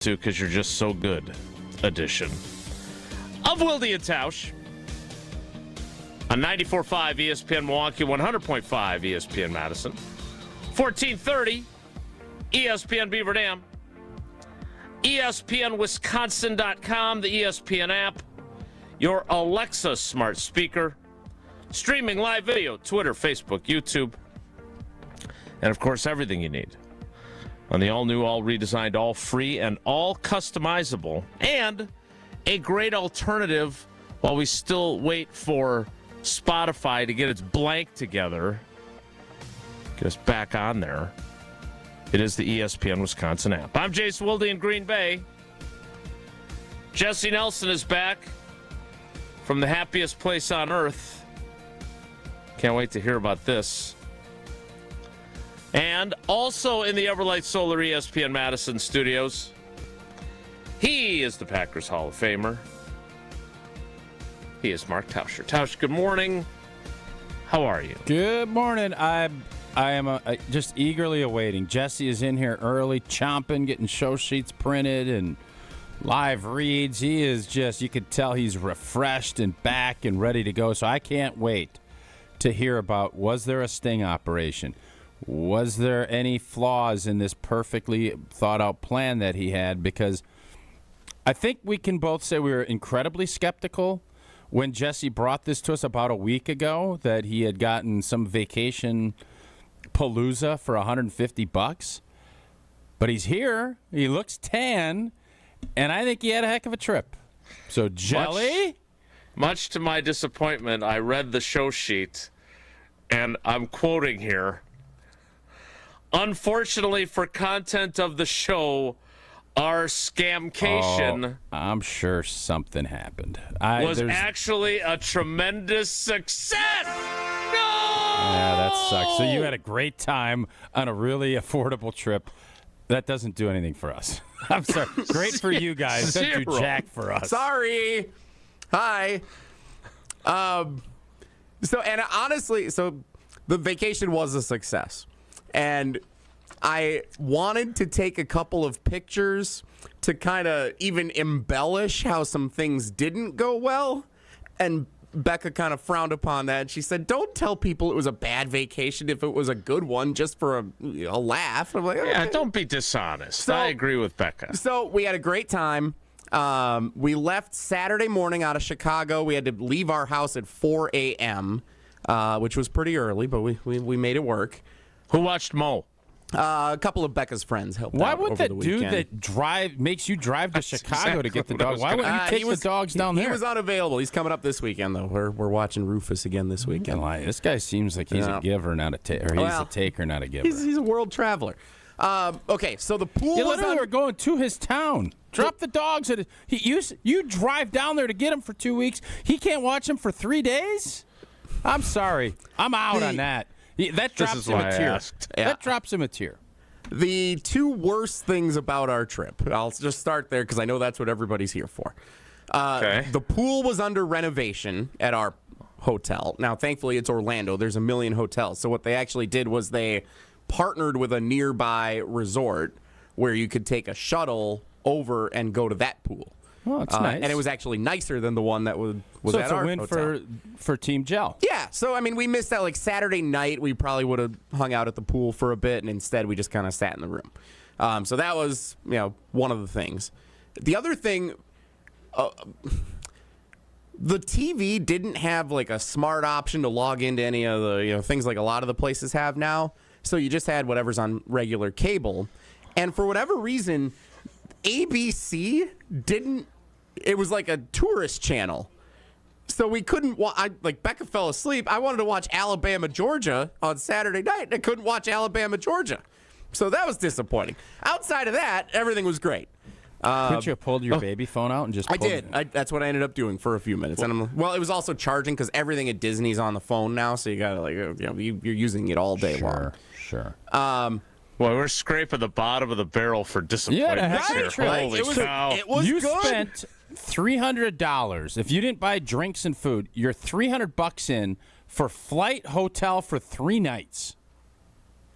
to because you're just so good edition of Wilde Tausch on 94.5 ESPN Milwaukee, 100.5 ESPN Madison, 1430 ESPN Beaver Dam, ESPNWisconsin.com, the ESPN app, your Alexa smart speaker, streaming live video, Twitter, Facebook, YouTube, and of course everything you need on the all-new, all-redesigned, all-free, and all-customizable, and a great alternative while we still wait for Spotify to get its blank together, get us back on there. It is the ESPN Wisconsin app. I'm Jason Wilde in Green Bay. Jesse Nelson is back from the happiest place on earth. Can't wait to hear about this. And also in the Everlight Solar ESPN Madison studios, he is the Packers Hall of Famer. He is Mark Tauscher. Tausch, good morning. How are you? Good morning. I am just eagerly awaiting. Jesse is in here early, chomping, getting show sheets printed and live reads. He is just, you could tell he's refreshed and back and ready to go. So I can't wait to hear about, was there a sting operation? Was there any flaws in this perfectly thought-out plan that he had? Because I think we can both say we were incredibly skeptical when Jesse brought this to us about a week ago, that he had gotten some vacation palooza for $150. But he's here. He looks tan, and I think he had a heck of a trip. So, Jelly? Much to my disappointment, I read the show sheet, and I'm quoting here. Unfortunately for content of the show, our scamcation I'm sure something happened. Was actually a tremendous success. No! Yeah, that sucks. So you had a great time on a really affordable trip. That doesn't do anything for us. I'm sorry. Great for you guys. Doesn't do jack for us. Sorry. Hi. Honestly, the vacation was a success. And I wanted to take a couple of pictures to kind of even embellish how some things didn't go well. And Becca kind of frowned upon that. She said, don't tell people it was a bad vacation if it was a good one, just for a laugh. I'm like, okay. Yeah, don't be dishonest. I agree with Becca. So we had a great time. We left Saturday morning out of Chicago. We had to leave our house at 4 a.m., which was pretty early, but we made it work. Who watched Mo? A couple of Becca's friends helped Why out would over that the weekend. dude that makes you drive to Chicago to get the dog? Why wouldn't you take the dogs down there? He was unavailable. He's coming up this weekend, though. We're watching Rufus again this weekend. This guy seems like he's a giver, not a taker. He's a taker, not a giver. He's a world traveler. Okay, so the pool You was literally were going to his town. Drop the dogs at you drive down there to get him for 2 weeks. He can't watch him for 3 days? I'm sorry. I'm out on that. That drops him a tear. That drops him a tear. The two worst things about our trip, I'll just start there because I know that's what everybody's here for. Okay. The pool was under renovation at our hotel. Now, thankfully, it's Orlando. There's a million hotels. So what they actually did was they partnered with a nearby resort where you could take a shuttle over and go to that pool. Well, that's nice. And it was actually nicer than the one that was so at our hotel. So it's a win for Team Gel. Yeah. So, I mean, we missed that. Like, Saturday night, we probably would have hung out at the pool for a bit, and instead we just kind of sat in the room. So that was, one of the things. The other thing, the TV didn't have, like, a smart option to log into any of the, things like a lot of the places have now. So you just had whatever's on regular cable. And for whatever reason, ABC didn't. It was like a tourist channel, so we couldn't. Becca fell asleep. I wanted to watch Alabama, Georgia on Saturday night, and I couldn't watch Alabama, Georgia. So that was disappointing. Outside of that, everything was great. Couldn't you have pulled your baby phone out and just? I did. That's what I ended up doing for a few minutes. And it was also charging because everything at Disney's on the phone now, so you gotta you're using it all day long. Sure. Well, we're scraping the bottom of the barrel for disappointment. Yeah, Holy cow. It was you good. spent $300. If you didn't buy drinks and food, you're $300 in for flight, hotel for 3 nights.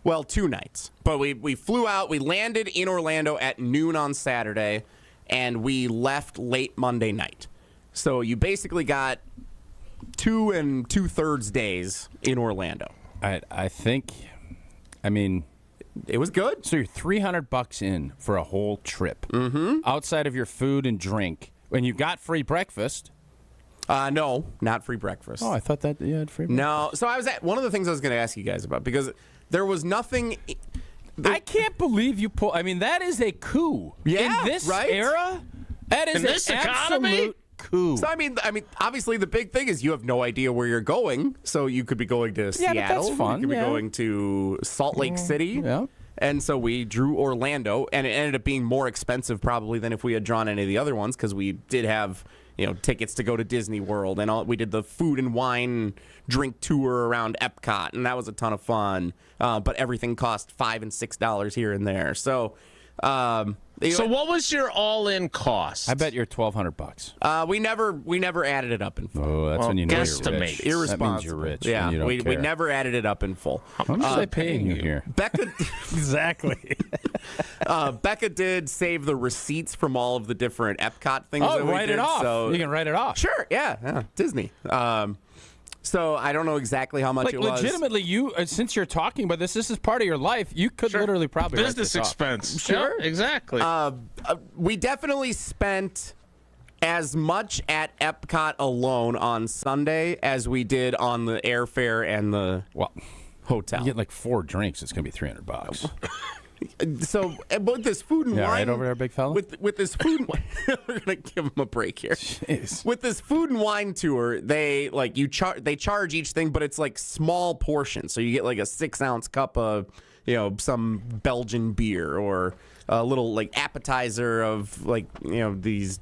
Well, 2 nights. But we flew out. We landed in Orlando at noon on Saturday, and we left late Monday night. So you basically got 2 2/3 days in Orlando. I think, It was good. so you're $300 in for a whole trip. Mm-hmm. Outside of your food and drink. When you got free breakfast. No, not free breakfast. Oh, I thought that you had free breakfast. No. So I was at one of the things I was going to ask you guys about, because there was nothing. I can't believe you pull. that is a coup. Yeah, in this right? era, that is In this an economy? absolute coup. So I mean, obviously the big thing is you have no idea where you're going. So you could be going to Yeah, but Seattle. that's fun, You could yeah. be going to Salt Lake City. Yeah. And so we drew Orlando, and it ended up being more expensive probably than if we had drawn any of the other ones, because we did have tickets to go to Disney World, and we did the food and wine drink tour around Epcot, and that was a ton of fun. But everything cost $5 and $6 here and there. So. So what was your all-in cost? I bet you're $1,200. We never added it up in full. Oh, that's when you know you're guesstimate. rich. Irresponsible. That means you're rich. Yeah, and you don't we care. never added it up in full. How much are they paying you here? Becca Exactly. Becca did save the receipts from all of the different Epcot things. Oh, that we write did, it off. So You can write it off. sure, yeah, Disney. So I don't know exactly how much Like it was. legitimately, you since you're talking about this is part of your life. You could literally probably write Business this off. expense. Sure. Yeah, exactly. We definitely spent as much at Epcot alone on Sunday as we did on the airfare and the Well, hotel. you get like 4 drinks. It's gonna be $300. So with this food and Yeah, wine, right over there, big fella? With this food, and wine, we're gonna give him a break here. Jeez. With this food and wine tour, they they charge each thing, but it's like small portions. So you get like a 6-ounce cup of some Belgian beer, or a little like appetizer of these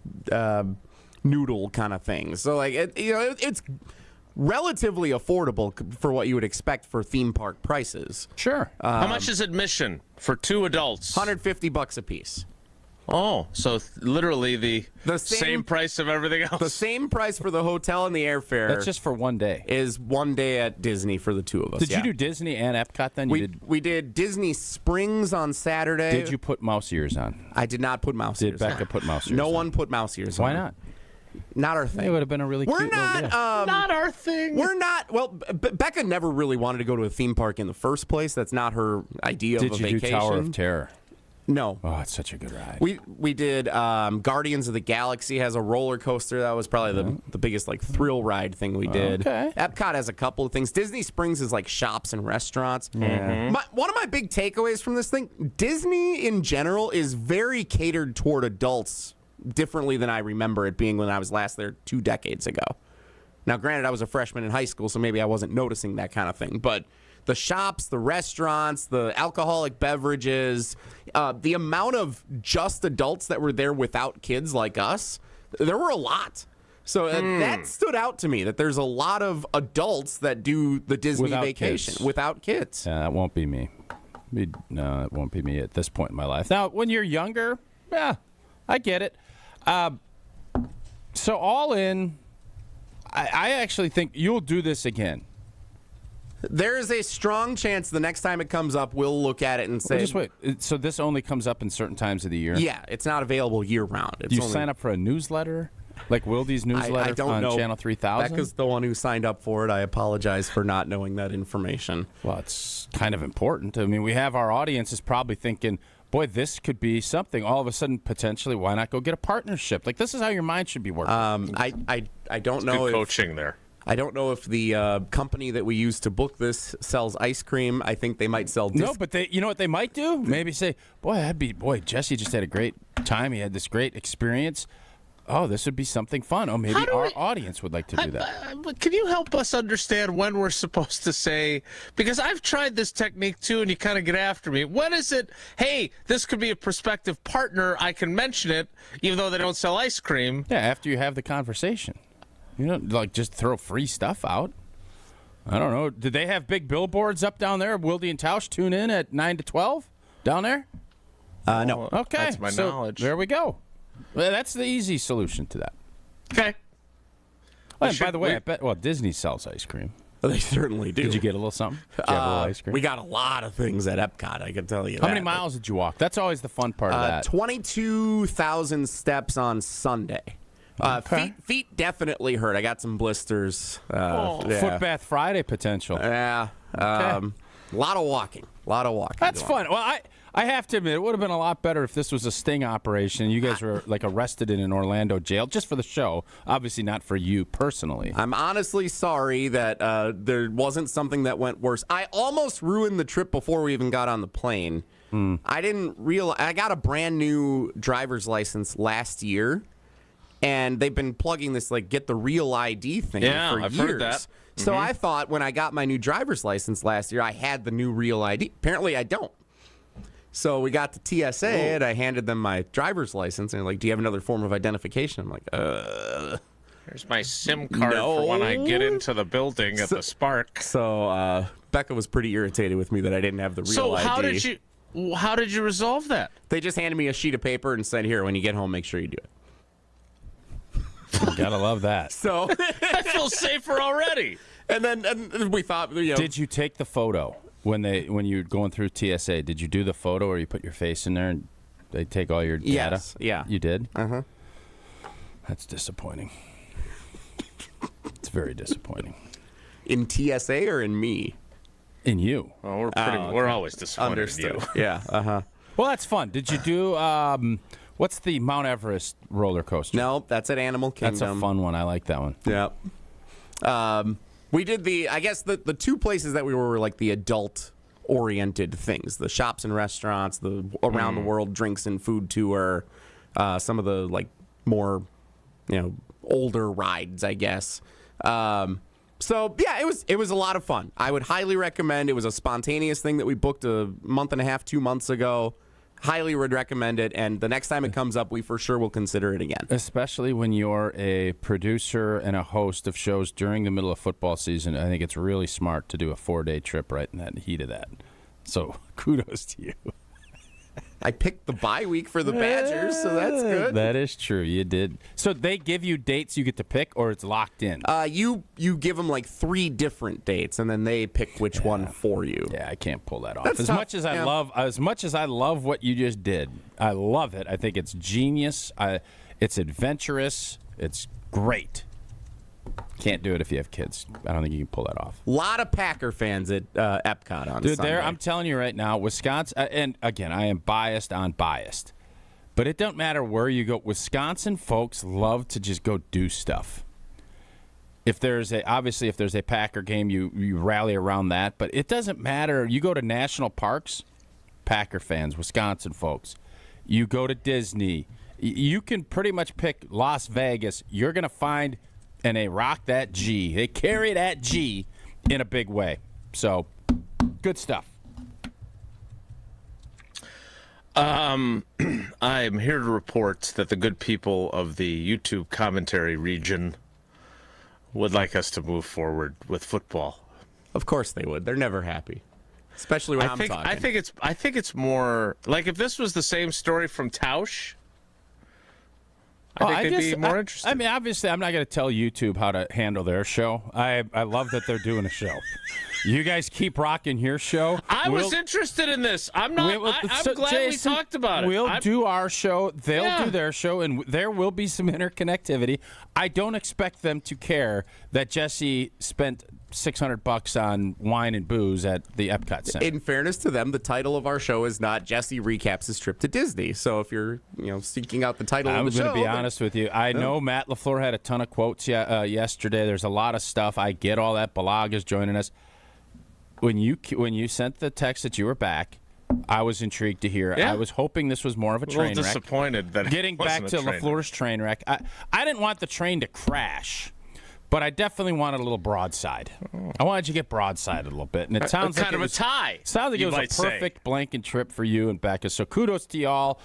noodle kind of things. So like it's relatively affordable for what you would expect for theme park prices. Sure. How much is admission for 2 adults? $150 a piece. Oh, so literally the same- same price of everything else. The same price for the hotel and the airfare. That's just for one day. is one day at Disney for the 2 of us. Did yeah. you do Disney and Epcot then? We did Disney Springs on Saturday. Did you put mouse ears on? I did not put mouse Did ears Becca on. put mouse ears No on? one put mouse ears on. Why not? Not our thing. It would have been a really We're cute little not. day. Not our thing. We're not. Well, Becca never really wanted to go to a theme park in the first place. That's not her idea Did of a you vacation. do Tower of Terror? No. Oh, it's such a good ride. We did Guardians of the Galaxy has a roller coaster. That was probably the biggest thrill ride thing we did. Okay. Epcot has a couple of things. Disney Springs is like shops and restaurants. Mm-hmm. One of my big takeaways from this thing, Disney in general is very catered toward adults differently than I remember it being when I was last there 2 decades ago. Now, granted, I was a freshman in high school, so maybe I wasn't noticing that kind of thing, but the shops, the restaurants, the alcoholic beverages, the amount of just adults that were there without kids like us, there were a lot. So that stood out to me, that there's a lot of adults that do the Disney Without vacation kids. without kids. Yeah, that won't be me. No, it won't be me at this point in my life. Now, when you're younger, yeah, I get it. So all in, I actually think you'll do this again. There is a strong chance the next time it comes up, we'll look at it and say, Well, just wait. So this only comes up in certain times of the year? yeah, it's not available year round. Do you sign up for a newsletter? Like Wilde's newsletter I don't on know. Channel 3000? Becca's the one who signed up for it. I apologize for not knowing that information. Well, it's kind of important. I mean, we have our audience is probably thinking, boy, this could be something. All of a sudden, potentially, why not go get a partnership? Like, this is how your mind should be working. I don't know Good if coaching there. I don't know if the company that we use to book this sells ice cream. I think they might sell. No, but you know what they might do? Maybe say, boy, Jesse just had a great time. He had this great experience. Oh, this would be something fun. Oh, maybe our audience would like to do that. Can you help us understand when we're supposed to say, because I've tried this technique too, and you kind of get after me. When is it, hey, this could be a prospective partner, I can mention it, even though they don't sell ice cream? Yeah, after you have the conversation. You don't just throw free stuff out. I don't know. Did they have big billboards up down there? Wilde and Tausch tune in at 9 to 12 down there? No. Okay. That's my knowledge. There we go. Well, that's the easy solution to that. Okay. Oh, and by the way, I bet Disney sells ice cream. They certainly do. Did you get a little something? Did you have a little ice cream? We got a lot of things at Epcot, I can tell you How many miles did you walk? That's always the fun part of that. 22,000 steps on Sunday. Feet definitely hurt. I got some blisters. Foot bath Friday potential. Yeah. A lot of walking. That's fun. Well, I have to admit, it would have been a lot better if this was a sting operation. You guys were like arrested in an Orlando jail just for the show. Obviously not for you personally. I'm honestly sorry that there wasn't something that went worse. I almost ruined the trip before we even got on the plane. I didn't realize. I got a brand new driver's license last year, and they've been plugging this like get the real ID thing for I've years. heard that. So I thought when I got my new driver's license last year, I had the new real ID. Apparently, I don't. So we got to TSA, and I handed them my driver's license, and they're like, do you have another form of identification? I'm like, Here's my SIM card for when I get into the building at the Spark. So Becca was pretty irritated with me that I didn't have the real ID. So how did you resolve that? They just handed me a sheet of paper and said, here, when you get home, make sure you do it. You gotta love that. So I feel safer already. And we thought, Did you take the photo when you were going through TSA? Did you do the photo, or you put your face in there and they take all your data? Yes, yeah. You did? Uh-huh. That's disappointing. It's very disappointing. In TSA or in me? In you. Well, we're always disappointed Understood. in you. Yeah, uh-huh. Well, that's fun. Did you do what's the Mount Everest roller coaster? No, that's at Animal Kingdom. That's a fun one. I like that one. Yeah. We did I guess the two places that we were like the adult-oriented things, the shops and restaurants, the around-the-world drinks and food tour, some of the like more, older rides, I guess. So, yeah, it was a lot of fun. I would highly recommend. It was a spontaneous thing that we booked a month and a half, 2 months ago. Highly would recommend it, and the next time it comes up, we for sure will consider it again. Especially when you're a producer and a host of shows during the middle of football season, I think it's really smart to do a 4-day trip right in the heat of that. So kudos to you. I picked the bye week for the Badgers, so that's good. That is true. You did. So they give you dates you get to pick, or it's locked in? You give them like 3 different dates, and then they pick which one for you. Yeah, I can't pull that off. That's As tough. much as I love what you just did, I love it. I think it's genius. It's adventurous. It's great. Can't do it if you have kids. I don't think you can pull that off. A lot of Packer fans at Epcot on Dude, Sunday. I'm telling you right now, Wisconsin, and again, I am biased on biased, but it don't matter where you go. Wisconsin folks love to just go do stuff. If there's a Packer game, you rally around that, but it doesn't matter. You go to national parks, Packer fans, Wisconsin folks. You go to Disney, you can pretty much pick Las Vegas. You're going to find, and they rock that G. They carry that G in a big way. So, good stuff. I'm here to report that the good people of the YouTube commentary region would like us to move forward with football. Of course they would. They're never happy, especially when I'm talking. I think it's more like if this was the same story from Tausch. I think they'd be more interested. I mean, obviously, I'm not going to tell YouTube how to handle their show. I love that they're doing a show. You guys keep rocking your show. I was interested in this. I'm not. I'm glad Jason, we talked about it. We'll do our show. They'll do their show, and there will be some interconnectivity. I don't expect them to care that Jesse spent $600 on wine and booze at the Epcot Center. In fairness to them, the title of our show is not Jesse recaps his trip to Disney. So if you're seeking out the title of the show, I'm going to be honest with you. I know Matt LaFleur had a ton of quotes yesterday. There's a lot of stuff. I get all that. Bulaga's joining us. When you sent the text that you were back, I was intrigued to hear. Yeah. I was hoping this was more of a train wreck. Disappointed that getting back to LaFleur's train wreck. I didn't want the train to crash, but I definitely wanted a little broadside. I wanted you to get broadside a little bit, and it sounds like kind of a tie. Sounds like it was a perfect blanket trip for you and Becca. So kudos to y'all.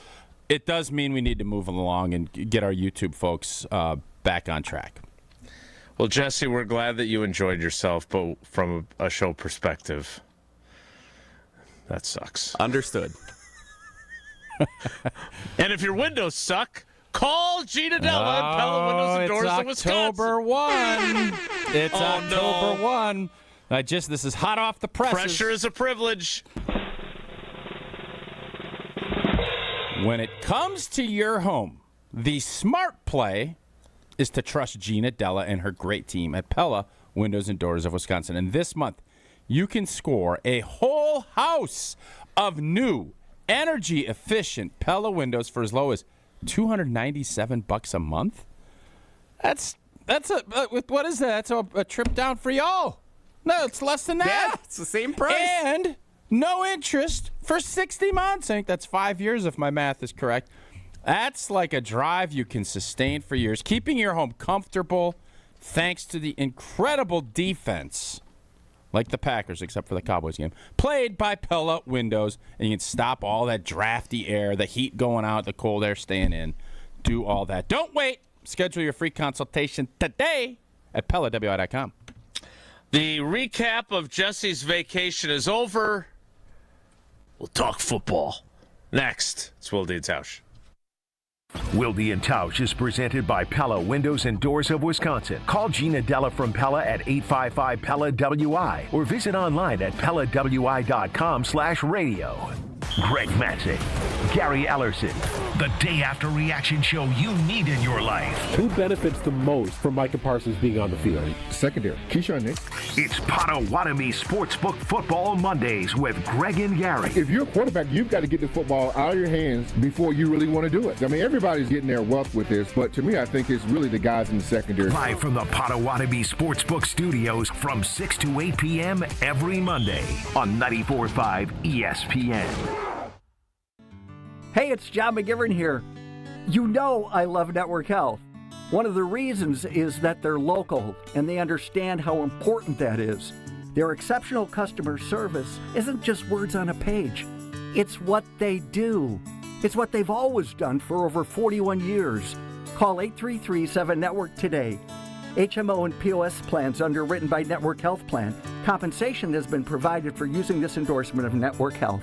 It does mean we need to move along and get our YouTube folks back on track. Well, Jesse, we're glad that you enjoyed yourself, but from a show perspective, that sucks. Understood. And if your windows suck, call Gina Della and Pella Windows and Doors in Wisconsin. October 1. It's October 1. This is hot off the presses. Pressure is a privilege. When it comes to your home, the smart play is to trust Gina Della and her great team at Pella Windows and Doors of Wisconsin. And this month, you can score a whole house of new, energy-efficient Pella windows for as low as $297 a month. That's what is that? That's a trip down for y'all. No, it's less than that. Yeah, it's the same price. And no interest for 60 months. I think that's 5 years if my math is correct. That's like a drive you can sustain for years, keeping your home comfortable thanks to the incredible defense, like the Packers, except for the Cowboys game, played by Pella Windows. And you can stop all that drafty air, the heat going out, the cold air staying in. Do all that. Don't wait. Schedule your free consultation today at PellaWI.com. The recap of Jesse's vacation is over. We'll talk football. Next, it's Wilde Tausch. Wilde Tausch is presented by Pella Windows and Doors of Wisconsin. Call Gina Della from Pella at 855-PELLA-WI or visit online at PellaWI.com/radio. Greg Matzek, Gary Ellerson, the day after reaction show you need in your life. Who benefits the most from Micah Parsons being on the field? Secondary. Keyshawn Nix. It's Potawatomi Sportsbook Football Mondays with Greg and Gary. If you're a quarterback, you've got to get the football out of your hands before you really want to do it. I mean, everybody's getting their wealth with this, but to me, I think it's really the guys in the secondary. Live from the Potawatomi Sportsbook Studios from 6 to 8 p.m. every Monday on 94.5 ESPN. Hey, it's John McGivern here. You know I love Network Health. One of the reasons is that they're local and they understand how important that is. Their exceptional customer service isn't just words on a page. It's what they do. It's what they've always done for over 41 years. Call 833-7-NETWORK today. HMO and POS plans underwritten by Network Health Plan. Compensation has been provided for using this endorsement of Network Health.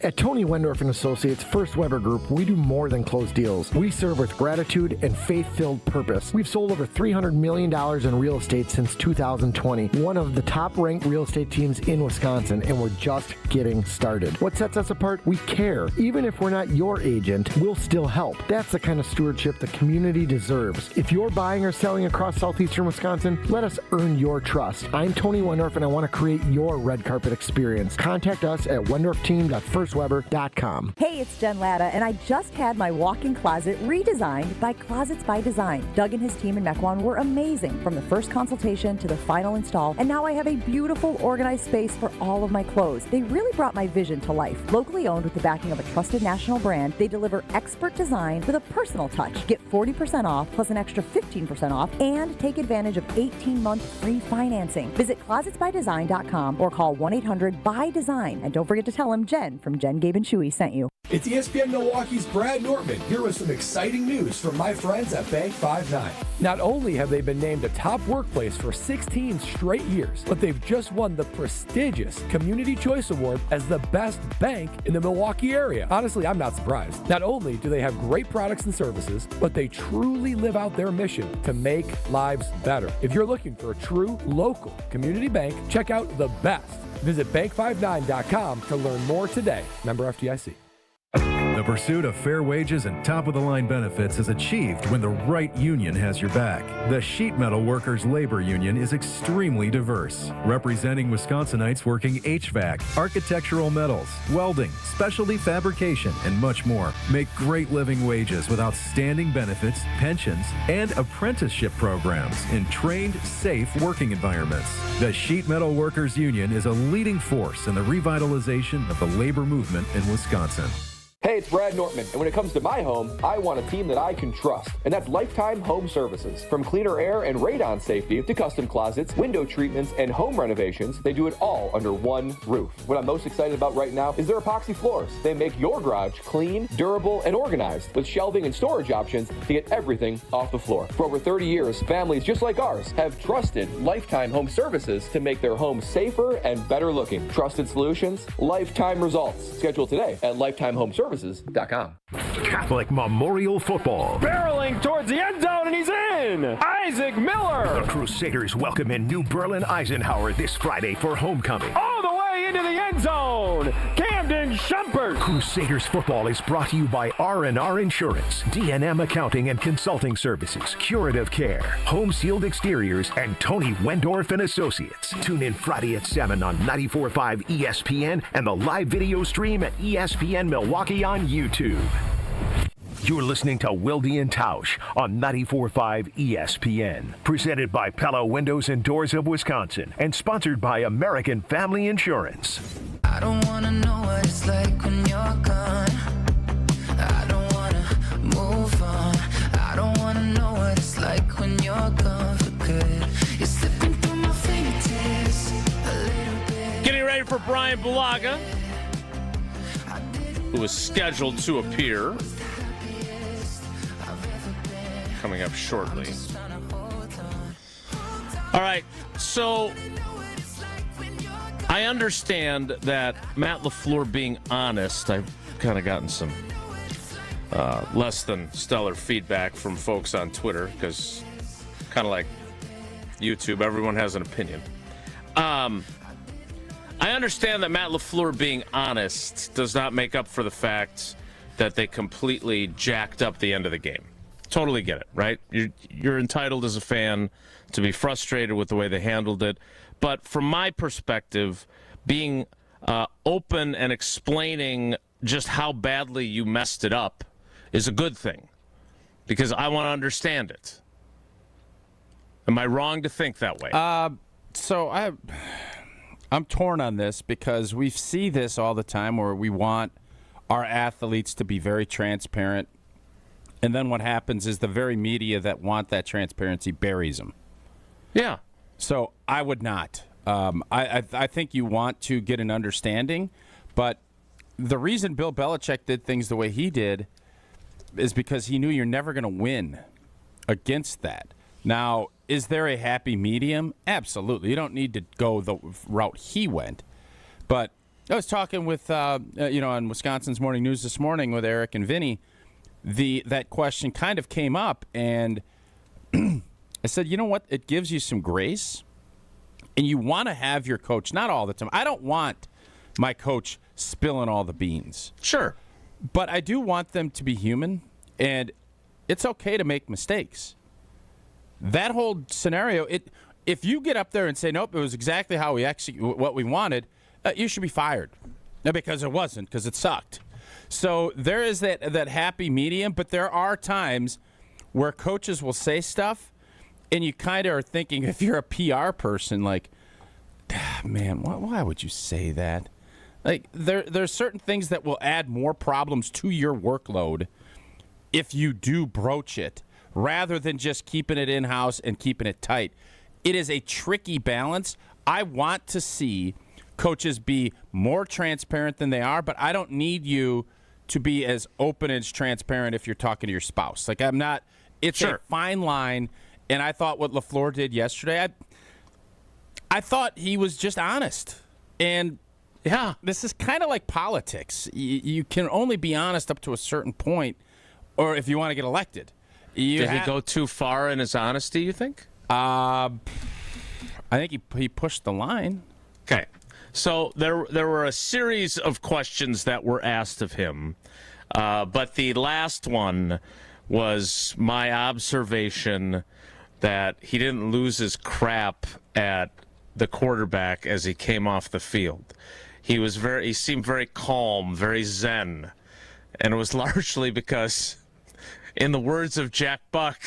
At Tony Wendorf & Associates First Weber Group, we do more than close deals. We serve with gratitude and faith-filled purpose. We've sold over $300 million in real estate since 2020, one of the top-ranked real estate teams in Wisconsin, and we're just getting started. What sets us apart? We care. Even if we're not your agent, we'll still help. That's the kind of stewardship the community deserves. If you're buying or selling across southeastern Wisconsin, let us earn your trust. I'm Tony Wendorf, and I want to create your red carpet experience. Contact us at wendorfteam.firstweber.com. Hey, it's Jen Latta, and I just had my walk-in closet redesigned by Closets by Design. Doug and his team in Mequon were amazing, from the first consultation to the final install, and now I have a beautiful, organized space for all of my clothes. They really brought my vision to life. Locally owned with the backing of a trusted national brand, they deliver expert design with a personal touch. Get 40% off, plus an extra 15% off, and take advantage of 18-month free financing. Visit closetsbydesign.com or call 1-800-BUY-DESIGN, and don't forget to tell them Jen from Jen, Gabe, and Chewy sent you. It's ESPN Milwaukee's Brad Nortman here with some exciting news from my friends at Bank 5-9. Not only have they been named a top workplace for 16 straight years, but they've just won the prestigious Community Choice Award as the best bank in the Milwaukee area. Honestly, I'm not surprised. Not only do they have great products and services, but they truly live out their mission to make lives better. If you're looking for a true local community bank, check out the best. Visit bank59.com to learn more today. Member FDIC. The pursuit of fair wages and top-of-the-line benefits is achieved when the right union has your back. The Sheet Metal Workers Labor Union is extremely diverse, representing Wisconsinites working HVAC, architectural metals, welding, specialty fabrication, and much more. Make great living wages with outstanding benefits, pensions, and apprenticeship programs in trained, safe working environments. The Sheet Metal Workers Union is a leading force in the revitalization of the labor movement in Wisconsin. Hey, it's Brad Nortman, and when it comes to my home, I want a team that I can trust, and that's Lifetime Home Services. From cleaner air and radon safety to custom closets, window treatments, and home renovations, they do it all under one roof. What I'm most excited about right now is their epoxy floors. They make your garage clean, durable, and organized with shelving and storage options to get everything off the floor. For over 30 years, families just like ours have trusted Lifetime Home Services to make their homes safer and better looking. Trusted solutions, lifetime results. Schedule today at lifetimehomeservices.com. CatholicHomeServices.com. Catholic Memorial Football. Barreling towards the end zone, and he's in! Isaac Miller! The Crusaders welcome in New Berlin Eisenhower this Friday for homecoming. All the way into the end zone! Camden Shumpert! Crusaders football is brought to you by R&R Insurance, D&M Accounting and Consulting Services, Curative Care, Home Sealed Exteriors, and Tony Wendorf and Associates. Tune in Friday at 7 on 94.5 ESPN and the live video stream at ESPN Milwaukee on YouTube. You're listening to Wilde Tausch on 94.5 ESPN. Presented by Pella Windows and Doors of Wisconsin and sponsored by American Family Insurance. I don't want to know what it's like when you're gone. I don't want to move on. I don't want to know what it's like when you're gone for good. You're slipping through my fingertips a little bit. Getting ready for Brian Bulaga, who is scheduled to appear coming up shortly. All right, so I understand that Matt LaFleur being honest, I've kind of gotten some less than stellar feedback from folks on Twitter because kind of like YouTube, everyone has an opinion. I understand that Matt LaFleur being honest does not make up for the fact that they completely jacked up the end of the game. Totally get it, right? You're entitled as a fan to be frustrated with the way they handled it. But from my perspective, being open and explaining just how badly you messed it up is a good thing because I want to understand it. Am I wrong to think that way? So I'm torn on this because we see this all the time where we want our athletes to be very transparent. And then what happens is the very media that want that transparency buries them. Yeah. So I would not. I think you want to get an understanding, but the reason Bill Belichick did things the way he did is because he knew you're never going to win against that. Now, is there a happy medium? Absolutely. You don't need to go the route he went. But I was talking with, on Wisconsin's Morning News this morning with Eric and Vinny. That question kind of came up, and I said, you know what? It gives you some grace, and you want to have your coach, not all the time. I don't want my coach spilling all the beans. Sure. But I do want them to be human, and it's okay to make mistakes. That whole scenario, if you get up there and say, nope, it was exactly how we what we wanted, you should be fired. No, because it wasn't, because it sucked. So there is that happy medium, but there are times where coaches will say stuff, and you kind of are thinking, if you're a PR person, like, man, why would you say that? Like, there's certain things that will add more problems to your workload if you do broach it, rather than just keeping it in-house and keeping it tight. It is a tricky balance. I want to see coaches be more transparent than they are, but I don't need you to be as open and transparent if you're talking to your spouse. Like, I'm not. It's a fine line, and I thought what LaFleur did yesterday, I thought he was just honest. And, yeah, this is kind of like politics. You can only be honest up to a certain point, or if you want to get elected. Did he go too far in his honesty, you think? I think he pushed the line. Okay. So there were a series of questions that were asked of him, but the last one was my observation that he didn't lose his crap at the quarterback as he came off the field. He seemed very calm, very zen, and it was largely because, in the words of Jack Buck,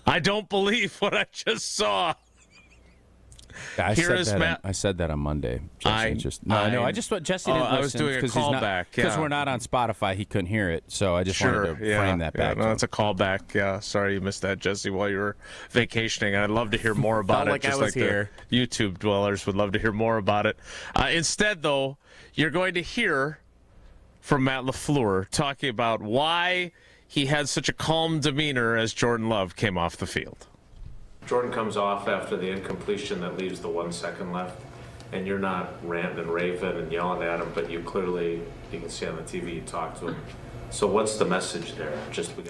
I don't believe what I just saw. I said that on Monday. I just thought Jesse didn't listen. I was doing a callback because we're not on Spotify. He couldn't hear it, so I just wanted to frame that back. No, it's a callback. Yeah, sorry you missed that, Jesse, while you were vacationing. I'd love to hear more about it. Just like the YouTube dwellers would love to hear more about it. Instead, though, you're going to hear from Matt LaFleur talking about why he had such a calm demeanor as Jordan Love came off the field. Jordan comes off after the incompletion that leaves the 1 second left. and you're not ranting and raving and yelling at him, but you can see on the TV you talk to him. So what's the message there?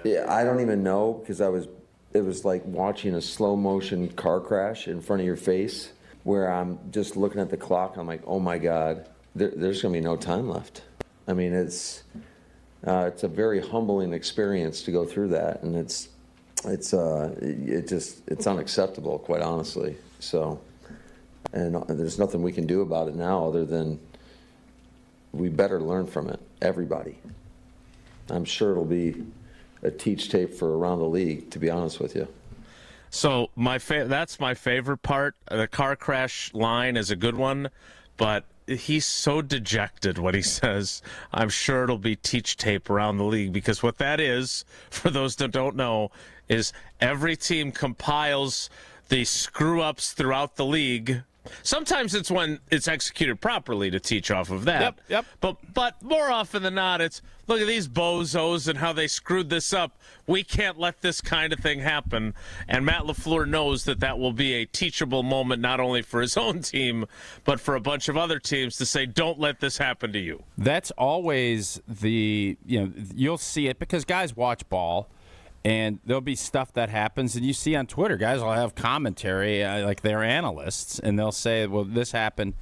Yeah, I don't even know, because it was like watching a slow motion car crash in front of your face, where I'm just looking at the clock. I'm like, oh my God, there's going to be no time left. I mean, it's a very humbling experience to go through that, and it's unacceptable, quite honestly. So, and there's nothing we can do about it now other than we better learn from it, everybody. I'm sure it'll be a teach tape for around the league, to be honest with you. So that's my favorite part. The car crash line is a good one, but he's so dejected when he says, I'm sure it'll be teach tape around the league, because what that is, for those that don't know, is every team compiles the screw-ups throughout the league. Sometimes it's when it's executed properly to teach off of that. Yep. But more often than not, it's, look at these bozos and how they screwed this up. We can't let this kind of thing happen. And Matt LaFleur knows that will be a teachable moment, not only for his own team, but for a bunch of other teams, to say, don't let this happen to you. That's always you'll see it because guys watch ball. And there'll be stuff that happens, and you see on Twitter, guys will have commentary like they're analysts, and they'll say, well, this happened.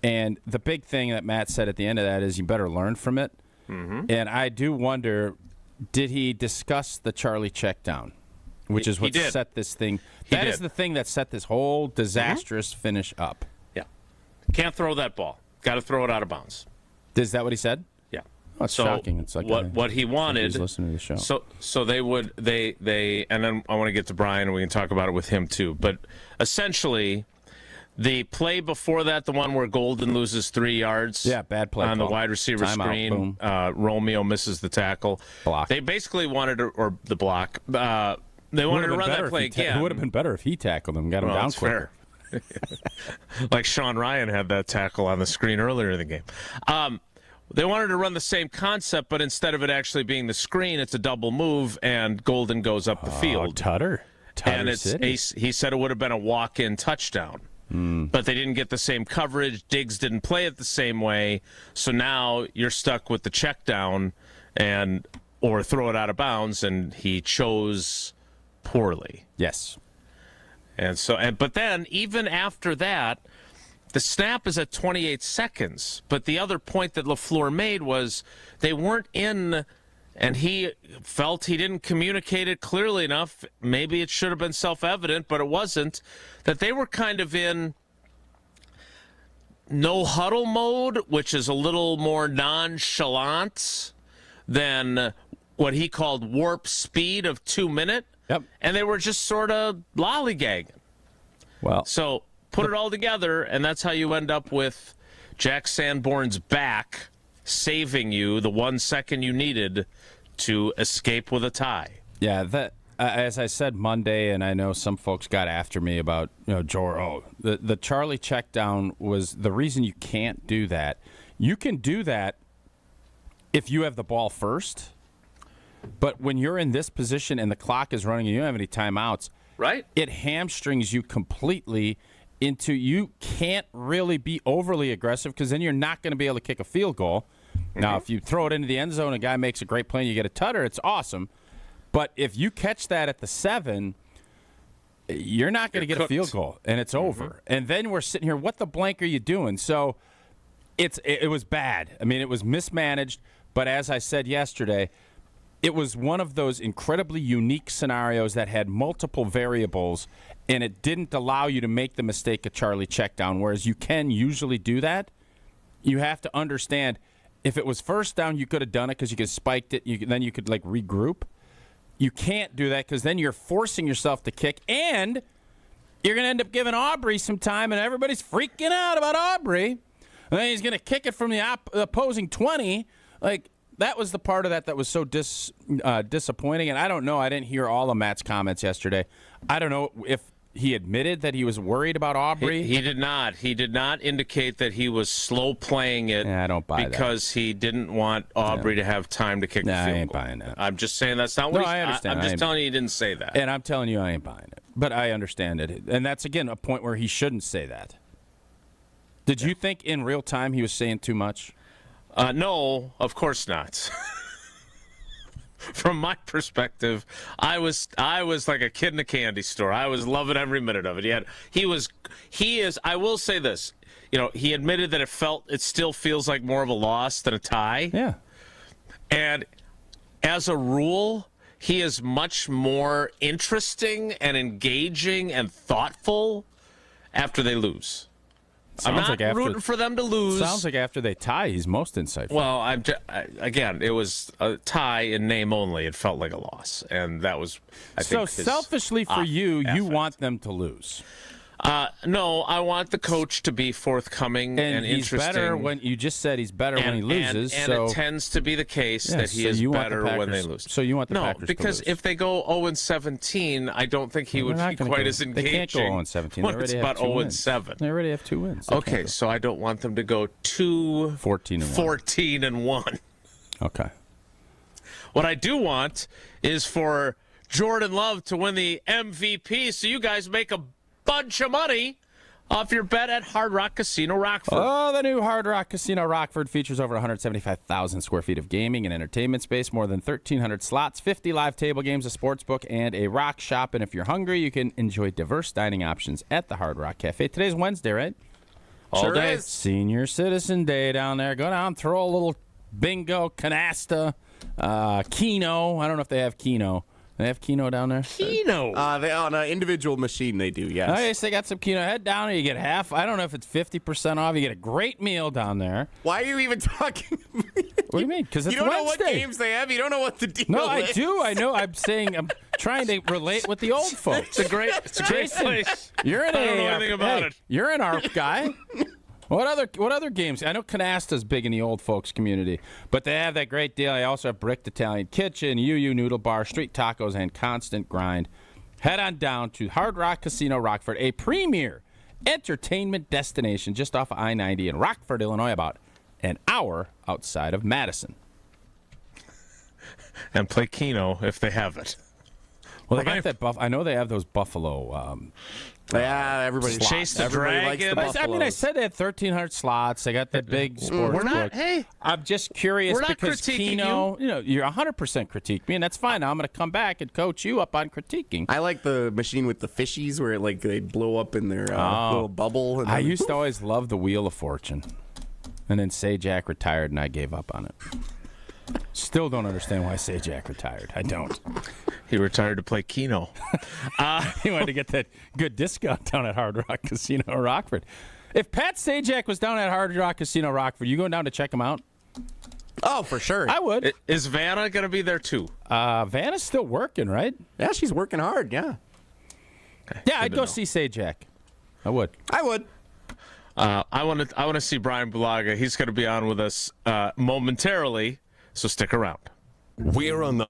And the big thing that Matt said at the end of that is you better learn from it. Mm-hmm. And I do wonder, did he discuss the Charlie check down, which is what set this thing? That is the thing that set this whole disastrous finish up. Yeah. Can't throw that ball. Got to throw it out of bounds. Is that what he said? Oh, it's shocking. It's like what he wanted. He's listening to the show. So they and then I want to get to Brian and we can talk about it with him too. But essentially, the play before that, the one where Golden loses 3 yards, bad play on the wide receiver screen. Romeo misses the tackle. Block. They basically wanted to, or the block. They wanted to run that play again. It would have been better if he tackled him, got him down quicker. Like Sean Ryan had that tackle on the screen earlier in the game. They wanted to run the same concept, but instead of it actually being the screen, it's a double move, and Golden goes up the field. Tutter and City. He said it would have been a walk-in touchdown. But they didn't get the same coverage. Diggs didn't play it the same way. So now you're stuck with the check down or throw it out of bounds, and he chose poorly. Yes. But then, even after that, the snap is at 28 seconds, but the other point that LaFleur made was they weren't in, and he felt he didn't communicate it clearly enough. Maybe it should have been self-evident, but it wasn't, that they were kind of in no huddle mode, which is a little more nonchalant than what he called warp speed of 2 minute. Yep. And they were just sort of lollygagging. Well, so put it all together, and that's how you end up with Jack Sanborn's back saving you the 1 second you needed to escape with a tie. Yeah, that as I said Monday, and I know some folks got after me about the Charlie check down was the reason you can't do that. You can do that if you have the ball first, but when you're in this position and the clock is running and you don't have any timeouts, right? It hamstrings you completely. Into you can't really be overly aggressive because then you're not going to be able to kick a field goal. Mm-hmm. Now, if you throw it into the end zone, a guy makes a great play and you get a tutter, it's awesome. But if you catch that at the 7, you're not going to get a field goal, and it's over. And then we're sitting here, what the blank are you doing? So it was bad. I mean, it was mismanaged. But as I said yesterday, it was one of those incredibly unique scenarios that had multiple variables, and it didn't allow you to make the mistake of Charlie check down, whereas you can usually do that. You have to understand, if it was first down, you could have done it because you could have spiked it. Then you could, regroup. You can't do that because then you're forcing yourself to kick, and you're going to end up giving Aubrey some time, and everybody's freaking out about Aubrey. And then he's going to kick it from the opposing 20. That was the part of that was so disappointing, and I don't know. I didn't hear all of Matt's comments yesterday. I don't know if he admitted that he was worried about Aubrey. He did not. He did not indicate that he was slow playing it. I don't buy because he didn't want Aubrey to have time to kick the field goal. I ain't buying that. I'm just saying that's not what I understand. I'm just telling you he didn't say that. And I'm telling you I ain't buying it. But I understand it. And that's, again, a point where he shouldn't say that. Did you think in real time he was saying too much? No, of course not. From my perspective, I was like a kid in a candy store. I was loving every minute of it. He is. I will say this. He admitted that it still feels like more of a loss than a tie. Yeah. And as a rule, he is much more interesting and engaging and thoughtful after they lose. I'm not rooting for them to lose. Sounds like after they tie, he's most insightful. Well, again, it was a tie in name only. It felt like a loss, and that was, I think, selfishly for you want them to lose. No, I want the coach to be forthcoming and he's interesting. Better when you just said he's better when he loses. And it tends to be the case that he is better when they lose. So you want the Packers because to lose. if they go 0-17, I don't think he would be quite as engaging. They can't go 0-17. When it's about 0-7. They already have 2 wins. Okay, so I don't want them to go 14-1. Okay. What I do want is for Jordan Love to win the MVP, so you guys make a bunch of money off your bet at Hard Rock Casino Rockford. Oh, the new Hard Rock Casino Rockford features over 175,000 square feet of gaming and entertainment space, more than 1,300 slots, 50 live table games, a sports book, and a rock shop. And if you're hungry, you can enjoy diverse dining options at the Hard Rock Cafe. Today's Wednesday, right? All day. Senior Citizen Day down there. Go down, throw a little bingo, canasta, Keno. I don't know if they have Keno. They have Keno down there? Keno? They on an individual machine, they do, yes. Okay, so they got some Keno. Head down and you get half. I don't know if it's 50% off. You get a great meal down there. Why are you even talking? What do you mean? Because it's You don't Wednesday. know what games they have? You don't know what the deal is? No, I do. I know. I'm saying I'm trying to relate with the old folks. It's a great place. You're an I don't know anything about it. You're an ARP guy. What other games? I know Canasta's big in the old folks community, but they have that great deal. I also have Bricked Italian Kitchen, UU Noodle Bar, Street Tacos, and Constant Grind. Head on down to Hard Rock Casino Rockford, a premier entertainment destination just off of I-90 in Rockford, Illinois, about an hour outside of Madison. And play Keno if they have it. Well, they got that I know they have those Buffalo. Yeah, everybody Chase the Everybody likes the Dragon. Buffaloes. I mean, I said they had 1,300 slots. They got that big sports We're not. book. Hey, I'm just curious we're not because critiquing Keno, you're 100% critique me, and that's fine. Now I'm going to come back and coach you up on critiquing. I like the machine with the fishies where they blow up in their little bubble. And I used to always love the Wheel of Fortune, and then Sajak retired, and I gave up on it. Still don't understand why Sajak retired. I don't. He retired to play Keno. He wanted to get that good discount down at Hard Rock Casino Rockford. If Pat Sajak was down at Hard Rock Casino Rockford, you going down to check him out? Oh, for sure. I would. Is Vanna going to be there too? Vanna's still working, right? Yeah, she's working hard, yeah. Okay, yeah, I'd go see Sajak. I would. I would. I want to see Brian Bulaga. He's going to be on with us momentarily, so stick around. We're on the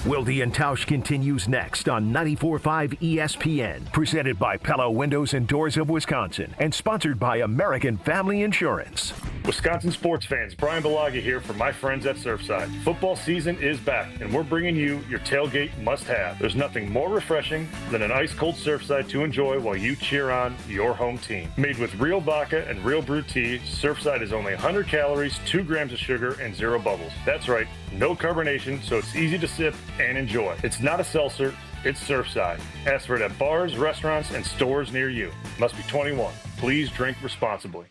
Wilde Tausch continues next on 94.5 ESPN, presented by Pella Windows and Doors of Wisconsin, and sponsored by American Family Insurance. Wisconsin sports fans, Brian Bulaga here from my friends at Surfside. Football season is back, and we're bringing you your tailgate must-have. There's nothing more refreshing than an ice-cold Surfside to enjoy while you cheer on your home team. Made with real vodka and real brewed tea, Surfside is only 100 calories, 2 grams of sugar, and 0 bubbles. That's right, no carbonation, so it's easy to sip and enjoy. It's not a seltzer, it's Surfside. Ask for it at bars, restaurants, and stores near you. Must be 21. Please drink responsibly.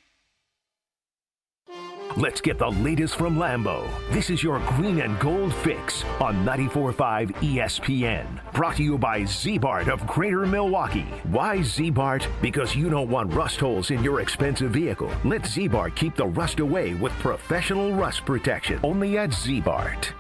Let's get the latest from Lambeau. This is your green and gold fix on 94.5 ESPN. Brought to you by Z-Bart of Greater Milwaukee. Why Z-Bart? Because you don't want rust holes in your expensive vehicle. Let Z-Bart keep the rust away with professional rust protection. Only at Z-Bart.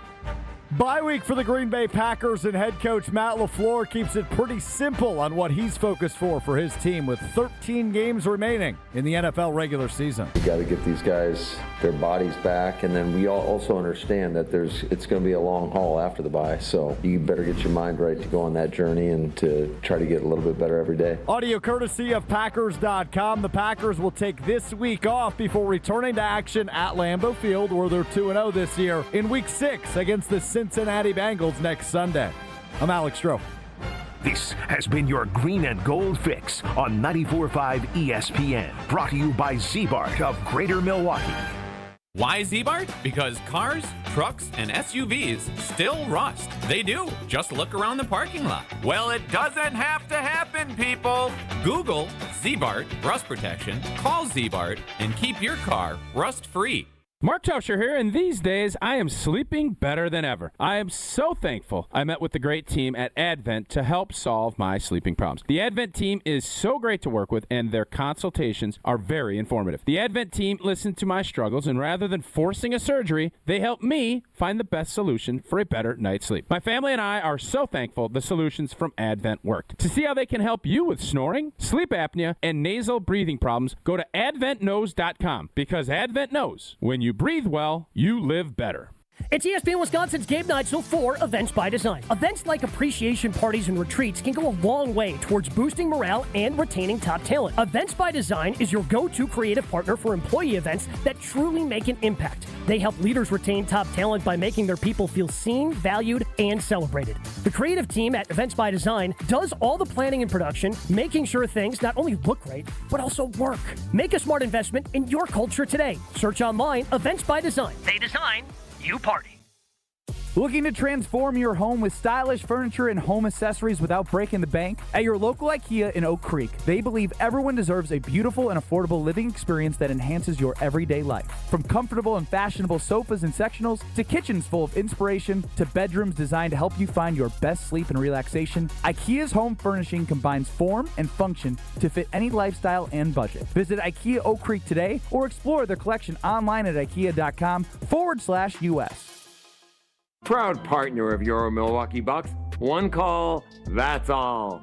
Bye week for the Green Bay Packers, and head coach Matt LaFleur keeps it pretty simple on what he's focused for his team with 13 games remaining in the NFL regular season. You got to get these guys their bodies back, and then we all also understand that it's going to be a long haul after the bye, so you better get your mind right to go on that journey and to try to get a little bit better every day. Audio courtesy of Packers.com. The Packers will take this week off before returning to action at Lambeau Field, where they're 2-0 this year, in Week 6 against the Cincinnati Bengals next Sunday. I'm Alex Stroh. This has been your Green and Gold Fix on 94.5 ESPN. Brought to you by Z-Bart of Greater Milwaukee. Why Z-Bart? Because cars, trucks, and SUVs still rust. They do. Just look around the parking lot. Well, it doesn't have to happen, people. Google Z-Bart rust protection, call Z-Bart, and keep your car rust-free. Mark Tauscher here, and these days I am sleeping better than ever. I am so thankful I met with the great team at Advent to help solve my sleeping problems. The Advent team is so great to work with, and their consultations are very informative. The Advent team listened to my struggles, and rather than forcing a surgery, they helped me find the best solution for a better night's sleep. My family and I are so thankful the solutions from Advent worked. To see how they can help you with snoring, sleep apnea, and nasal breathing problems, go to adventknows.com, because Advent knows when you breathe well, you live better. It's ESPN Wisconsin's Game Night Show for Events by Design. Events like appreciation parties and retreats can go a long way towards boosting morale and retaining top talent. Events by Design is your go-to creative partner for employee events that truly make an impact. They help leaders retain top talent by making their people feel seen, valued, and celebrated. The creative team at Events by Design does all the planning and production, making sure things not only look great, but also work. Make a smart investment in your culture today. Search online, Events by Design. They design, you party. Looking to transform your home with stylish furniture and home accessories without breaking the bank? At your local IKEA in Oak Creek, they believe everyone deserves a beautiful and affordable living experience that enhances your everyday life. From comfortable and fashionable sofas and sectionals, to kitchens full of inspiration, to bedrooms designed to help you find your best sleep and relaxation, IKEA's home furnishing combines form and function to fit any lifestyle and budget. Visit IKEA Oak Creek today or explore their collection online at ikea.com/US. Proud partner of your Milwaukee Bucks. One call, that's all.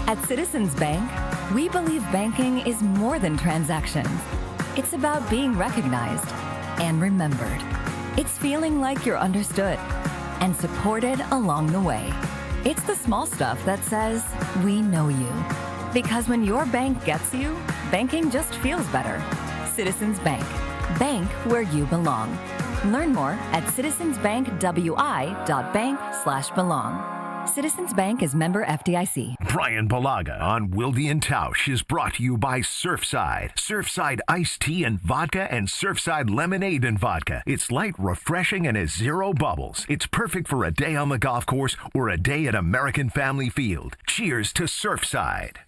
At Citizens Bank, we believe banking is more than transactions. It's about being recognized and remembered. It's feeling like you're understood and supported along the way. It's the small stuff that says, we know you. Because when your bank gets you, banking just feels better. Citizens Bank. Bank where you belong. Learn more at citizensbankwi.bank/belong. Citizens Bank is member FDIC. Brian Bulaga on Wilde Tausch is brought to you by Surfside. Surfside iced tea and vodka and Surfside lemonade and vodka. It's light, refreshing, and has zero bubbles. It's perfect for a day on the golf course or a day at American Family Field. Cheers to Surfside.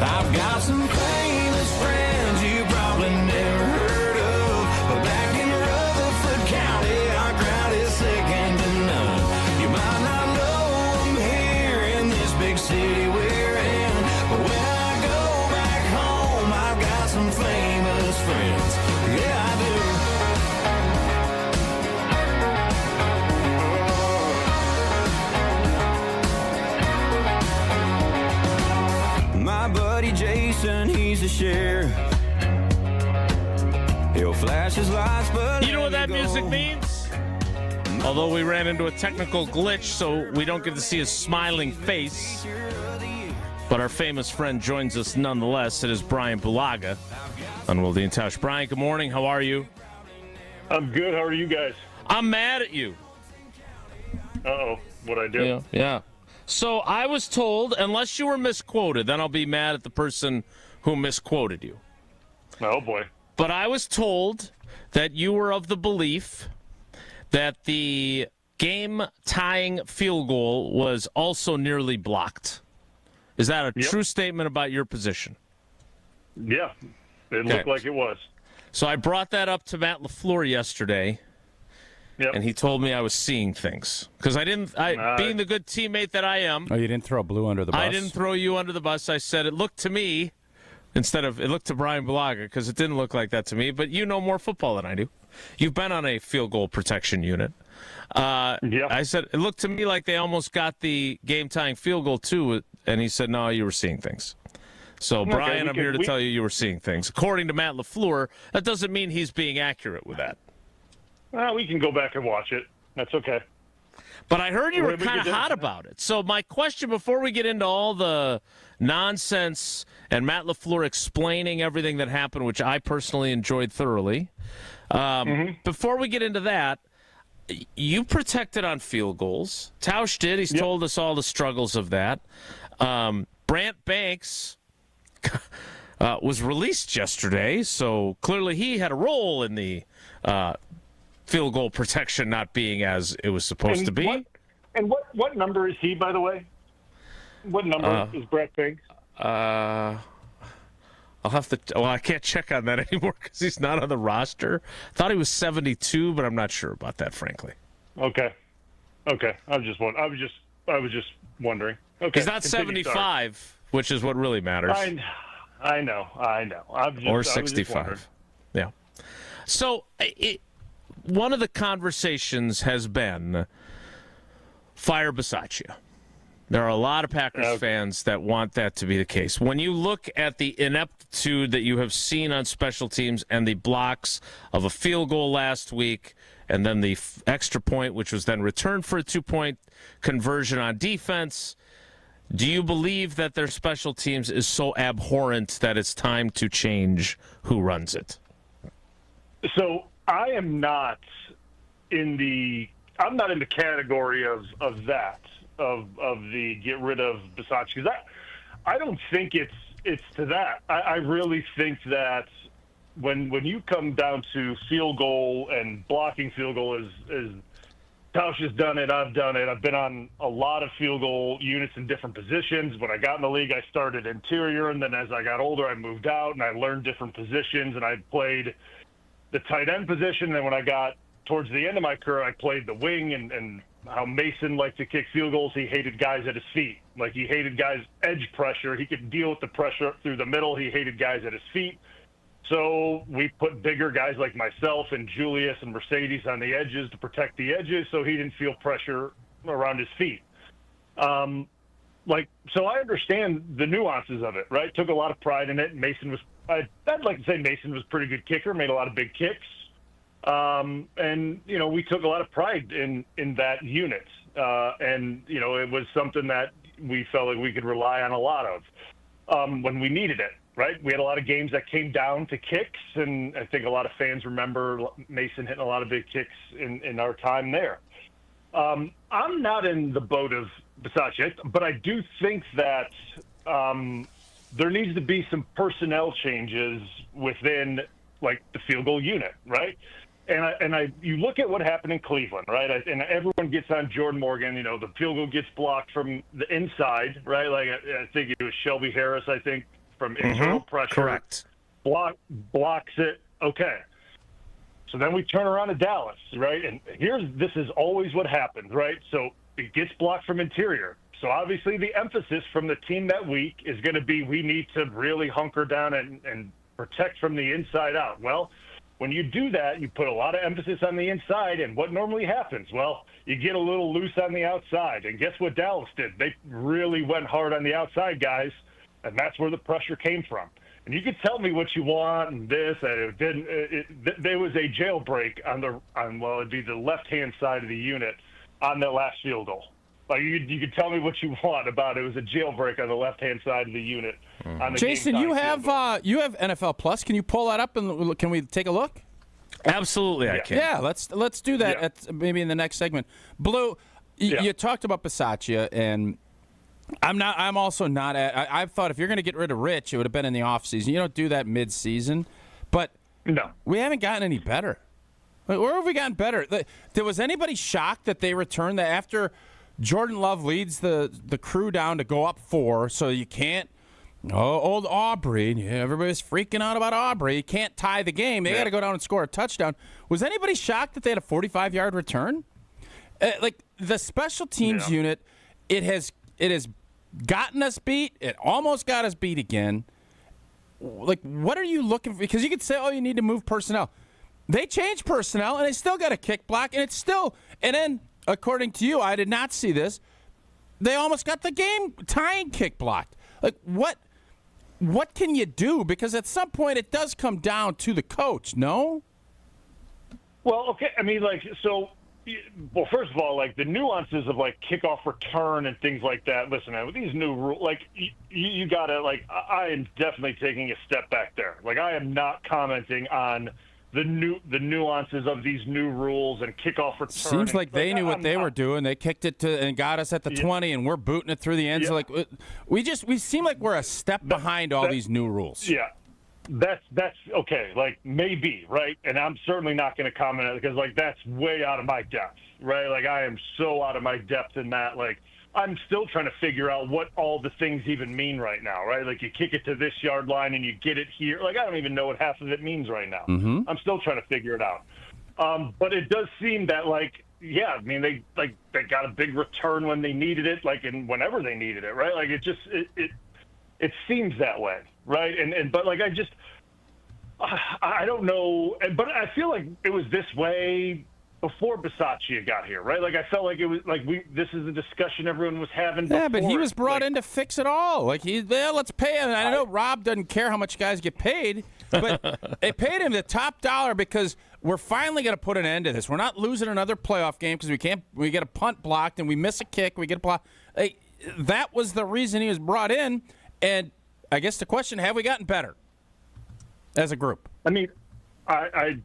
I've got some famous friends you probably never heard of, but back in Rutherford County, our crowd is second to none. You might not know them here in this big city we're in, but when I go back home, I've got some famous friends. Yeah, I do. My buddy Jason, he's a sheriff. He'll flash his lights, but you know what that music means? Although we ran into a technical glitch, so we don't get to see his smiling face. But our famous friend joins us nonetheless. It is Brian Bulaga on Wilde Tausch. Brian, good morning. How are you? I'm good. How are you guys? I'm mad at you. Uh-oh. What'd I do? Yeah. So I was told, unless you were misquoted, then I'll be mad at the person who misquoted you. Oh, boy. But I was told that you were of the belief that the game-tying field goal was also nearly blocked. Is that a true statement about your position? Yeah. It looked like it was. So I brought that up to Matt LaFleur yesterday. Yep. And he told me I was seeing things. Because being the good teammate that I am. Oh, you didn't throw Blue under the bus? I didn't throw you under the bus. I said it looked to me, it looked to Brian Bulaga, because it didn't look like that to me. But you know more football than I do. You've been on a field goal protection unit. I said it looked to me like they almost got the game-tying field goal, too. And he said, no, you were seeing things. So, Brian, I'm here to tell you were seeing things. According to Matt LaFleur, that doesn't mean he's being accurate with that. We can go back and watch it. That's okay. But I heard you were kind of hot about it. So my question before we get into all the nonsense and Matt LaFleur explaining everything that happened, which I personally enjoyed thoroughly, before we get into that, you protected on field goals. Tausch did. He's told us all the struggles of that. Brant Banks was released yesterday, so clearly he had a role in the field goal protection not being as it was supposed to be. What number is he, by the way? What number is Brett Banks? I'll have to. Well, I can't check on that anymore because he's not on the roster. Thought he was 72, but I'm not sure about that, frankly. Okay. I was just wondering. Okay. He's not 75, which is what really matters. I know. Or 65. Yeah. So one of the conversations has been fire Bisaccia. There are a lot of Packers fans that want that to be the case. When you look at the ineptitude that you have seen on special teams and the blocks of a field goal last week and then the extra point, which was then returned for a 2-point conversion on defense, do you believe that their special teams is so abhorrent that it's time to change who runs it? So I am not in the category of that. Of the get rid of Bisaccia, because I don't think it's to that. I really think that when you come down to field goal and blocking field goal, is Tausch has done it. I've done it. I've been on a lot of field goal units in different positions. When I got in the league, I started interior, and then as I got older, I moved out and I learned different positions, and I played the tight end position. And when I got towards the end of my career, I played the wing, and how Mason liked to kick field goals. He hated guys at his feet. Like, he hated guys' edge pressure. He could deal with the pressure through the middle. He hated guys at his feet. So we put bigger guys like myself and Julius and Mercedes on the edges to protect the edges so he didn't feel pressure around his feet. So I understand the nuances of it, right? Took a lot of pride in it. I'd like to say Mason was a pretty good kicker, made a lot of big kicks. We took a lot of pride in that unit. It was something that we felt like we could rely on a lot of when we needed it, right? We had a lot of games that came down to kicks, and I think a lot of fans remember Mason hitting a lot of big kicks in our time there. I'm not in the boat of Bisaccia, but I do think that there needs to be some personnel changes within, like, the field goal unit, right? And you look at what happened in Cleveland, right? And everyone gets on Jordan Morgan. The field goal gets blocked from the inside, right? Like, I think it was Shelby Harris, from internal pressure. Correct. Blocks it. Okay. So then we turn around to Dallas, right? And this is always what happens, right? So it gets blocked from interior. So obviously the emphasis from the team that week is going to be, we need to really hunker down and protect from the inside out. Well, when you do that, you put a lot of emphasis on the inside, and what normally happens? Well, you get a little loose on the outside, and guess what Dallas did? They really went hard on the outside guys, and that's where the pressure came from. And you can tell me what you want and this, and it didn't. There was a jailbreak it'd be the left-hand side of the unit on that last field goal. Like, you can tell me what you want about it. It was a jailbreak on the left-hand side of the unit. On the Jason, you have NFL Plus. Can you pull that up and can we take a look? Absolutely, I can. Yeah, let's do that maybe in the next segment. Blue, you talked about Bisaccia, and I'm also not. I thought if you're going to get rid of Rich, it would have been in the offseason. You don't do that mid-season, but no, we haven't gotten any better. Where have we gotten better? Was anybody shocked that they returned that after Jordan Love leads the crew down to go up 4, so you can't. Old Aubrey. Yeah, everybody's freaking out about Aubrey. You can't tie the game. They got to go down and score a touchdown. Was anybody shocked that they had a 45-yard return? The special teams unit, it has gotten us beat. It almost got us beat again. Like, what are you looking for? Because you could say, you need to move personnel. They changed personnel, and they still got a kick block, and it's still – and then, according to you, I did not see this, they almost got the game tying kick blocked. Like, what can you do? Because at some point it does come down to the coach, no? Well, okay. I mean, so Well, first of all, like the nuances of like kickoff return and things like that. Listen, man, with these new rules, like you gotta like. I am definitely taking a step back there. Like I am not commenting on the nuances of these new rules and kickoff return. Seems like they knew what they were doing. They kicked it to and got us at the 20, and we're booting it through the end. So like we seem like we're a step behind all these new rules. Yeah. That's okay. Like maybe, right? And I'm certainly not going to comment on it because like that's way out of my depth, right? Like I am so out of my depth in that. Like I'm still trying to figure out what all the things even mean right now, right? Like you kick it to this yard line and you get it here. Like I don't even know what half of it means right now. Mm-hmm. I'm still trying to figure it out. But it does seem that like, yeah, I mean they got a big return when they needed it, like and whenever they needed it, right? Like it seems that way. Right. But like, I don't know. But I feel like it was this way before Bisaccia got here. Right. Like I felt like it was like this is a discussion everyone was having. Yeah, but he was brought like, in to fix it all. Like let's pay him. I know Rob doesn't care how much guys get paid, but they paid him the top dollar because we're finally going to put an end to this. We're not losing another playoff game because we get a punt blocked and we miss a kick. We get a block. That was the reason he was brought in. And I guess the question, have we gotten better as a group? I mean, I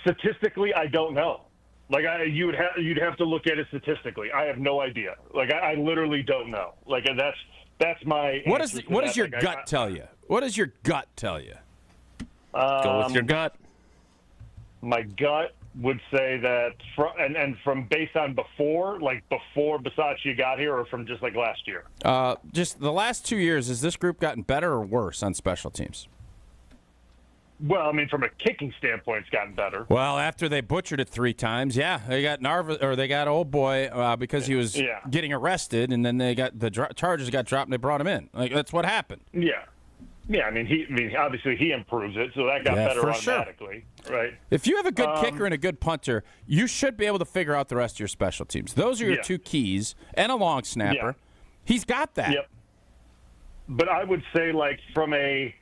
statistically, I don't know. Like you'd have to look at it statistically. I have no idea. Like I literally don't know. Like that's my. What does your gut tell you? What does your gut tell you? Go with your gut. My gut would say that from based on before Bisaccia got here, or from just like last year? Just the last 2 years, has this group gotten better or worse on special teams? Well, I mean, from a kicking standpoint, it's gotten better. Well, after they butchered it 3 times, yeah, they got old boy because he was getting arrested, and then they got the charges got dropped and they brought him in. Like that's what happened. Yeah, I mean, obviously he improves it, so that got better automatically, right? If you have a good kicker and a good punter, you should be able to figure out the rest of your special teams. Those are your 2 keys, and a long snapper. Yeah. He's got that. Yep. But I would say, like from a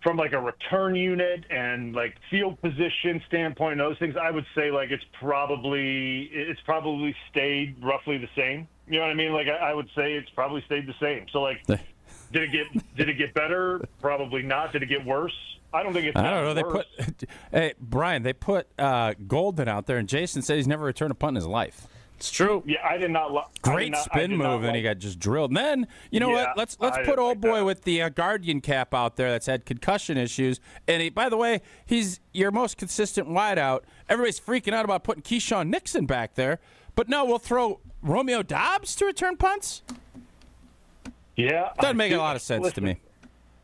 return unit and like field position standpoint, and those things, I would say like it's probably stayed roughly the same. You know what I mean? Like I would say it's probably stayed the same. So like. Did it get better? Probably not. Did it get worse? I don't think it's. I don't know. Worse. Brian, they put Golden out there, and Jason said he's never returned a punt in his life. It's true. Yeah, I did not. Great spin move, and he got just drilled. And then you know what? Let's put old boy with the Guardian cap out there that's had concussion issues. And by the way, he's your most consistent wideout. Everybody's freaking out about putting Keyshawn Nixon back there, but no, we'll throw Romeo Doubs to return punts. Yeah, doesn't make a lot of sense to me.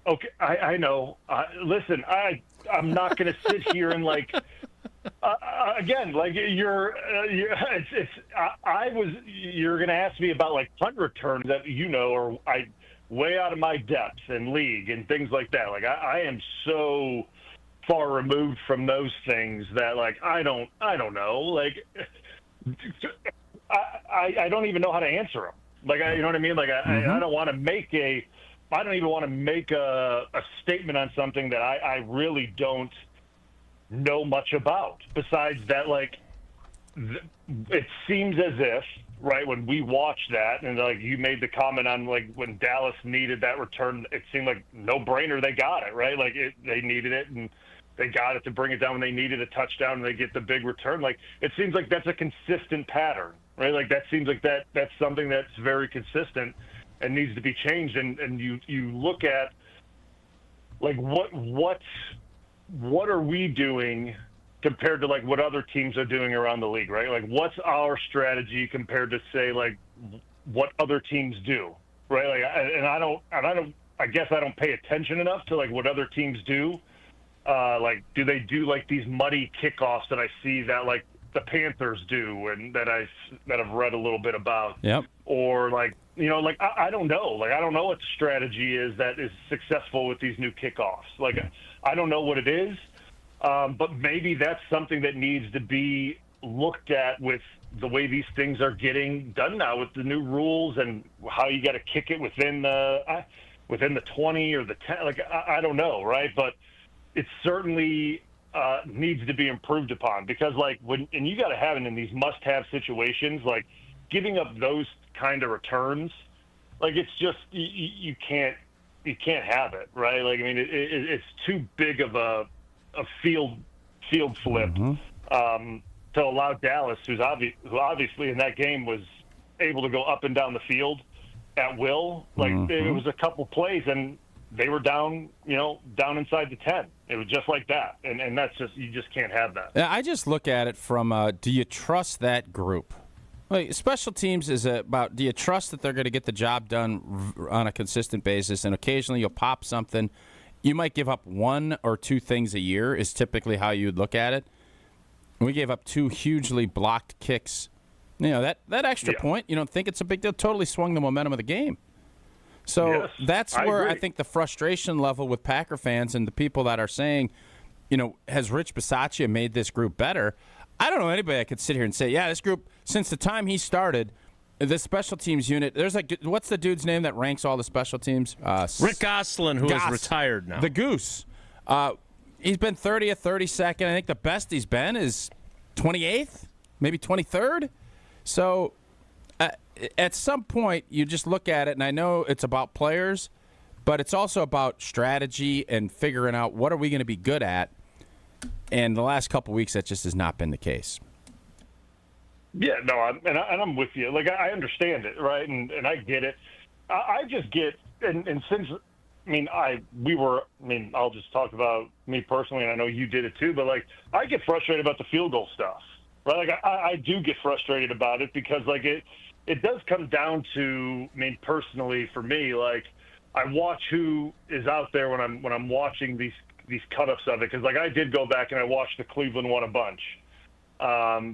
Okay, I know. Listen, I'm not going to sit here and like again, like you're going to ask me about like punt returns that are way out of my depths and league and things like that. Like I am so far removed from those things that like I don't know. Like I don't even know how to answer them. Like you know what I mean? Like I don't want to make I don't even want to make a statement on something that I really don't know much about. Besides that, like it seems as if when we watched that and like you made the comment on like when Dallas needed that return, it seemed like no brainer they got it right. Like they needed it and they got it to bring it down when they needed a touchdown and they get the big return. Like it seems like that's a consistent pattern. Right, like that seems like that's something that's very consistent and needs to be changed. And you look at like what are we doing compared to like what other teams are doing around the league, right? Like what's our strategy compared to say like what other teams do, right? Like I guess I don't pay attention enough to like what other teams do. Like do they do like these muddy kickoffs that I see that like the Panthers do and that I've read a little bit about. Yep. Or like, like I don't know. Like I don't know what the strategy is that is successful with these new kickoffs. Like I don't know what it is. But maybe that's something that needs to be looked at with the way these things are getting done now with the new rules and how you got to kick it within the 20 or the 10. Like I don't know, right? But it's certainly needs to be improved upon, because and you got to have it in these must-have situations, like giving up those kind of returns, it's just you can't have it, right? It's too big of a field flip to allow Dallas, who obviously in that game was able to go up and down the field at will. It was a couple plays and they were down inside the 10. It was just like that. And that's just, you just can't have that. I just look at it from, do you trust that group? Special teams is about, do you trust that they're going to get the job done on a consistent basis? And occasionally you'll pop something. You might give up 1 or 2 things a year is typically how you'd look at it. We gave up 2 hugely blocked kicks. That extra point, you don't think it's a big deal. Totally swung the momentum of the game. So that's where I think the frustration level with Packer fans and the people that are saying, has Rich Bisaccia made this group better? I don't know anybody that could sit here and say, yeah, this group, since the time he started, this special teams unit, there's what's the dude's name that ranks all the special teams? Rick Gosselin, who is retired now. The Goose. He's been 30th, 32nd. I think the best he's been is 28th, maybe 23rd. So at some point, you just look at it, and I know it's about players, but it's also about strategy and figuring out what are we going to be good at. And the last couple weeks, that just has not been the case. Yeah, no, I'm with you. I understand it, right? And I get it. I just get, and since, I'll just talk about me personally, and I know you did it too, but I get frustrated about the field goal stuff, right? I do get frustrated about it because it does come down to, personally for me, I watch who is out there when I'm watching these cut-ups of it, because I did go back and I watched the Cleveland one a bunch.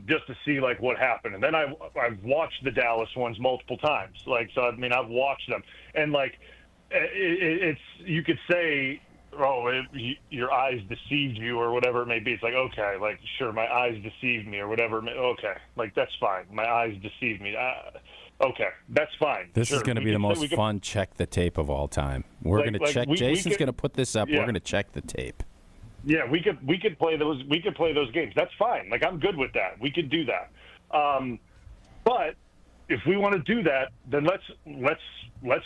Just to see what happened, and then I've watched the Dallas ones multiple times. I've watched them, and it's you could say, your eyes deceived you or whatever it may be. It's okay, sure, my eyes deceived me or whatever. Okay, that's fine. My eyes deceived me. Okay, that's fine. This is going to be the most fun check the tape of all time. We're going to check. Jason's going to put this up. Yeah. We're going to check the tape. Yeah, we could play those. We could play those games. That's fine. I'm good with that. We could do that. But if we want to do that, then let's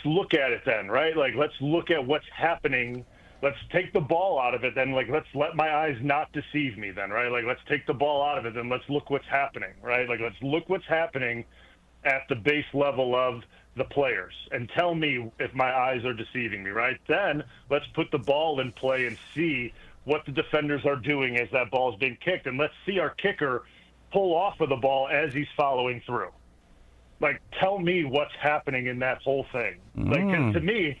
look at it then, right? Let's look at what's happening. Let's take the ball out of it. Then let's let my eyes not deceive me. Then right? Let's take the ball out of it. Then let's look what's happening. Right? Let's look what's happening at the base level of the players and tell me if my eyes are deceiving me. Right? Then let's put the ball in play and see what the defenders are doing as that ball is being kicked, and let's see our kicker pull off of the ball as he's following through. Tell me what's happening in that whole thing. 'Cause to me,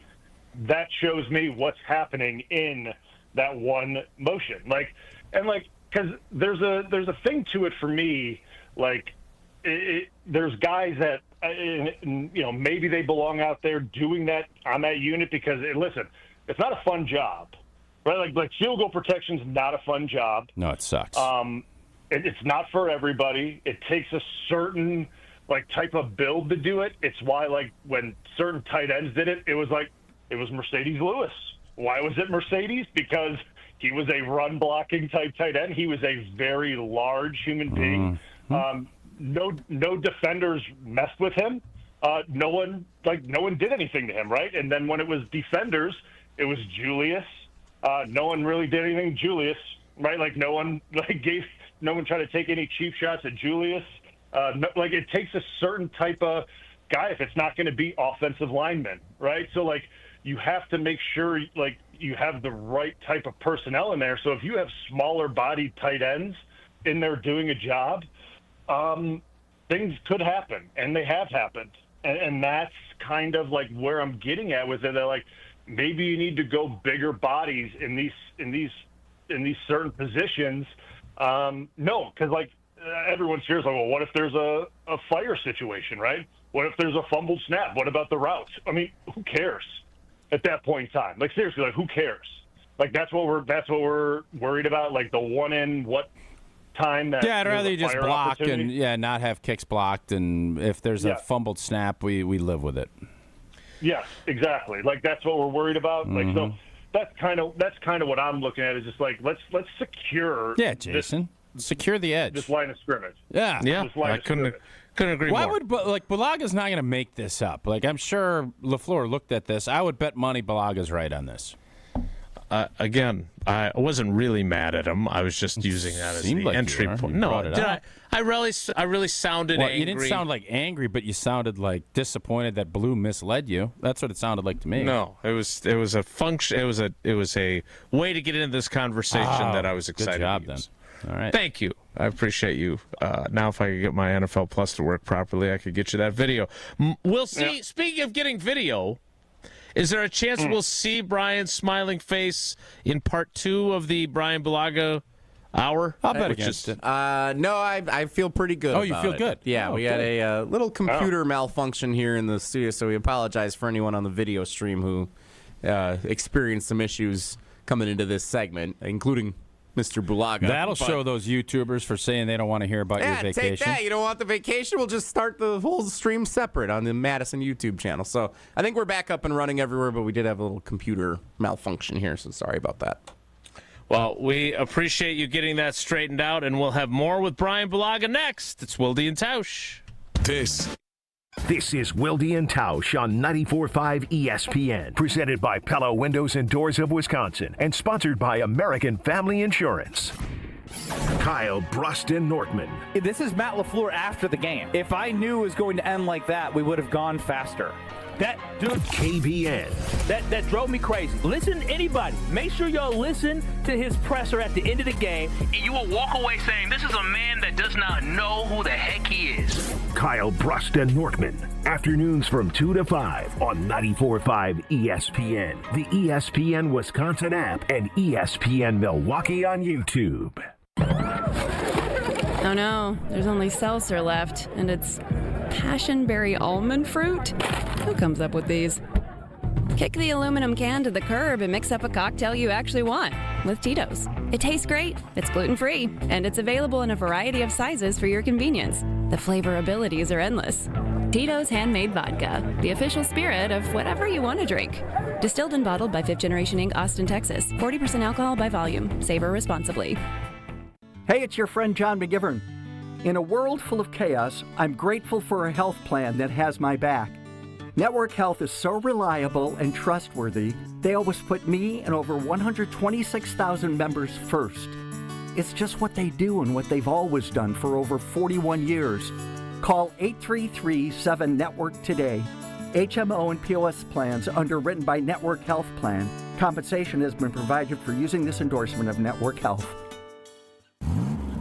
that shows me what's happening in that one motion. Because there's a thing to it for me. There's guys that maybe they belong out there doing that on that unit because listen, it's not a fun job. Right, field goal protection's not a fun job. No, it sucks. It's not for everybody. It takes a certain type of build to do it. It's why when certain tight ends did it, it was Mercedes Lewis. Why was it Mercedes? Because he was a run blocking type tight end. He was a very large human being. No defenders messed with him. No one did anything to him, right? And then when it was defenders, it was Julius. No one really did anything, Julius, right? No one tried to take any cheap shots at Julius. It takes a certain type of guy if it's not going to be offensive linemen, right? So you have to make sure you have the right type of personnel in there. So if you have smaller bodied tight ends in there doing a job, things could happen, and they have happened, and that's kind of where I'm getting at with it. They're maybe you need to go bigger bodies in these certain positions. No, because everyone's here is well, what if there's a fire situation, right? What if there's a fumbled snap? What about the routes? Who cares at that point in time? Seriously, who cares? That's what we're worried about. The one in what time that I'd rather you just block and not have kicks blocked, and if there's a fumbled snap, we live with it. Yes, exactly. That's what we're worried about. So that's kind of what I'm looking at. Is just like let's secure. Yeah, Jason, secure the edge. This line of scrimmage. Yeah. I couldn't agree Why more. would Bulaga's not going to make this up? Like, I'm sure LaFleur looked at this. I would bet money Bulaga's right on this. Again, I wasn't really mad at him. I was just using that as the like entry point. No, did I? I really sounded angry. You didn't sound like angry, but you sounded like disappointed that Blue misled you. That's what it sounded like to me. No, it was a function. It was a way to get into this conversation that I was excited. Good job, to use. Then. All right. Thank you. I appreciate you. Now, if I could get my NFL Plus to work properly, I could get you that video. We'll see. Yeah. Speaking of getting video. Is there a chance we'll see Brian's smiling face in part 2 of the Brian Bulaga hour? I'll bet against it. No, I feel pretty good. Oh, you feel good? Yeah, we had a little computer malfunction here in the studio, so we apologize for anyone on the video stream who experienced some issues coming into this segment, including Mr. Bulaga. That'll show those YouTubers for saying they don't want to hear about your vacation. Take that. You don't want the vacation? We'll just start the whole stream separate on the Madison YouTube channel. So I think we're back up and running everywhere, but we did have a little computer malfunction here, so sorry about that. Well, we appreciate you getting that straightened out, and we'll have more with Brian Bulaga next. It's Wilde Tausch. This is Wilde Tausch on 94.5 ESPN, presented by Pella Windows and Doors of Wisconsin, and sponsored by American Family Insurance. Kyle Bruston Nortman. This is Matt LaFleur after the game. If I knew it was going to end like that, we would have gone faster. That dude, KBN. That drove me crazy. Listen, anybody, make sure y'all listen to his presser at the end of the game, and you will walk away saying, this is a man that does not know who the heck he is. Kyle Bruston Nortman. Afternoons from 2 to 5 on 94.5 ESPN, the ESPN Wisconsin app, and ESPN Milwaukee on YouTube. Oh no, there's only seltzer left, and it's passionberry almond fruit? Who comes up with these? Kick the aluminum can to the curb and mix up a cocktail you actually want with Tito's. It tastes great, it's gluten-free, and it's available in a variety of sizes for your convenience. The flavor abilities are endless. Tito's Handmade Vodka, the official spirit of whatever you want to drink. Distilled and bottled by 5th Generation Inc., Austin, Texas. 40% alcohol by volume. Savor responsibly. Hey, it's your friend John McGivern. In a world full of chaos, I'm grateful for a health plan that has my back. Network Health is so reliable and trustworthy, they always put me and over 126,000 members first. It's just what they do and what they've always done for over 41 years. Call 833-7-NETWORK today. HMO and POS plans underwritten by Network Health Plan. Compensation has been provided for using this endorsement of Network Health.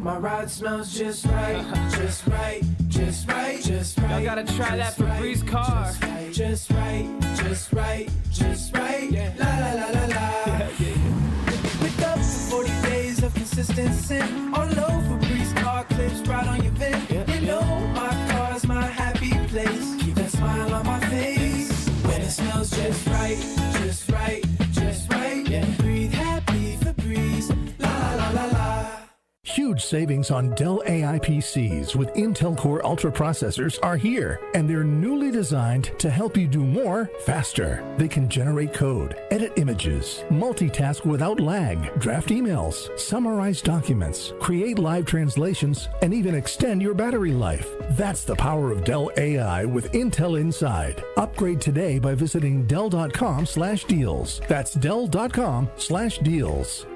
My ride smells just right, just right, just right, just right. Y'all gotta try that Febreze car. Just right, just right, just right. Yeah. La la la la la. With up for 40 days of consistency. All over Febreze car clips right on your vent. Yeah. You know my car's my happy place. Keep that smile on my face. When it smells just right, just right, just right. Yeah. Breathe happy Febreze. La la la la la. Huge savings on Dell AI PCs with Intel Core Ultra processors are here, and they're newly designed to help you do more faster. They can generate code, edit images, multitask without lag, draft emails, summarize documents, create live translations, and even extend your battery life. That's the power of Dell AI with Intel inside. Upgrade today by visiting Dell.com/deals. That's Dell.com/deals.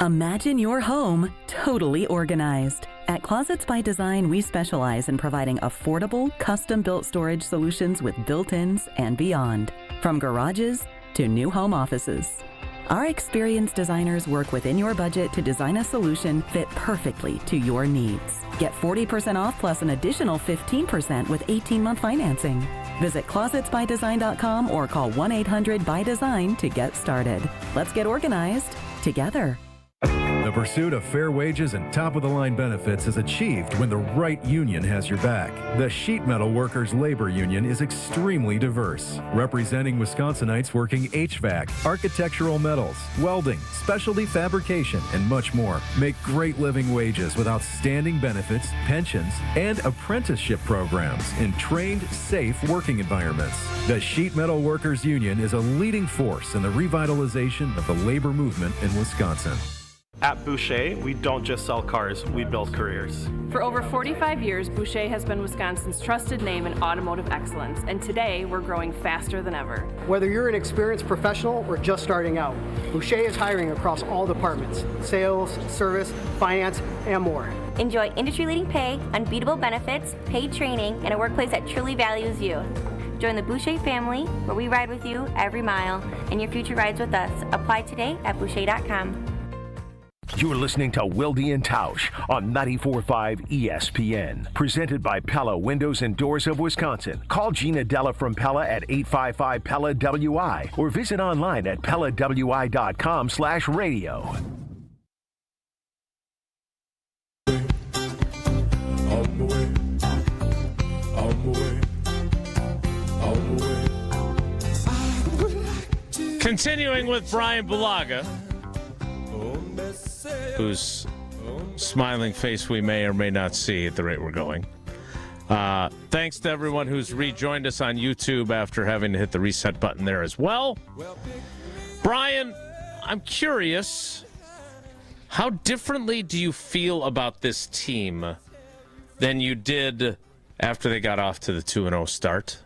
Imagine your home totally organized. At Closets by Design, we specialize in providing affordable, custom-built storage solutions with built-ins and beyond, from garages to new home offices. Our experienced designers work within your budget to design a solution fit perfectly to your needs. Get 40% off plus an additional 15% with 18-month financing. Visit closetsbydesign.com or call 1-800-BY-DESIGN to get started. Let's get organized together. The The pursuit of fair wages and top-of-the-line benefits is achieved when the right union has your back. The Sheet Metal Workers Labor Union is extremely diverse, representing Wisconsinites working HVAC, architectural metals, welding, specialty fabrication, and much more. Make great living wages with outstanding benefits, pensions, and apprenticeship programs in trained, safe working environments. The Sheet Metal Workers Union is a leading force in the revitalization of the labor movement in Wisconsin. At Boucher, we don't just sell cars, we build careers. For over 45 years, Boucher has been Wisconsin's trusted name in automotive excellence, and today we're growing faster than ever. Whether you're an experienced professional or just starting out, Boucher is hiring across all departments: sales, service, finance, and more. Enjoy industry-leading pay, unbeatable benefits, paid training, and a workplace that truly values you. Join the Boucher family, where we ride with you every mile, and your future rides with us. Apply today at Boucher.com. You're listening to Wilde Tausch on 94.5 ESPN. Presented by Pella Windows and Doors of Wisconsin. Call Gina Della from Pella at 855-PELLA-WI or visit online at PellaWI.com/radio. Continuing with Brian Bulaga, whose smiling face we may or may not see at the rate we're going. Thanks to everyone who's rejoined us on YouTube after having to hit the reset button there as well. Brian, I'm curious, how differently do you feel about this team than you did after they got off to the 2-0 start?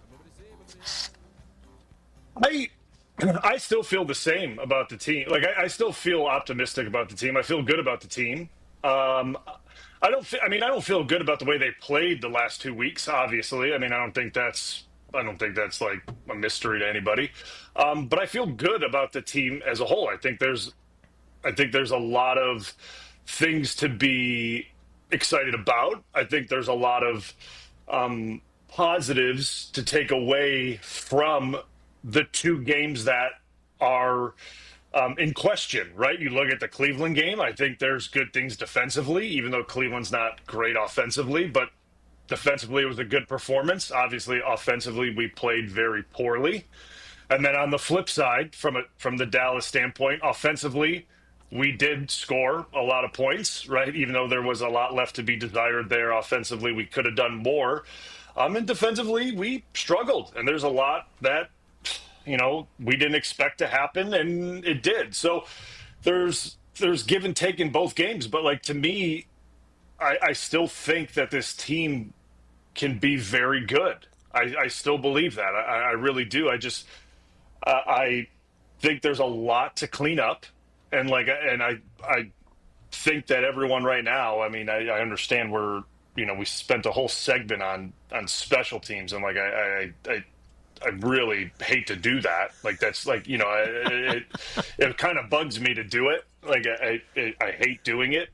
I still feel the same about the team. Like, I still feel optimistic about the team. I feel good about the team. I don't feel good about the way they played the last 2 weeks. Obviously, I don't think that's like a mystery to anybody. But I feel good about the team as a whole. I think there's a lot of things to be excited about. I think there's a lot of positives to take away from the two games that are in question, right? You look at the Cleveland game, I think there's good things defensively, even though Cleveland's not great offensively, but defensively it was a good performance. Obviously, offensively, we played very poorly. And then on the flip side, from the Dallas standpoint, offensively, we did score a lot of points, right? Even though there was a lot left to be desired there offensively, we could have done more. And defensively, we struggled. And there's a lot that we didn't expect to happen, and it did. So there's give and take in both games. But, like, to me, I still think that this team can be very good. I still believe that. I really do. I think there's a lot to clean up. And, I think that everyone right now, I understand we spent a whole segment on special teams, and, I really hate to do that. It kind of bugs me to do it. I hate doing it.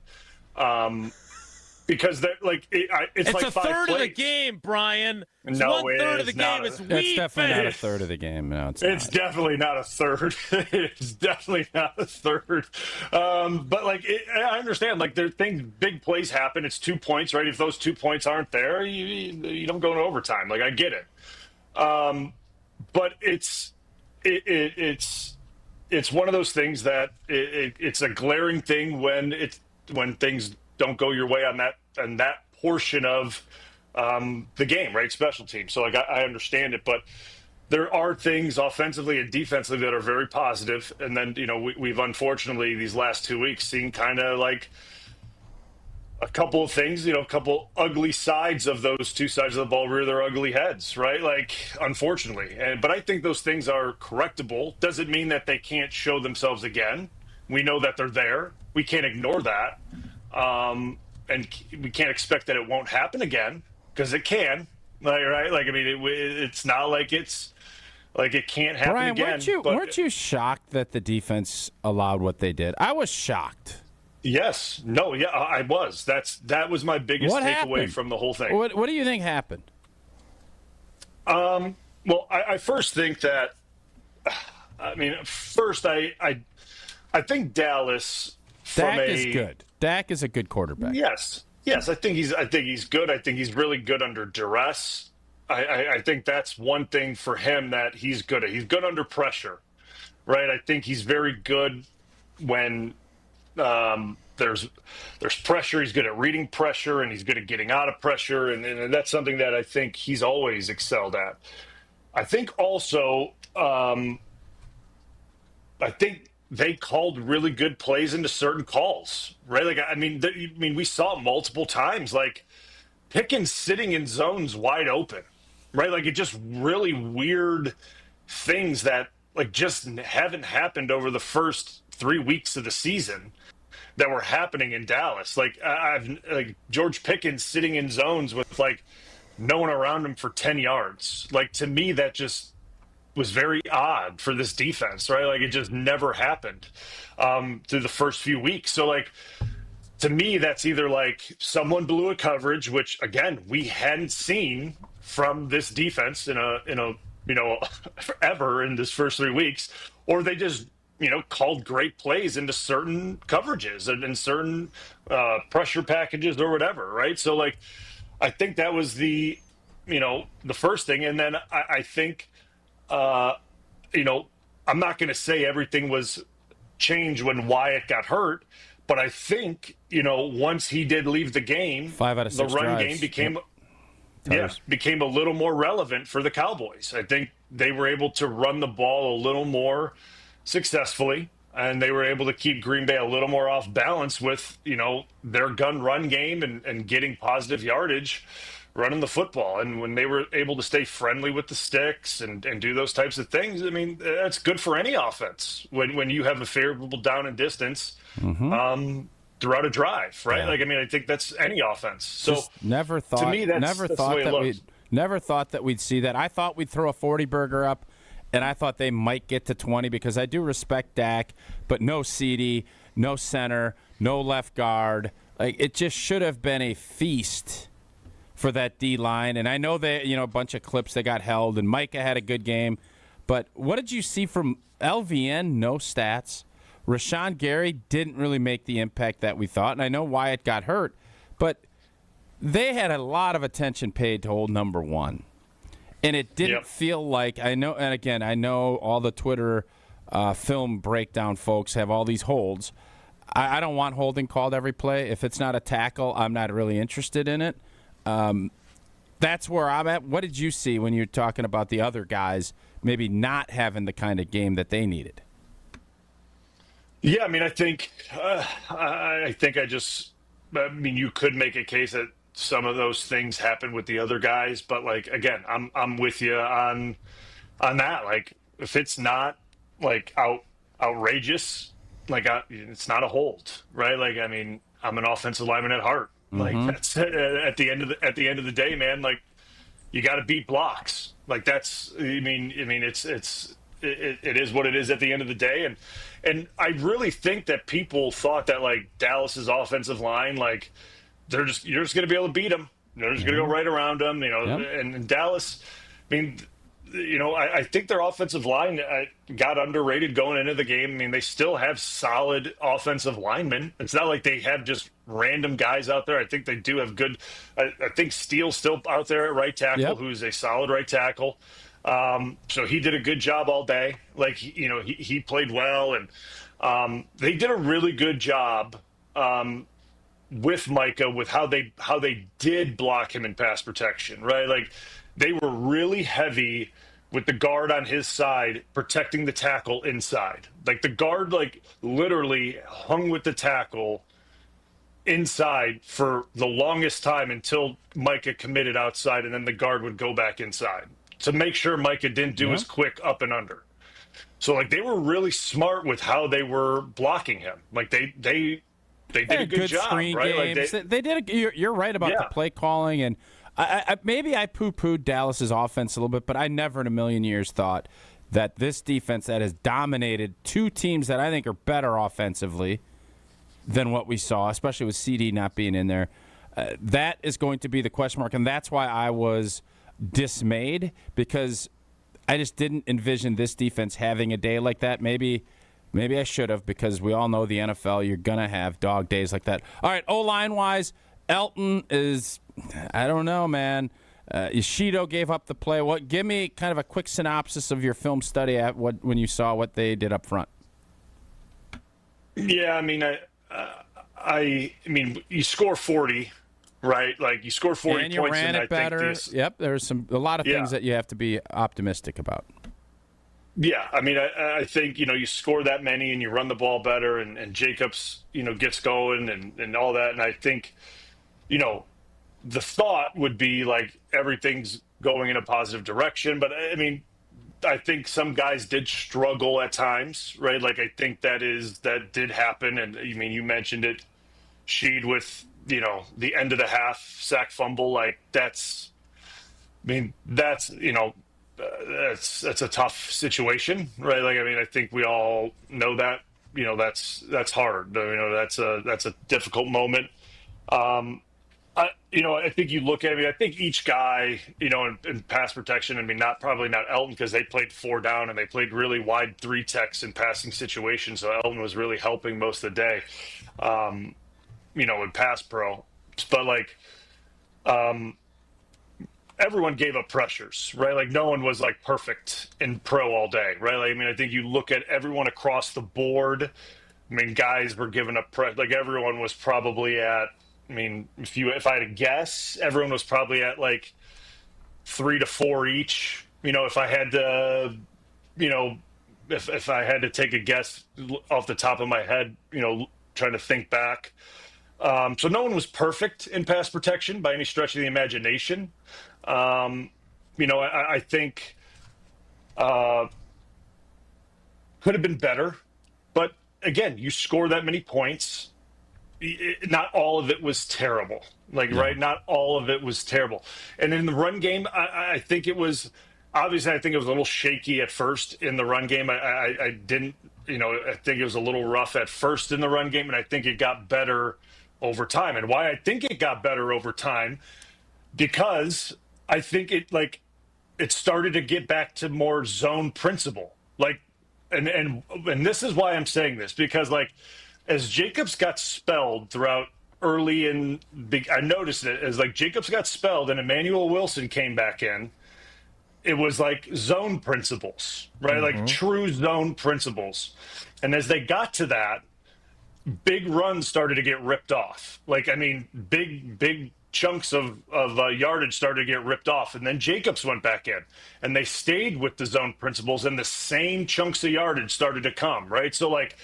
Because it's like a third of the game, Brian. It's one-third of the game. It's definitely not a third of the game. No, it's definitely not a third. It's definitely not a third. But I understand. There things, big plays happen. It's 2 points, right? If those 2 points aren't there, you don't go into overtime. I get it. But it's one of those things that it's a glaring thing when things don't go your way on that portion of the game, right? Special teams. So I understand it, but there are things offensively and defensively that are very positive. And then we've unfortunately these last 2 weeks seen kind of a couple of things, a couple ugly sides of those two sides of the ball rear their ugly heads, right? Unfortunately. But I think those things are correctable. Doesn't mean that they can't show themselves again. We know that they're there. We can't ignore that. And we can't expect that it won't happen again, because it can, right? It's not like it can't happen Brian, again. Weren't you shocked that the defense allowed what they did? I was shocked. Yes. No, yeah, I was. That was my biggest takeaway from the whole thing. What do you think happened? Well, I first think that, I think Dallas Dak is good. Dak is a good quarterback. Yes. I think he's good. I think he's really good under duress. I think that's one thing for him that he's good at. He's good under pressure, right? I think he's very good when there's pressure. He's good at reading pressure, and he's good at getting out of pressure, and that's something that I think he's always excelled at. I think also, I think they called really good plays into certain calls, right? Like, I mean, we saw it multiple times, like Pickens sitting in zones wide open, right? Like, it just really weird things that like just haven't happened over the first 3 weeks of the season that were happening in Dallas. Like, like George Pickens sitting in zones with like no one around him for 10 yards. Like, to me, that just was very odd for this defense, right? Like, it just never happened through the first few weeks. So, like, to me, that's either like someone blew a coverage, which again we hadn't seen from this defense in a forever in this first 3 weeks, or they just called great plays into certain coverages and certain pressure packages or whatever, right? So, like, I think that was the first thing, and then I think. I'm not going to say everything was changed when Wyatt got hurt, but I think, once he did leave the game, 5 out of 6 the run drives. game became a little more relevant for the Cowboys. I think they were able to run the ball a little more successfully, and they were able to keep Green Bay a little more off balance with, their gun run game and getting positive yardage running the football. And when they were able to stay friendly with the sticks and do those types of things, I mean, that's good for any offense when you have a favorable down and distance throughout a drive, right? Yeah. Like, I mean, I think that's any offense. So Just never thought, to me, that's the way it looks. Never thought that we'd see that. I thought we'd throw a 40 burger up, and I thought they might get to 20 because I do respect Dak, but no CD, no center, no left guard. Like, it just should have been a feast for that D-line. And I know that, a bunch of clips that got held, and Micah had a good game. But what did you see from LVN? No stats. Rashawn Gary didn't really make the impact that we thought. And I know Wyatt got hurt, but they had a lot of attention paid to hold number one. And it didn't feel like, I know all the Twitter film breakdown folks have all these holds. I don't want holding called every play. If it's not a tackle, I'm not really interested in it. That's where I'm at. What did you see when you're talking about the other guys maybe not having the kind of game that they needed? Yeah, I mean, I think you could make a case that some of those things happen with the other guys, but like, again, I'm with you on that. Like, if it's not like outrageous, like it's not a hold, right? Like, I mean, I'm an offensive lineman at heart. Like, that's at the end of the day, man. Like, you got to beat blocks. Like, that's. I mean, it is what it is at the end of the day, and I really think that people thought that like Dallas's offensive line, like you're just going to be able to beat them. They're just going to go right around them, And Dallas, I mean. I think their offensive line got underrated going into the game. I mean, they still have solid offensive linemen. It's not like they have just random guys out there. I think they do have good. I think Steele's still out there at right tackle, who's a solid right tackle. So he did a good job all day. Like, he played well, and they did a really good job with Micah with how they did block him in pass protection, right? Like, they were really heavy with the guard on his side, protecting the tackle inside. Like, the guard, like, literally hung with the tackle inside for the longest time until Micah committed outside, and then the guard would go back inside to make sure Micah didn't do his quick up and under. So, like, they were really smart with how they were blocking him. Like, they did a good job, screen right? games. Like they did. You're right about the play calling, and maybe I poo-pooed Dallas's offense a little bit, but I never in a million years thought that this defense that has dominated two teams that I think are better offensively than what we saw, especially with CD not being in there, that is going to be the question mark, and that's why I was dismayed, because I just didn't envision this defense having a day like that. Maybe Maybe I should have, because we all know the NFL, you're going to have dog days like that. All right, O-line-wise, Elton is, I don't know, man. Ishido gave up the play. Give me kind of a quick synopsis of your film study when you saw what they did up front. Yeah, I mean, I mean, you score 40, right? Like, you score 40 and you points. ran it better. Yep, there's a lot of things that you have to be optimistic about. Yeah, I mean, I think, you score that many and you run the ball better, and Jacobs, gets going and all that. And I think, the thought would be like everything's going in a positive direction. But, I mean, I think some guys did struggle at times, right? Like, I think that did happen. And, I mean, you mentioned it, Sheed, with, the end of the half sack fumble. Like, that's a tough situation, right? Like, I mean, I think we all know that, that's hard. That's a difficult moment. I think you look at it, I think each guy, in pass protection, I mean, probably not Elton, because they played 4 down and they played really wide 3 techs in passing situations. So Elton was really helping most of the day, in pass pro. But like, everyone gave up pressures, right? Like, no one was like perfect in pro all day, right? Like, I mean, I think you look at everyone across the board. I mean, guys were giving up like everyone was probably at, I mean, if I had to guess, everyone was probably at like 3 to 4 each. If I had to, if I had to take a guess off the top of my head, trying to think back. So no one was perfect in pass protection by any stretch of the imagination. I think could have been better, but again, you score that many points. Not all of it was terrible. Like, right? Not all of it was terrible. And in the run game, I think it was, obviously, I think it was a little shaky at first in the run game. I didn't, I think it was a little rough at first in the run game, and I think it got better over time. And why I think it got better over time, because I think it started to get back to more zone principle. Like, and this is why I'm saying this, because like, as Jacobs got spelled throughout early I noticed it as like Jacobs got spelled and Emmanuel Wilson came back in, it was like zone principles, right? Mm-hmm. Like true zone principles. And as they got to that, big runs started to get ripped off. Like, I mean, big chunks of yardage started to get ripped off. And then Jacobs went back in and they stayed with the zone principles, and the same chunks of yardage started to come, right? So like,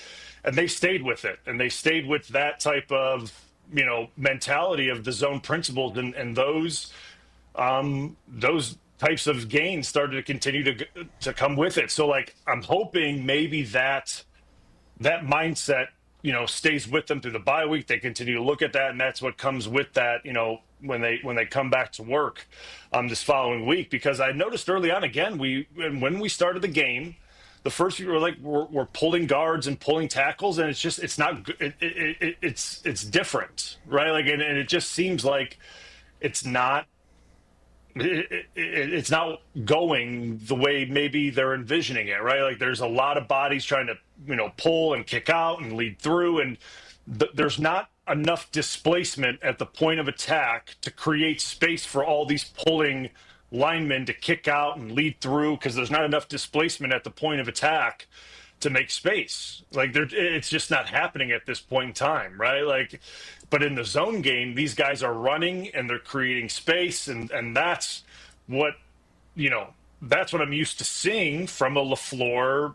and they stayed with it, and they stayed with that type of, mentality of the zone principles, and those types of gains started to continue to come with it. So like, I'm hoping maybe that mindset, stays with them through the bye week. They continue to look at that, and that's what comes with that, when they come back to work this following week. Because I noticed early on, again, when we started the game, the first few were like we're pulling guards and pulling tackles, and it's not it's different, right? Like, and it just seems like it's not going the way maybe they're envisioning it, right? Like, there's a lot of bodies trying to pull and kick out and lead through, and there's not enough displacement at the point of attack to create space for all these pulling linemen to kick out and lead through, because there's not enough displacement at the point of attack to make space. Like, it's just not happening at this point in time, right? Like, but in the zone game, these guys are running and they're creating space, and that's what I'm used to seeing from a LaFleur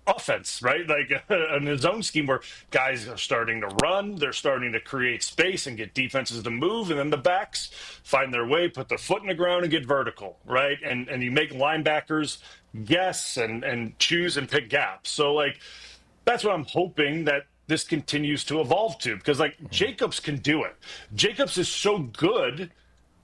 offense, right? Like, in the zone scheme where guys are starting to run, they're starting to create space and get defenses to move, and then the backs find their way, put their foot in the ground and get vertical, right? And you make linebackers guess and choose and pick gaps. So like, that's what I'm hoping that this continues to evolve to, because like, Jacobs can do it. Jacobs is so good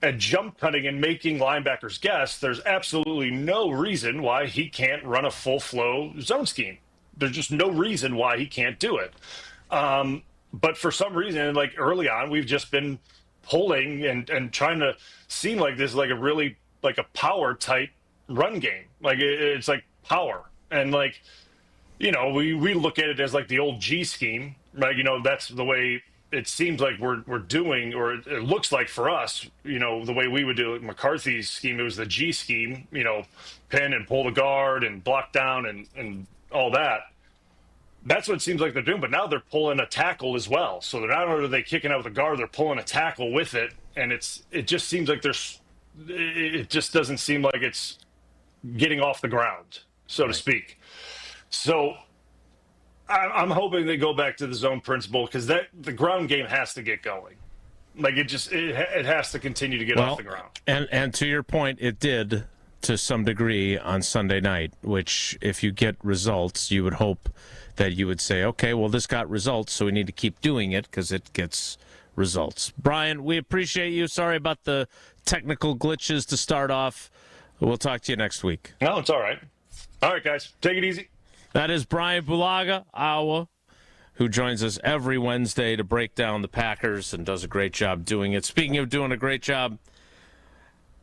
at jump cutting and making linebackers guess. There's absolutely no reason why he can't run a full flow zone scheme. There's just no reason why he can't do it. But for some reason, like, early on, we've just been pulling and trying to seem like this, like a really like a power type run game. Like, it's like power. And like, we look at it as like the old G scheme, right? That's the way it seems like we're doing, or it looks like for us, the way we would do it. McCarthy's scheme, it was the G scheme, pin and pull the guard and block down and all that. That's what it seems like they're doing. But now they're pulling a tackle as well. So they're not only are they kicking out with a guard, they're pulling a tackle with it. And it just seems like it just doesn't seem like it's getting off the ground, so to speak. So I'm hoping they go back to the zone principle, because the ground game has to get going. Like it has to continue to get off the ground. And to your point, it did to some degree on Sunday night, which if you get results, you would hope that you would say, okay, well, this got results, so we need to keep doing it because it gets results. Brian, we appreciate you. Sorry about the technical glitches to start off. We'll talk to you next week. No, it's all right. All right, guys, take it easy. That is Brian Bulaga, Iowa, who joins us every Wednesday to break down the Packers and does a great job doing it. Speaking of doing a great job,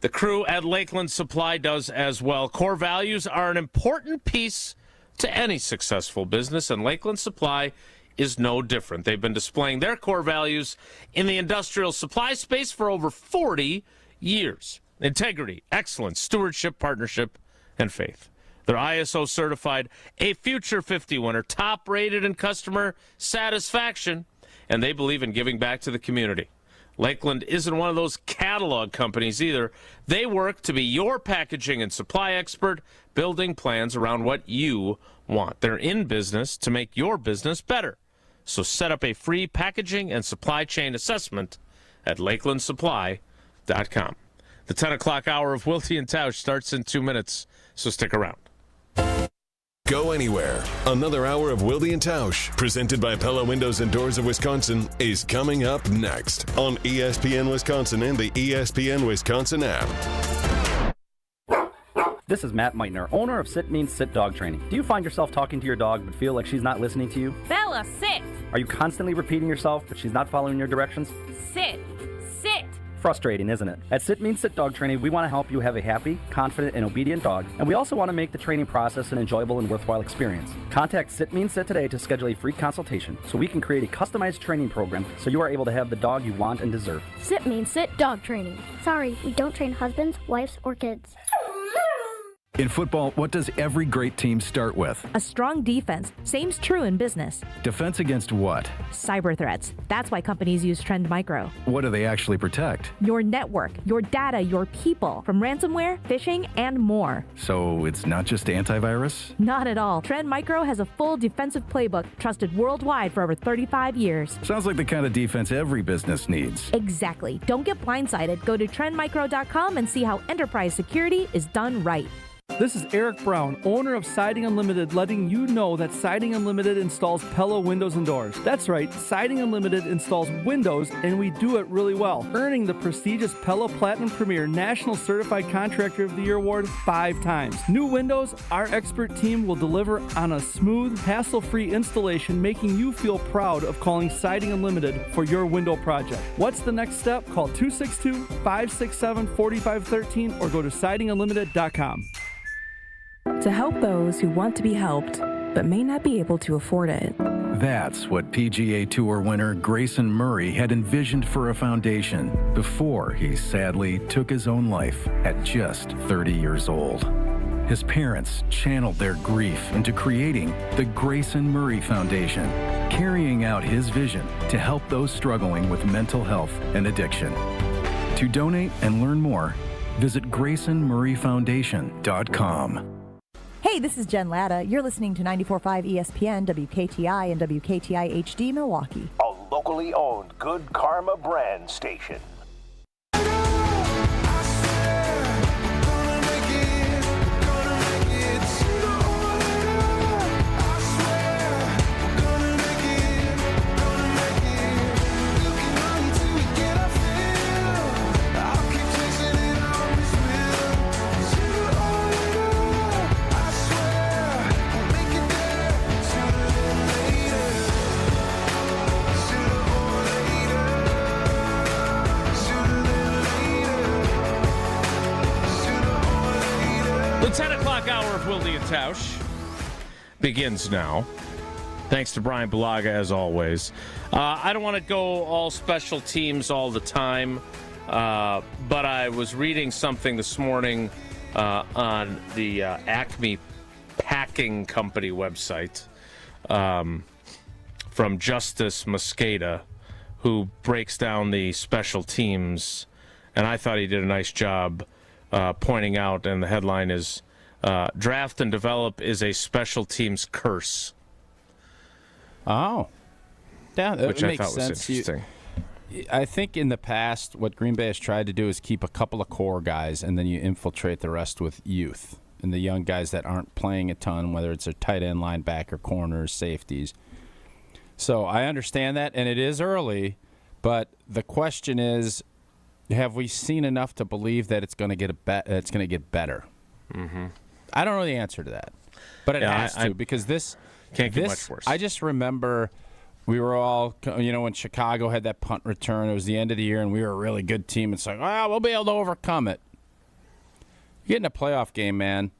the crew at Lakeland Supply does as well. Core values are an important piece to any successful business, and Lakeland Supply is no different. They've been displaying their core values in the industrial supply space for over 40 years. Integrity, excellence, stewardship, partnership, and faith. They're ISO certified, a Future 50 winner, top rated in customer satisfaction, and they believe in giving back to the community. Lakeland isn't one of those catalog companies either. They work to be your packaging and supply expert, building plans around what you want. They're in business to make your business better. So set up a free packaging and supply chain assessment at lakelandsupply.com. The 10 o'clock hour of Wilde Tausch starts in 2 minutes, so stick around. Go anywhere. Another hour of Wilde Tausch, presented by Pella Windows and Doors of Wisconsin, is coming up next on ESPN Wisconsin and the ESPN Wisconsin app. This is Matt Meitner, owner of Sit Means Sit Dog Training. Do you find yourself talking to your dog but feel like she's not listening to you? Bella, sit! Are you constantly repeating yourself but she's not following your directions? Sit! Sit! Frustrating, isn't it? At Sit Means Sit Dog Training, we want to help you have a happy, confident, and obedient dog, and we also want to make the training process an enjoyable and worthwhile experience. Contact Sit Means Sit today to schedule a free consultation so we can create a customized training program so you are able to have the dog you want and deserve. Sit Means Sit Dog Training. Sorry, we don't train husbands, wives, or kids. In football, what does every great team start with? A strong defense. Same's true in business. Defense against what? Cyber threats. That's why companies use Trend Micro. What do they actually protect? Your network, your data, your people, from ransomware, phishing, and more. So it's not just antivirus? Not at all. Trend Micro has a full defensive playbook trusted worldwide for over 35 years. Sounds like the kind of defense every business needs. Exactly. Don't get blindsided. Go to trendmicro.com and see how enterprise security is done right. This is Eric Brown, owner of Siding Unlimited, letting you know that Siding Unlimited installs Pella windows and doors. That's right, Siding Unlimited installs windows, and we do it really well, earning the prestigious Pella Platinum Premier National Certified Contractor of the Year award 5 times. New windows, our expert team will deliver on a smooth, hassle-free installation, making you feel proud of calling Siding Unlimited for your window project. What's the next step? Call 262-567-4513 or go to sidingunlimited.com. To help those who want to be helped, but may not be able to afford it. That's what PGA Tour winner Grayson Murray had envisioned for a foundation before he sadly took his own life at just 30 years old. His parents channeled their grief into creating the Grayson Murray Foundation, carrying out his vision to help those struggling with mental health and addiction. To donate and learn more, visit GraysonMurrayFoundation.com. Hey, this is Jen Latta. You're listening to 94.5 ESPN, WKTI, and WKTI HD Milwaukee. A locally owned Good Karma brand station. The 10 o'clock hour of Wilde Tausch, begins now. Thanks to Brian Bulaga, as always. I don't want to go all special teams all the time, but I was reading something this morning on the Acme Packing Company website from Justice Mosqueda, who breaks down the special teams, and I thought he did a nice job pointing out, and the headline is, Draft and Develop is a special teams curse. Oh. Yeah, that Which makes I thought sense. was interesting. I think in the past, what Green Bay has tried to do is keep a couple of core guys, and then you infiltrate the rest with youth. And the young guys that aren't playing a ton, whether it's a tight end, linebacker, corners, safeties. So I understand that, and it is early, but the question is, have we seen enough to believe that it's going to get better? Mm-hmm. I don't know the answer to that, but it has to, because this can't get much worse. I just remember we were all, when Chicago had that punt return, it was the end of the year, and we were a really good team. It's like, we'll be able to overcome it. You get in a playoff game, man,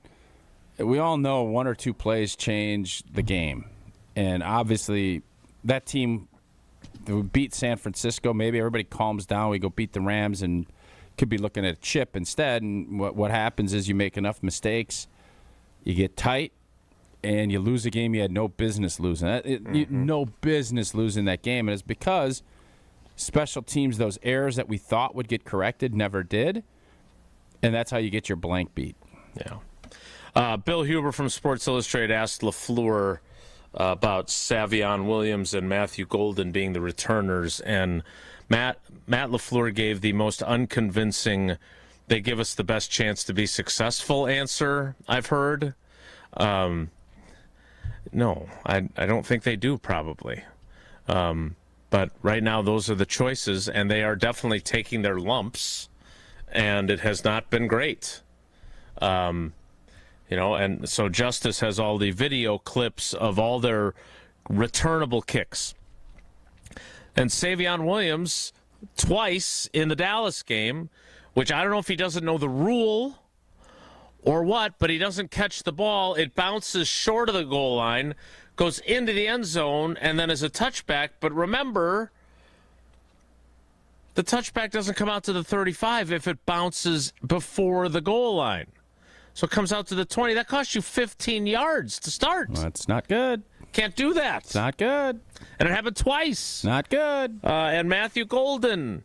we all know one or two plays change the game. And obviously, that team beat San Francisco. Maybe everybody calms down. We go beat the Rams and could be looking at a chip instead. And what happens is you make enough mistakes, you get tight, and you lose a game you had no business losing. No business losing that game. And it's because special teams, those errors that we thought would get corrected, never did. And that's how you get your blank beat. Yeah. Bill Huber from Sports Illustrated asked LaFleur about Savion Williams and Matthew Golden being the returners. And Matt LaFleur gave the most unconvincing, they give us the best chance to be successful answer I've heard. No, I don't think they do, probably. But right now, those are the choices, and they are definitely taking their lumps, and it has not been great. And so Justice has all the video clips of all their returnable kicks. And Savion Williams, twice in the Dallas game, which I don't know if he doesn't know the rule or what, but he doesn't catch the ball. It bounces short of the goal line, goes into the end zone, and then is a touchback. But remember, the touchback doesn't come out to the 35 if it bounces before the goal line. So it comes out to the 20. That costs you 15 yards to start. Well, that's not good. Can't do that. It's not good. And it happened twice. Not good. And Matthew Golden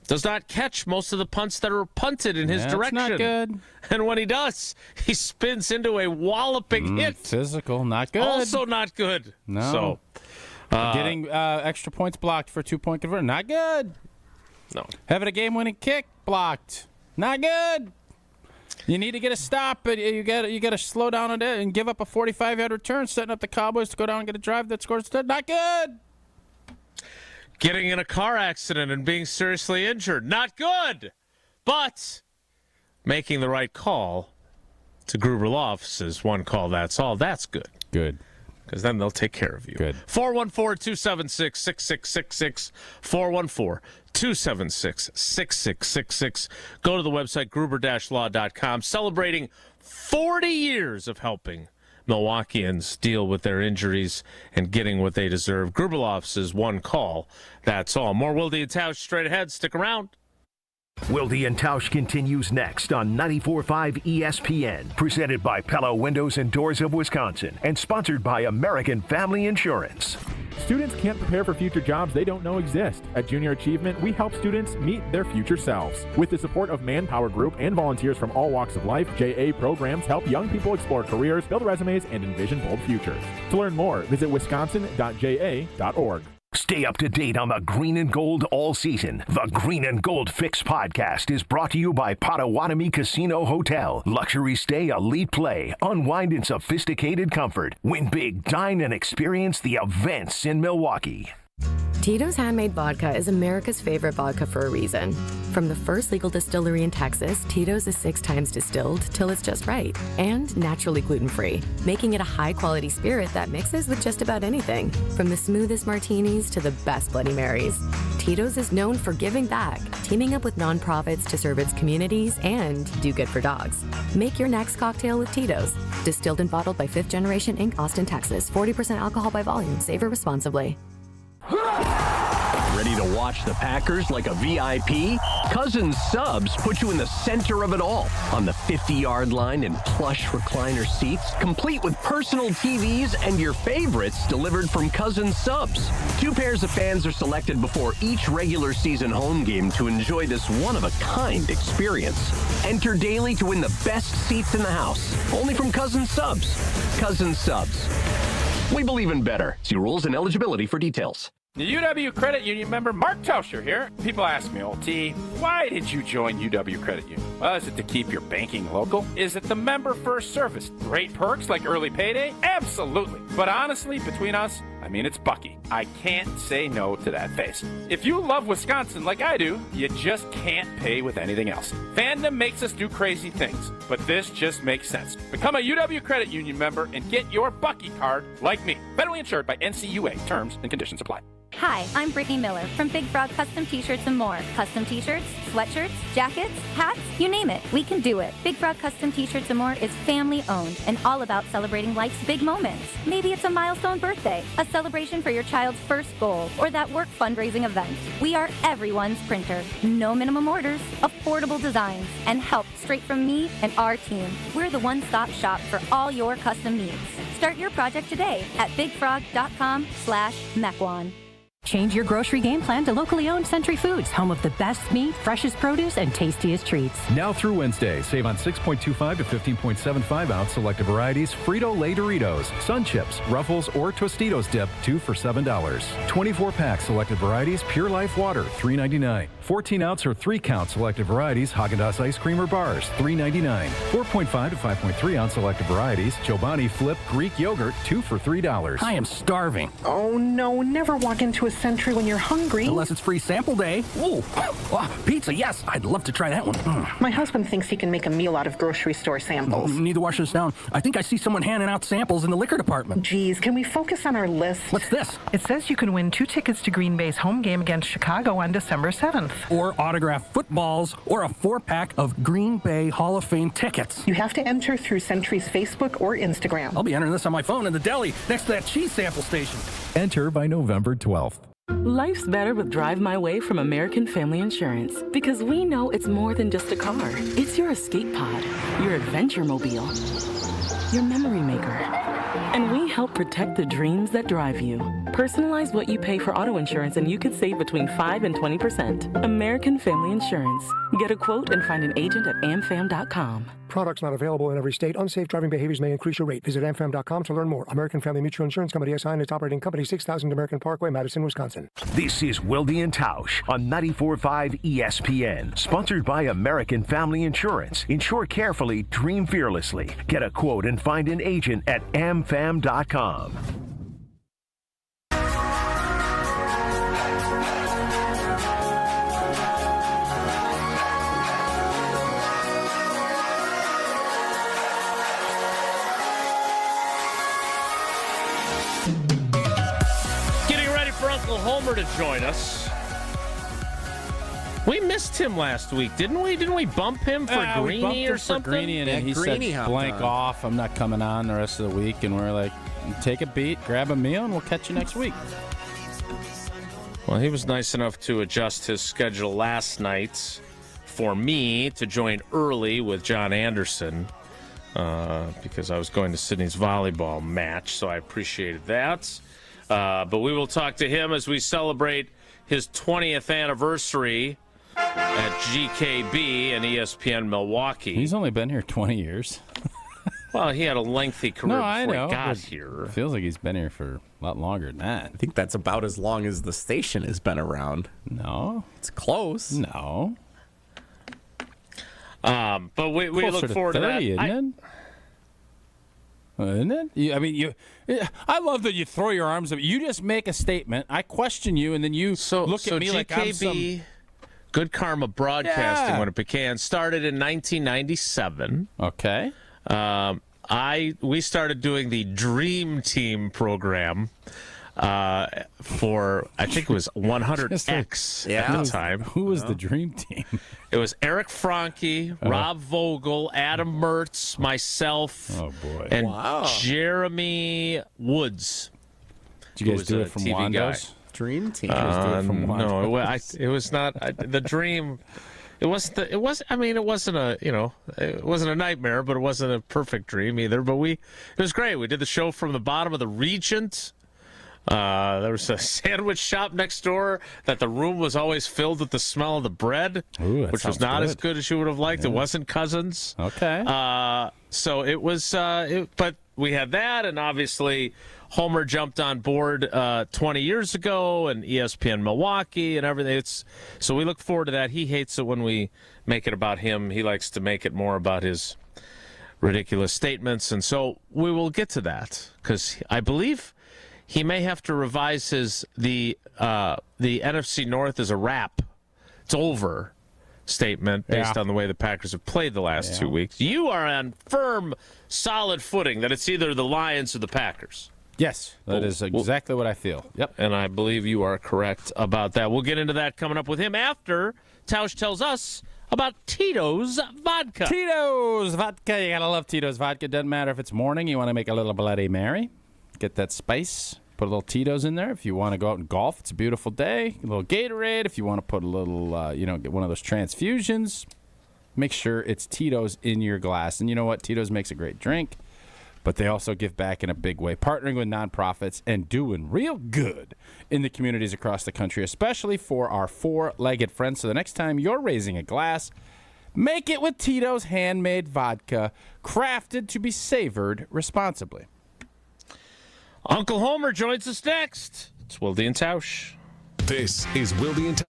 does not catch most of the punts that are punted in his direction. That's not good. And when he does, he spins into a walloping hit. Physical, not good. Also not good. No. So, getting extra points blocked for 2-point conversion, not good. No. Having a game-winning kick blocked, not good. You need to get a stop, but you got to slow down on it and give up a 45-yard return, setting up the Cowboys to go down and get a drive that scores. Not good. Getting in a car accident and being seriously injured, not good. But making the right call to Gruber Law Offices, one call, that's all. That's good. Good. Because then they'll take care of you. Good. 414-276-6666. 414-276-6666. Go to the website, gruber-law.com. Celebrating 40 years of helping Milwaukeeans deal with their injuries and getting what they deserve. Gruber Law Offices, one call. That's all. More Wilde Tausch straight ahead. Stick around. Wilde and Tausch continues next on 94.5 ESPN, presented by Pella Windows and Doors of Wisconsin, and sponsored by American Family Insurance. Students can't prepare for future jobs they don't know exist. At Junior Achievement, we help students meet their future selves. With the support of Manpower Group and volunteers from all walks of life, JA programs help young people explore careers, build resumes, and envision bold futures. To learn more, visit wisconsin.ja.org. Stay up to date on the green and gold all season. The Green and Gold Fix podcast is brought to you by Potawatomi Casino Hotel. Luxury stay, elite play, unwind in sophisticated comfort. Win big, dine, and experience the events in Milwaukee. Tito's Handmade Vodka is America's favorite vodka for a reason. From the first legal distillery in Texas, Tito's is 6 times distilled till it's just right, and naturally gluten-free, making it a high-quality spirit that mixes with just about anything, from the smoothest martinis to the best Bloody Marys. Tito's is known for giving back, teaming up with nonprofits to serve its communities and do good for dogs. Make your next cocktail with Tito's. Distilled and bottled by 5th Generation Inc., Austin, Texas. 40% alcohol by volume. Savor responsibly. Ready to watch the Packers like a VIP? Cousins Subs put you in the center of it all. On the 50-yard line in plush recliner seats, complete with personal TVs and your favorites delivered from Cousins Subs. 2 pairs of fans are selected before each regular season home game to enjoy this one-of-a-kind experience. Enter daily to win the best seats in the house. Only from Cousins Subs. Cousins Subs. We believe in better. See rules and eligibility for details. The UW Credit Union member Mark Tauscher here. People ask me, old T, why did you join UW Credit Union? Well, is it to keep your banking local? Is it the member first service? Great perks like early payday? Absolutely. But honestly, between us, I mean, it's Bucky. I can't say no to that face. If you love Wisconsin like I do, you just can't pay with anything else. Fandom makes us do crazy things, but this just makes sense. Become a UW Credit Union member and get your Bucky card like me. Federally insured by NCUA. Terms and conditions apply. Hi, I'm Brittany Miller from Big Frog Custom T-Shirts and more. Custom T-shirts, sweatshirts, jackets, hats, you name it, we can do it. Big Frog Custom T-Shirts and more is family owned and all about celebrating life's big moments. Maybe it's a milestone birthday, a celebration for your child's first goal, or that work fundraising event. We are everyone's printer. No minimum orders, affordable designs, and help straight from me and our team. We're the one-stop shop for all your custom needs. Start your project today at bigfrog.com/Mequon. Change your grocery game plan to locally owned Century Foods, home of the best meat, freshest produce, and tastiest treats. Now through Wednesday, save on 6.25 to 15.75 ounce selected varieties Frito-Lay Doritos, Sun Chips, Ruffles, or Tostitos dip, 2 for $7. 24-pack selected varieties Pure Life Water, $3.99. 14-ounce or 3-count selected varieties Haagen-Dazs ice cream or bars, $3.99. 4.5 to 5.3 ounce selected varieties Chobani Flip Greek yogurt, 2 for $3. I am starving. Oh no, never walk into a Century when you're hungry. Unless it's free sample day. Ooh, pizza, yes. I'd love to try that one. My husband thinks he can make a meal out of grocery store samples. Need to wash this down. I think I see someone handing out samples in the liquor department. Geez, can we focus on our list? What's this? It says you can win 2 tickets to Green Bay's home game against Chicago on December 7th. Or autographed footballs, or a 4-pack of Green Bay Hall of Fame tickets. You have to enter through Century's Facebook or Instagram. I'll be entering this on my phone in the deli next to that cheese sample station. Enter by November 12th. Life's better with Drive My Way from American Family Insurance, because we know it's more than just a car. It's your escape pod, your adventure mobile, your memory maker. And we help protect the dreams that drive you. Personalize what you pay for auto insurance and you could save between 5 and 20%. American Family Insurance. Get a quote and find an agent at amfam.com. Products not available in every state. Unsafe driving behaviors may increase your rate. Visit amfam.com to learn more. American Family Mutual Insurance Company SI and its operating company, 6000 American Parkway, Madison, Wisconsin. This is Wilde Tausch on 94.5 ESPN. Sponsored by American Family Insurance. Insure carefully, dream fearlessly. Get a quote and find an agent at amfam.com. Uncle Homer to join us. We missed him last week, didn't we? Didn't we bump him for Greeny or something? For Greeny, and he said blank off. I'm not coming on the rest of the week. And we're like, take a beat, grab a meal, and we'll catch you next week. Well, he was nice enough to adjust his schedule last night for me to join early with John Anderson because I was going to Sydney's volleyball match, so I appreciated that. But we will talk to him as we celebrate his 20th anniversary at GKB and ESPN Milwaukee. He's only been here 20 years. Well, he had a lengthy career before he got here. It feels like he's been here for a lot longer than that. I think that's about as long as the station has been around. No. It's close. No. But we look forward to 30, that. Isn't it? I love that you throw your arms up. You just make a statement. I question you, and then you look at me GKB, like I'm some... Good Karma Broadcasting, when it began, started in 1997. Okay. We started doing the Dream Team program for, I think it was 100X at the time. Who was the dream team? It was Eric Franke, Rob Vogel, Adam Mertz, myself, and Jeremy Woods. Did you guys do it from Wando's? Dream team. No, it was not the dream. It wasn't a nightmare, but it wasn't a perfect dream either. But it was great. We did the show from the bottom of the Regent. There was a sandwich shop next door that the room was always filled with the smell of the bread, which was not as good as you would have liked. Yeah. It wasn't Cousins. Okay. So it was, but we had that, and obviously Homer jumped on board 20 years ago, and ESPN Milwaukee and everything. So we look forward to that. He hates it when we make it about him. He likes to make it more about his ridiculous statements, and so we will get to that because I believe he may have to revise the NFC North as a wrap. It's over statement based on the way the Packers have played the last 2 weeks. You are on firm, solid footing that it's either the Lions or the Packers. Yes, that is exactly what I feel. Yep. And I believe you are correct about that. We'll get into that coming up with him after Tausch tells us about Tito's Vodka. Tito's Vodka. You got to love Tito's Vodka. Doesn't matter if it's morning. You want to make a little Bloody Mary. Get that spice. Put a little Tito's in there. If you want to go out and golf, it's a beautiful day. A little Gatorade. If you want to put a little, get one of those transfusions, make sure it's Tito's in your glass. And you know what? Tito's makes a great drink. But they also give back in a big way, partnering with nonprofits and doing real good in the communities across the country, especially for our four-legged friends. So the next time you're raising a glass, make it with Tito's handmade vodka, crafted to be savored responsibly. Uncle Homer joins us next. It's Wilde and Tausch. This is Wilde and Tausch.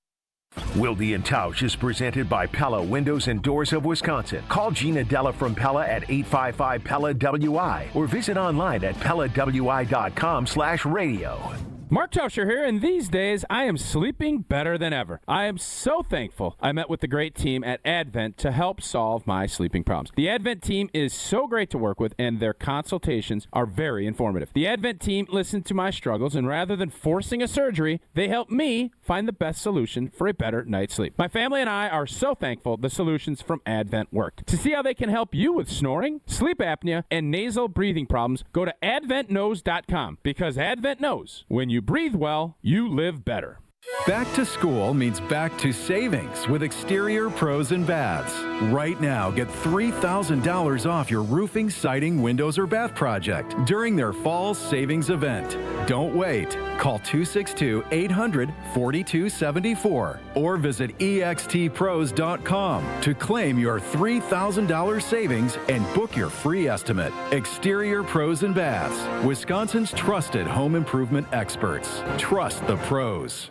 Wilde and Tausch is presented by Pella Windows and Doors of Wisconsin. Call Gina Della from Pella at 855-PELLA-WI or visit online at PellaWI.com/radio. Mark Tauscher here, and these days I am sleeping better than ever. I am so thankful I met with the great team at Advent to help solve my sleeping problems. The Advent team is so great to work with, and their consultations are very informative. The Advent team listened to my struggles, and rather than forcing a surgery, they helped me find the best solution for a better night's sleep. My family and I are so thankful the solutions from Advent worked. To see how they can help you with snoring, sleep apnea, and nasal breathing problems, go to adventknows.com, because Advent knows when you breathe well, you live better. Back to school means back to savings with Exterior Pros and Baths. Right now, get $3,000 off your roofing, siding, windows, or bath project during their fall savings event. Don't wait. Call 262-800-4274 or visit extpros.com to claim your $3,000 savings and book your free estimate. Exterior Pros and Baths, Wisconsin's trusted home improvement experts. Trust the pros.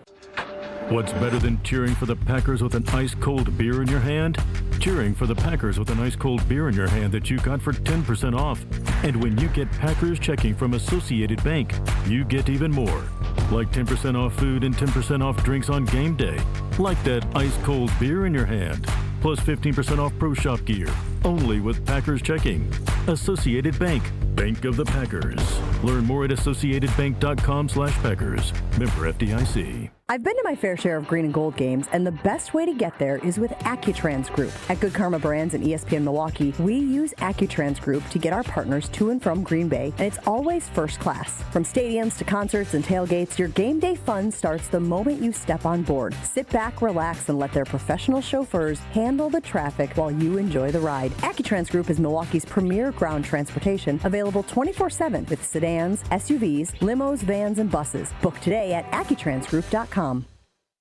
What's better than cheering for the Packers with an ice-cold beer in your hand? Cheering for the Packers with an ice-cold beer in your hand that you got for 10% off. And when you get Packers checking from Associated Bank, you get even more. Like 10% off food and 10% off drinks on game day. Like that ice-cold beer in your hand. Plus 15% off Pro Shop gear. Only with Packers checking. Associated Bank. Bank of the Packers. Learn more at associatedbank.com/Packers. Member FDIC. I've been to my fair share of green and gold games, and the best way to get there is with Accutrans Group. At Good Karma Brands and ESPN Milwaukee, we use Accutrans Group to get our partners to and from Green Bay, and it's always first class. From stadiums to concerts and tailgates, your game day fun starts the moment you step on board. Sit back, relax, and let their professional chauffeurs handle the traffic while you enjoy the ride. Accutrans Group is Milwaukee's premier ground transportation, available 24/7 with sedans, SUVs, limos, vans, and buses. Book today at AccuTransGroup.com.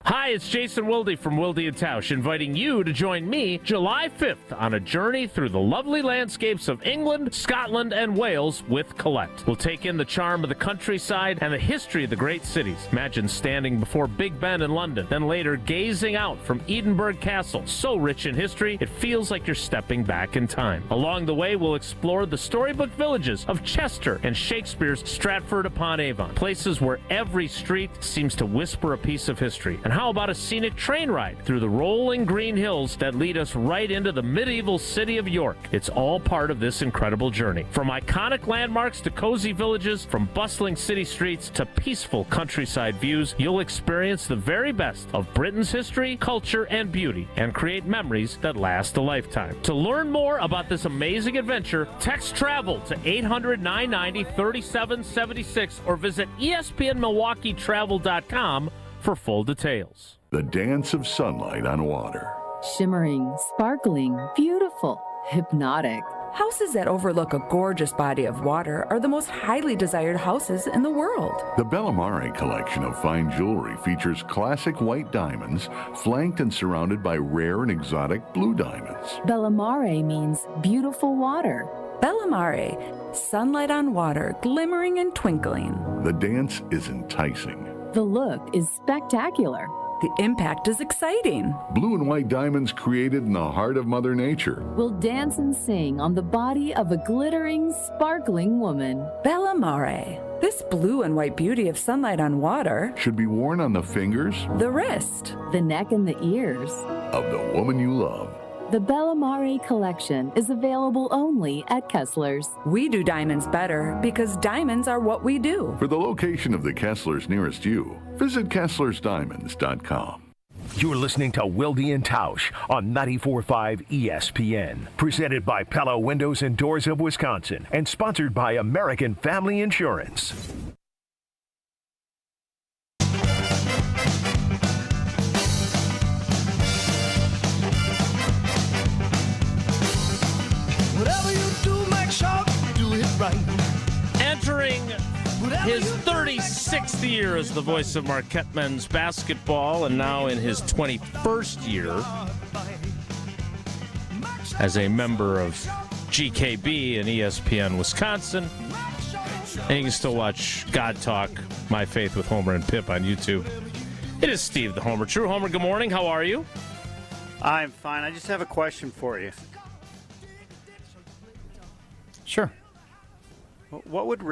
Hi, it's Jason Wilde from Wilde and Tausch, inviting you to join me July 5th on a journey through the lovely landscapes of England, Scotland, and Wales with Colette. We'll take in the charm of the countryside and the history of the great cities. Imagine standing before Big Ben in London, then later gazing out from Edinburgh Castle. So rich in history, it feels like you're stepping back in time. Along the way, we'll explore the storybook villages of Chester and Shakespeare's Stratford-upon-Avon, places where every street seems to whisper a piece of history. And how about a scenic train ride through the rolling green hills that lead us right into the medieval city of York? It's all part of this incredible journey. From iconic landmarks to cozy villages, from bustling city streets to peaceful countryside views, you'll experience the very best of Britain's history, culture, and beauty, and create memories that last a lifetime. To learn more about this amazing adventure, text TRAVEL to 800-990-3776 or visit ESPNMilwaukeeTravel.com for full details. The dance of sunlight on water. Shimmering, sparkling, beautiful, hypnotic. Houses that overlook a gorgeous body of water are the most highly desired houses in the world. The Bellamare collection of fine jewelry features classic white diamonds flanked and surrounded by rare and exotic blue diamonds. Bellamare means beautiful water. Bellamare, sunlight on water, glimmering and twinkling. The dance is enticing. The look is spectacular. The impact is exciting. Blue and white diamonds created in the heart of Mother Nature. Will dance and sing on the body of a glittering, sparkling woman. Bellamare. This blue and white beauty of sunlight on water should be worn on the fingers, the wrist, the neck, and the ears of the woman you love. The Bellamare collection is available only at Kessler's. We do diamonds better because diamonds are what we do. For the location of the Kesslers nearest you, visit KesslersDiamonds.com. You're listening to Wilde Tausch on 94.5 ESPN. Presented by Pella Windows and Doors of Wisconsin and sponsored by American Family Insurance. Whatever you do, make sure you do it right. Entering his 36th year as the voice of Marquette men's basketball, and now in his 21st year as a member of GKB and ESPN Wisconsin. And you can still watch God Talk, My Faith with Homer and Pip on YouTube. It is Steve the Homer. True Homer, good morning. How are you? I'm fine. I just have a question for you. Sure. What would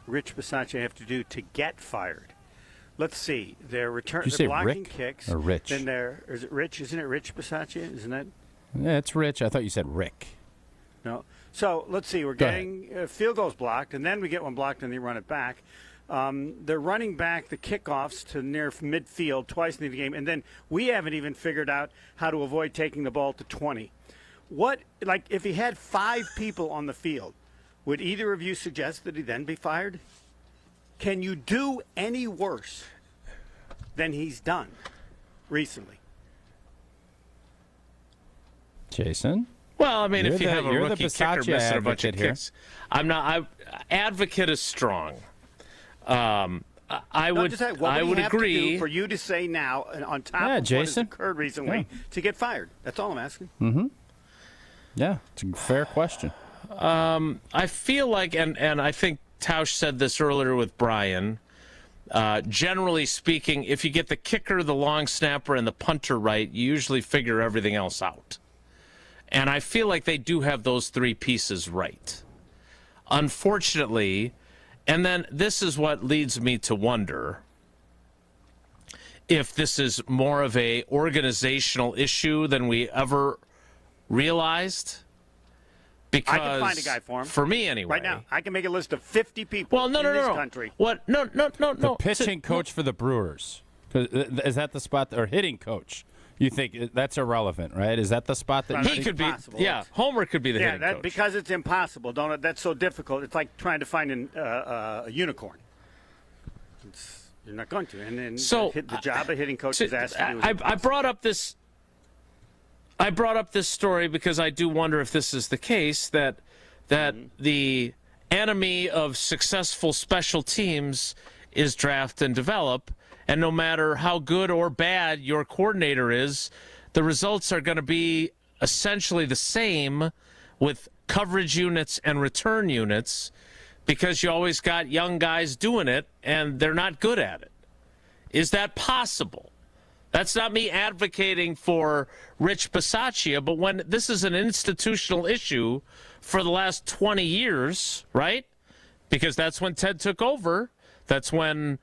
Rich Bisaccia have to do to get fired? Let's see. They're blocking Rick kicks. or Rich? Then is it Rich? Isn't it Rich Bisaccia? Isn't it? Yeah, it's Rich. I thought you said Rick. No. So let's see. We're getting field goals blocked, and then we get one blocked, and they run it back. They're running back the kickoffs to near midfield twice in the game, and then we haven't even figured out how to avoid taking the ball to 20. If he had 5 people on the field, would either of you suggest that he then be fired? Can you do any worse than he's done recently? Jason? Well, I mean, if you have a you're rookie the kicker missing a bunch of here. kicks, advocate is strong. I would agree. To do for you to say now, on top of what has occurred recently, to get fired? That's all I'm asking. Mm-hmm. Yeah, it's a fair question. I feel like, and I think Tausch said this earlier with Brian, generally speaking, if you get the kicker, the long snapper, and the punter right, you usually figure everything else out. And I feel like they do have those 3 pieces right. Unfortunately, and then this is what leads me to wonder if this is more of a organizational issue than we ever realized. Because I can find a guy for him. For me, anyway. Right now, I can make a list of 50 people in this country. What? No. The pitching coach for the Brewers. Is that the spot? Or hitting coach? You think that's irrelevant, right? Is that the spot that he could be? Yeah, Homer could be the hitting coach. Because it's impossible. That's so difficult. It's like trying to find a unicorn. You're not going to. And then the job of hitting coach is asked to do. I brought up this. I brought up this story because I do wonder if this is the case that the enemy of successful special teams is draft and develop, and no matter how good or bad your coordinator is, the results are going to be essentially the same with coverage units and return units because you always got young guys doing it and they're not good at it. Is that possible? That's not me advocating for Rich Bisaccia, but when this is an institutional issue for the last 20 years, right? Because that's when Ted took over. That's when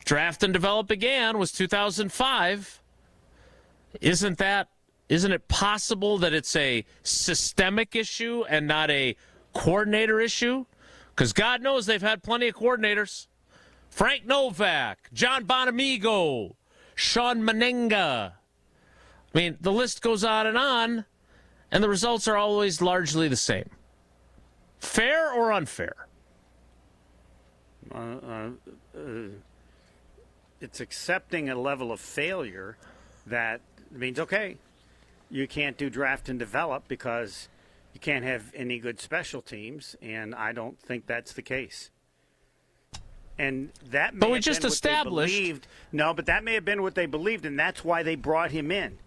draft and develop began was 2005. Isn't it possible that it's a systemic issue and not a coordinator issue? Because God knows they've had plenty of coordinators. Frank Novak, John Bonamigo, Sean Menenga. I mean, the list goes on, and the results are always largely the same. Fair or unfair? It's accepting a level of failure that means, okay, you can't do draft and develop because you can't have any good special teams, and I don't think that's the case. And that may but we have just been established. What they believed. No, but that may have been what they believed, and that's why they brought him in,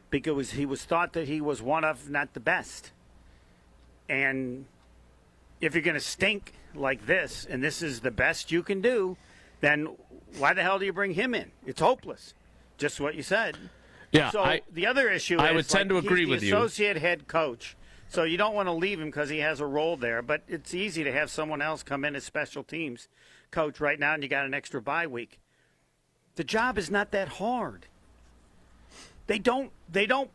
because he was thought that he was one of, not the best. And if you're going to stink like this, and this is the best you can do, then why the hell do you bring him in? It's hopeless. Just what you said. Yeah. So the other issue is I would tend to agree with he's you. the associate head coach. So you don't want to leave him because he has a role there. But it's easy to have someone else come in as special teams coach right now, and you got an extra bye week. The job is not that hard. They don't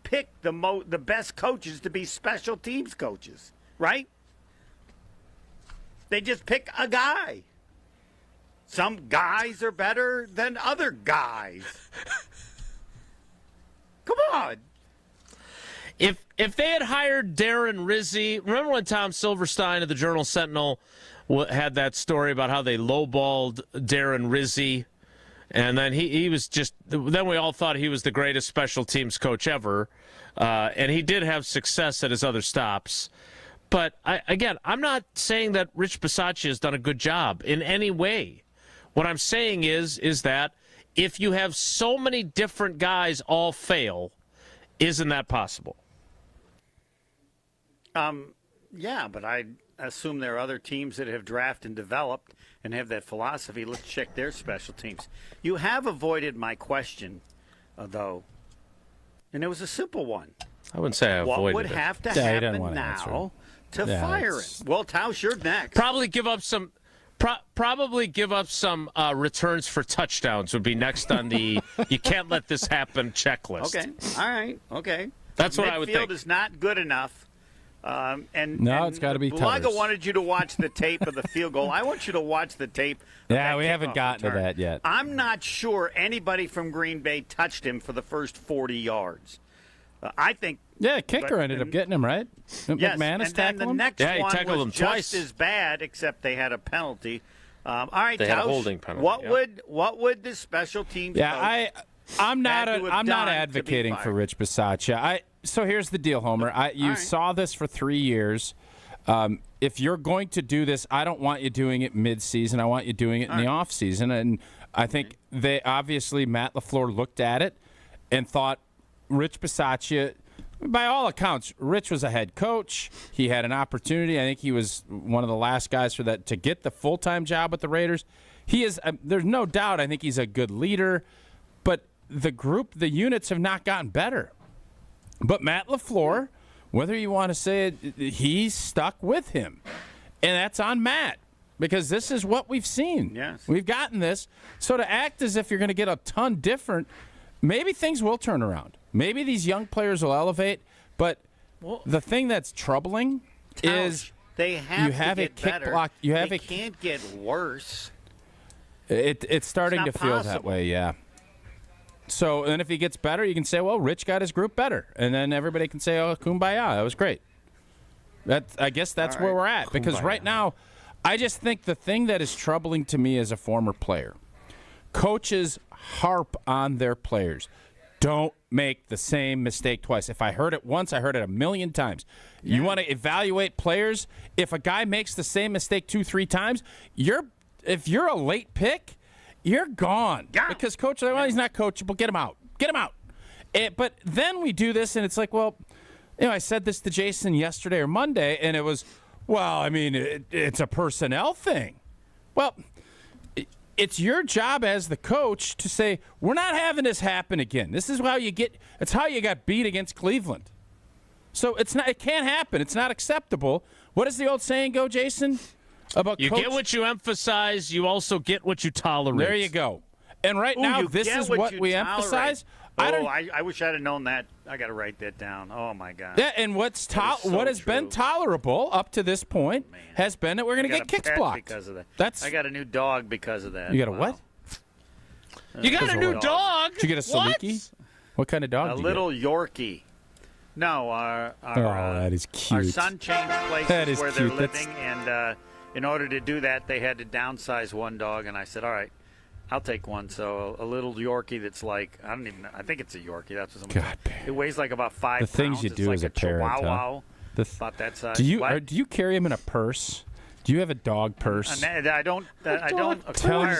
pick the best coaches to be special teams coaches, right? They just pick a guy. Some guys are better than other guys. Come on. If they had hired Darren Rizzi, remember when Tom Silverstein of the Journal-Sentinel had that story about how they lowballed Darren Rizzi, and then he was just, then we all thought he was the greatest special teams coach ever, and he did have success at his other stops. But I'm not saying that Rich Bisaccia has done a good job in any way. What I'm saying is that if you have so many different guys all fail, isn't that possible? Yeah, but I assume there are other teams that have drafted and developed and have that philosophy. Let's check their special teams. You have avoided my question, though, and it was a simple one. I wouldn't say I avoided it. What would have to happen now to fire it? Well, Tausch, you're next. Probably give up some returns for touchdowns would be next on the you can't let this happen checklist. Okay. All right. Okay. That's what I would think. Midfield is not good enough. It's got to be Bulaga Tutters. wanted you to watch the tape of the field goal. I want you to watch the tape. Yeah, we haven't gotten to that yet. I'm not sure anybody from Green Bay touched him for the first 40 yards. I think. Yeah, kicker ended up getting him, right? Yes, McManus and then the next he one tackled was him just twice. as bad, except they had a penalty. All right, they had a Tausch, holding penalty. What would the special teams? Yeah, I'm not done advocating for Rich Bisaccia. So here's the deal, Homer. You saw this for 3 years. If you're going to do this, I don't want you doing it mid-season. I want you doing it in the off-season. And I think Matt LaFleur looked at it and thought Rich Bisaccia, by all accounts, Rich was a head coach. He had an opportunity. I think he was one of the last guys for that to get the full-time job with the Raiders. He is. There's no doubt. I think he's a good leader. But the units have not gotten better. But Matt LaFleur, whether you want to say it, he's stuck with him. And that's on Matt, because this is what we've seen. Yes. We've gotten this. So to act as if you're going to get a ton different, maybe things will turn around. Maybe these young players will elevate. But the thing that's troubling is they have you have to a get kick better. block. They can't get worse. It's starting to It's not feel possible. that way, yeah. So, and if he gets better, you can say, well, Rich got his group better. And then everybody can say, oh, kumbaya, that was great. I guess that's where we're at. Because right now, I just think the thing that is troubling to me as a former player, coaches harp on their players. Don't make the same mistake twice. If I heard it once, I heard it 1,000,000 times. You want to evaluate players? If a guy makes the same mistake 2-3 times, if you're a late pick, you're gone. Yeah. Because coach, well, he's not coachable. Get him out. Get him out. But then we do this, and it's like, well, I said this to Jason yesterday or Monday, and it was, well, I mean, it's a personnel thing. Well, it's your job as the coach to say, we're not having this happen again. This is how it's how you got beat against Cleveland. So it can't happen. It's not acceptable. What does the old saying go, Jason? About you coach? Get what you emphasize, you also get what you tolerate. There you go. And right now, this is what we emphasize. I wish I'd have known that. I got to write that down. Oh, my God. Yeah, and what has been tolerable up to this point has been that we're going to get kicks blocked. Because of that. I got a new dog because of that. You got a what? You got a new dog? Did you get a Saliki? What kind of dog did you get? A little Yorkie. No, that is cute. Our son changed places where they're living, and in order to do that, they had to downsize one dog, and I said, all right, I'll take one. So a little Yorkie that's like, I think it's a Yorkie. That's what someone said. It weighs like about 5 pounds. The things you do it's as like a parent. Chihuahua, about that size. Do you carry him in a purse? Do you have a dog purse? I don't acquire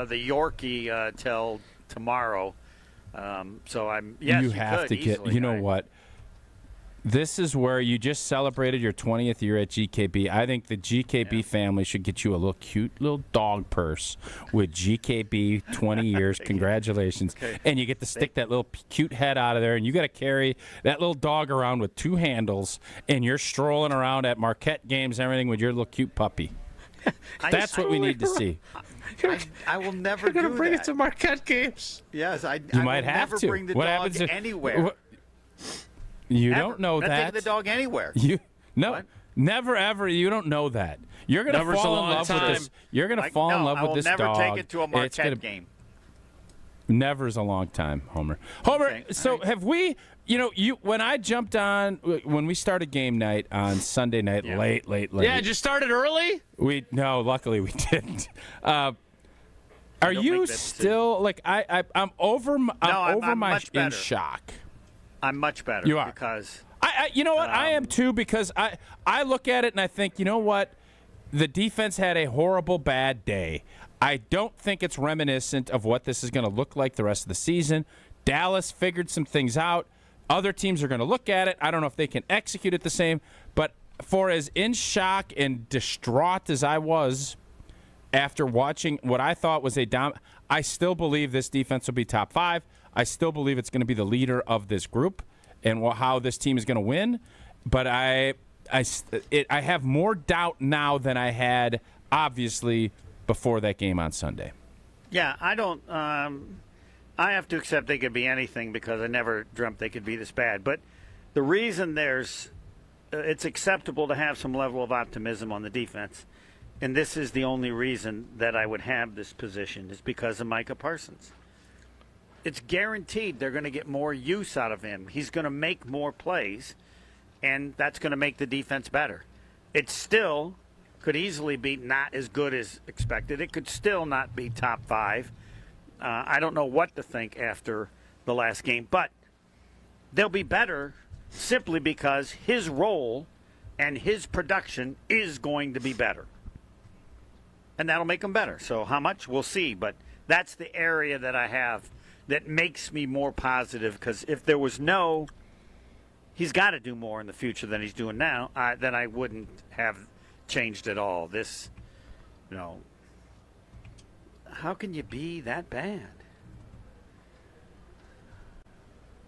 the Yorkie till tomorrow. So I'm. Yes, you have to get. Easily, you know what? This is where you just celebrated your 20th year at GKB. I think the GKB family should get you a little cute little dog purse with GKB 20 years. Congratulations. Okay. And you get to stick that little cute head out of there, and you got to carry that little dog around with 2 handles, and you're strolling around at Marquette games and everything with your little cute puppy. That's what we need to see. I will never You're going to bring it to Marquette games. Yes, I might will have never to. bring the what dog happens if, anywhere. You don't know not that. Taking the dog anywhere. Never ever. You don't know that. You're gonna fall in love with this. You're gonna fall in love with this dog. I will never take it to a Marquette game. Never is a long time, Homer. Okay. So have we? When I jumped on when we started game night on Sunday night, late. Yeah, did you started early? Luckily we didn't. Are you still like I'm over? I'm much better. In shock. I'm much better. You are. Because you know what? I am too, because I look at it and I think, you know what? The defense had a horrible bad day. I don't think it's reminiscent of what this is going to look like the rest of the season. Dallas figured some things out. Other teams are going to look at it. I don't know if they can execute it the same. But for as in shock and distraught as I was after watching what I thought was I still believe this defense will be top 5. I still believe it's going to be the leader of this group and how this team is going to win. But I have more doubt now than I had, obviously, before that game on Sunday. Yeah, I don't. I have to accept they could be anything because I never dreamt they could be this bad. But the reason it's acceptable to have some level of optimism on the defense, and this is the only reason that I would have this position, is because of Micah Parsons. It's guaranteed they're going to get more use out of him. He's going to make more plays, and that's going to make the defense better. It still could easily be not as good as expected. It could still not be top 5. I don't know what to think after the last game, but they'll be better simply because his role and his production is going to be better. And that'll make them better. So how much? We'll see, but that's the area that I have that makes me more positive, because if there was he's got to do more in the future than he's doing now, then I wouldn't have changed at all. How can you be that bad?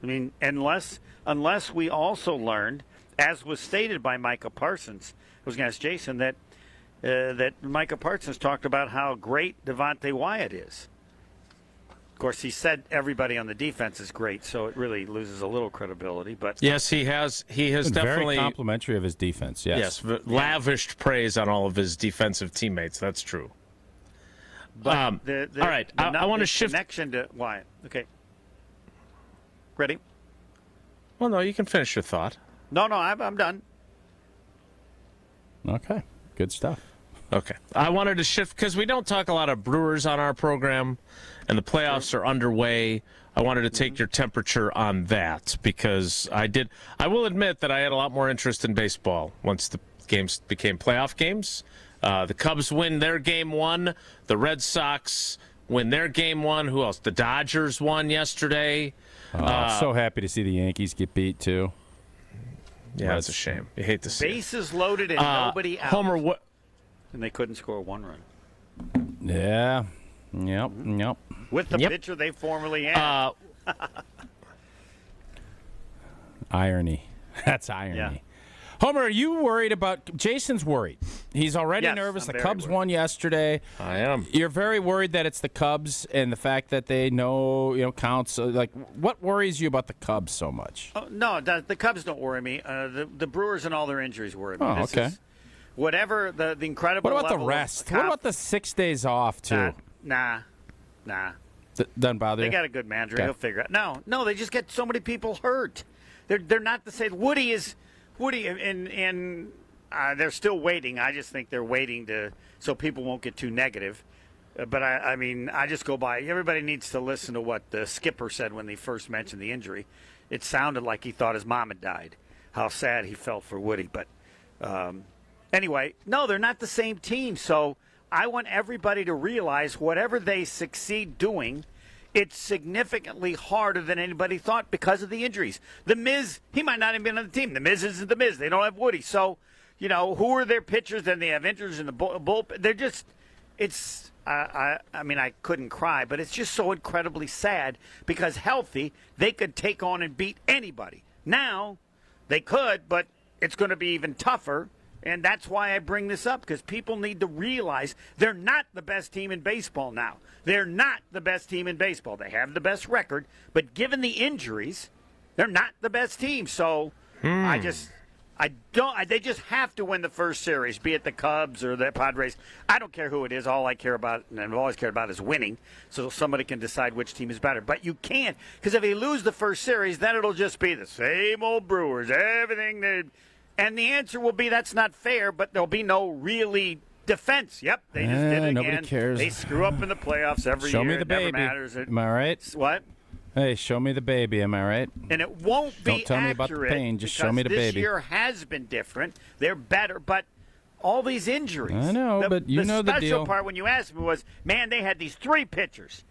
I mean, unless we also learned, as was stated by Micah Parsons, I was going to ask Jason that Micah Parsons talked about how great Devontae Wyatt is. Of course, he said everybody on the defense is great, so it really loses a little credibility. But yes, he has definitely very complimentary of his defense. Yes, lavished praise on all of his defensive teammates. That's true. But all right, I want to shift connection to Wyatt. Okay, ready? Well, no, you can finish your thought. No, I'm done. Okay, good stuff. Okay, I wanted to shift because we don't talk a lot of Brewers on our program, and the playoffs are underway. I wanted to take your temperature on that because I will admit that I had a lot more interest in baseball once the games became playoff games. The Cubs win their game 1. The Red Sox win their game 1. Who else? The Dodgers won yesterday. I'm so happy to see the Yankees get beat, too. Yeah, it's a shame. You hate to see Bases loaded and nobody out. Homer, what? And they couldn't score 1 run. Yeah. Yep. With the pitcher they formerly had. Irony. That's irony. Yeah. Homer, are you worried about? Jason's worried. He's already Yes, nervous. I'm The very Cubs worried. won yesterday. I am. You're very worried that it's the Cubs and the fact that they know counts. Like, what worries you about the Cubs so much? Oh, no, the Cubs don't worry me. The Brewers and all their injuries worry me. Oh, This okay. is whatever the incredible. What about the level rest? of What about the 6 days off too? Nah. Doesn't bother They you? got a good manager. Okay. He'll figure it out. No, they just get so many people hurt. They're not the same. Woody, and they're still waiting. I just think they're waiting so people won't get too negative. But I mean, I just go by. Everybody needs to listen to what the skipper said when they first mentioned the injury. It sounded like he thought his mom had died. How sad he felt for Woody. But anyway, no, they're not the same team. So I want everybody to realize whatever they succeed doing, it's significantly harder than anybody thought because of the injuries. The Miz, he might not have been on the team. The Miz isn't the Miz. They don't have Woody. So, who are their pitchers? Then they have injuries in the bullpen. They're just, I mean, I couldn't cry, but it's just so incredibly sad because healthy, they could take on and beat anybody. Now, they could, but it's going to be even tougher. And that's why I bring this up, because people need to realize they're not the best team in baseball now. They're not the best team in baseball. They have the best record, but given the injuries, they're not the best team. So they just have to win the first series, be it the Cubs or the Padres. I don't care who it is. All I care about, and I've always cared about, is winning, so somebody can decide which team is better. But you can't, because if they lose the first series, then it'll just be the same old Brewers, everything they. And the answer will be that's not fair, but there'll be no really defense. Yep, they just did it again. Nobody cares. They screw up in the playoffs every Show year. me the It baby. never matters. Am I right? What? Hey, show me the baby. Am I right? And it won't be Don't tell me about the accurate pain. Just show because me the this baby. year has been different. They're better, but all these injuries. I know, but you know the special deal. part when you asked me was, man, they had these three pitchers,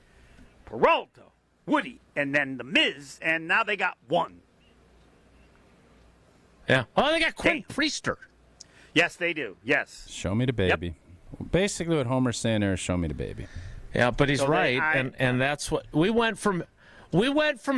Peralta, Woody, and then the Miz, and now they got one. Yeah. Oh, they got Quinn Priester. Yes, they do. Yes. Show me the baby. Basically, what Homer's saying there is show me the baby. Yeah, but he's So right, and that's what we went from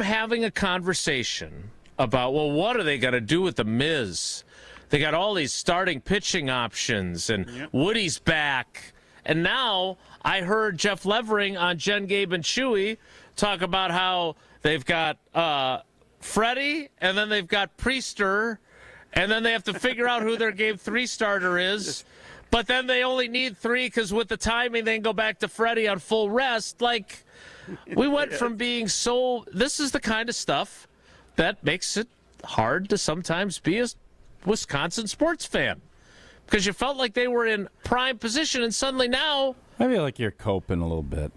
having a conversation about. Well, what are they going to do with the Miz? They got all these starting pitching options, and Woody's back. And now I heard Jeff Levering on Jen, Gabe, and Chewy talk about how they've got Freddie, and then they've got Priester, and then they have to figure out who their Game 3 starter is. But then they only need 3 because with the timing, they can go back to Freddie on full rest. Like, we went from being so... This is the kind of stuff that makes it hard to sometimes be a Wisconsin sports fan. Because you felt like they were in prime position, and suddenly now... I feel like you're coping a little bit.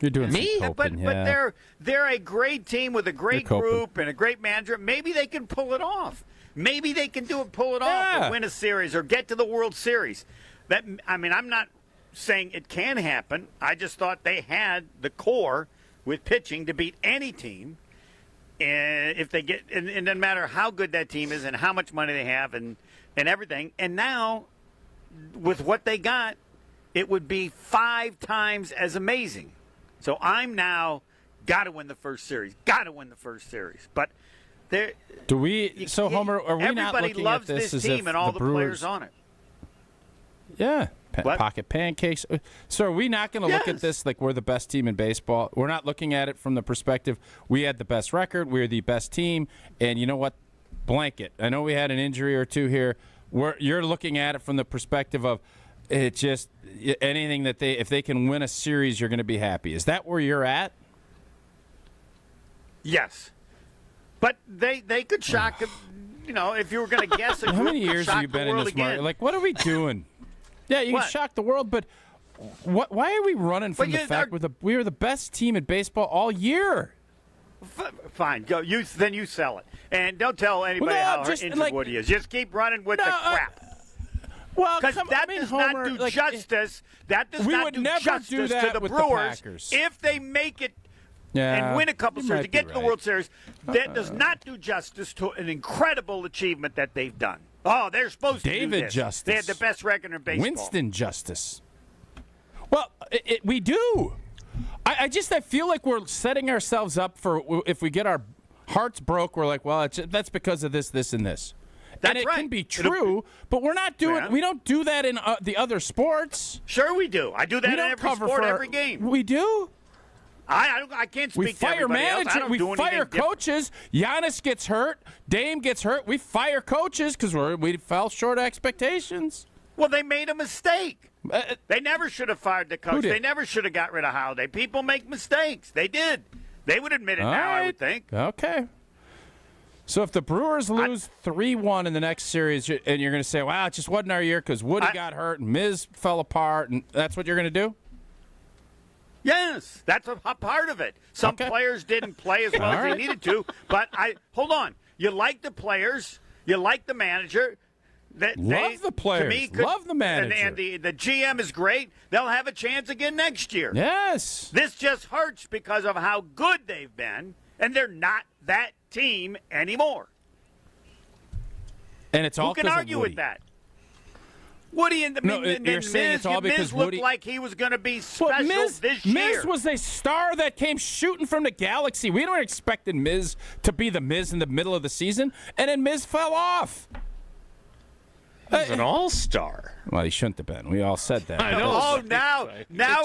You're doing Me? some coping, But they're a great team with a great group and a great manager. Maybe they can pull it off. Maybe they can pull it off and win a series or get to the World Series. I'm not saying it can happen. I just thought they had the core with pitching to beat any team. And if they get, and it doesn't matter how good that team is and how much money they have and everything. And now, with what they got, it would be 5 times as amazing. So I'm now got to win the first series. Got to win the first series. But there. Do we? So Homer, are we not everybody looking loves at this as team if and all the the Brewers players on it. Yeah. What? Pocket pancakes. So are we not going to look at this like we're the best team in baseball? We're not looking at it from the perspective we had the best record, we're the best team, and you know what? Blanket. I know we had an injury or two here. You're looking at it from the perspective of it just anything that if they can win a series, you're going to be happy. Is that where you're at? Yes. But they could shock, if you were going to guess. How many years have you been in this market? Like, what are we doing? Yeah, you can shock the world, but why are we running from the fact we were the best team in baseball all year? Fine, go. Then you sell it, and don't tell anybody how injured Woody is. Just keep running with the crap. Well, because that does not do justice. That does not do justice to the Brewers if they make it and win a couple series to get to the World Series. That does not do justice to an incredible achievement that they've done. Oh, they're supposed to do David this. Justice. They had the best record in baseball. Winston Justice. Well, we do. I feel like we're setting ourselves up for if we get our hearts broke, we're like, well, that's because of this, this, and this. and it can be true, but we're not doing. Yeah. We don't do that in the other sports. Sure, we do. I do that in every sport, every game. We do. I can't speak We to fire everybody else. I managers. don't We do fire anything coaches. Giannis gets hurt. Dame gets hurt. We fire coaches because we fell short of expectations. Well, they made a mistake. They never should have fired the coach. did? They never should have got rid of Holiday. People make mistakes. They did. They would admit it All now, right. I would think. Okay. So if the Brewers lose 3-1 in the next series, and you're going to say, wow, it just wasn't our year because Woody got hurt and Miz fell apart, and that's what you're going to do? Yes, that's a part of it. Some players didn't play as well as they needed to, but hold on. You like the players. You like the manager. Love the players. To me, love the manager. And the GM is great. They'll have a chance again next year. Yes. This just hurts because of how good they've been, and they're not that team anymore. And it's all Who can 'cause of argue Woody. with that? Woody and you're saying it's all because Miz looked Woody like he was going to be special Miz this year. was a star that came shooting from the galaxy. We don't expect Miz to be the Miz in the middle of the season, and then Miz fell off. He's an all-star. Well, he shouldn't have been. We all said that. I know. Oh, now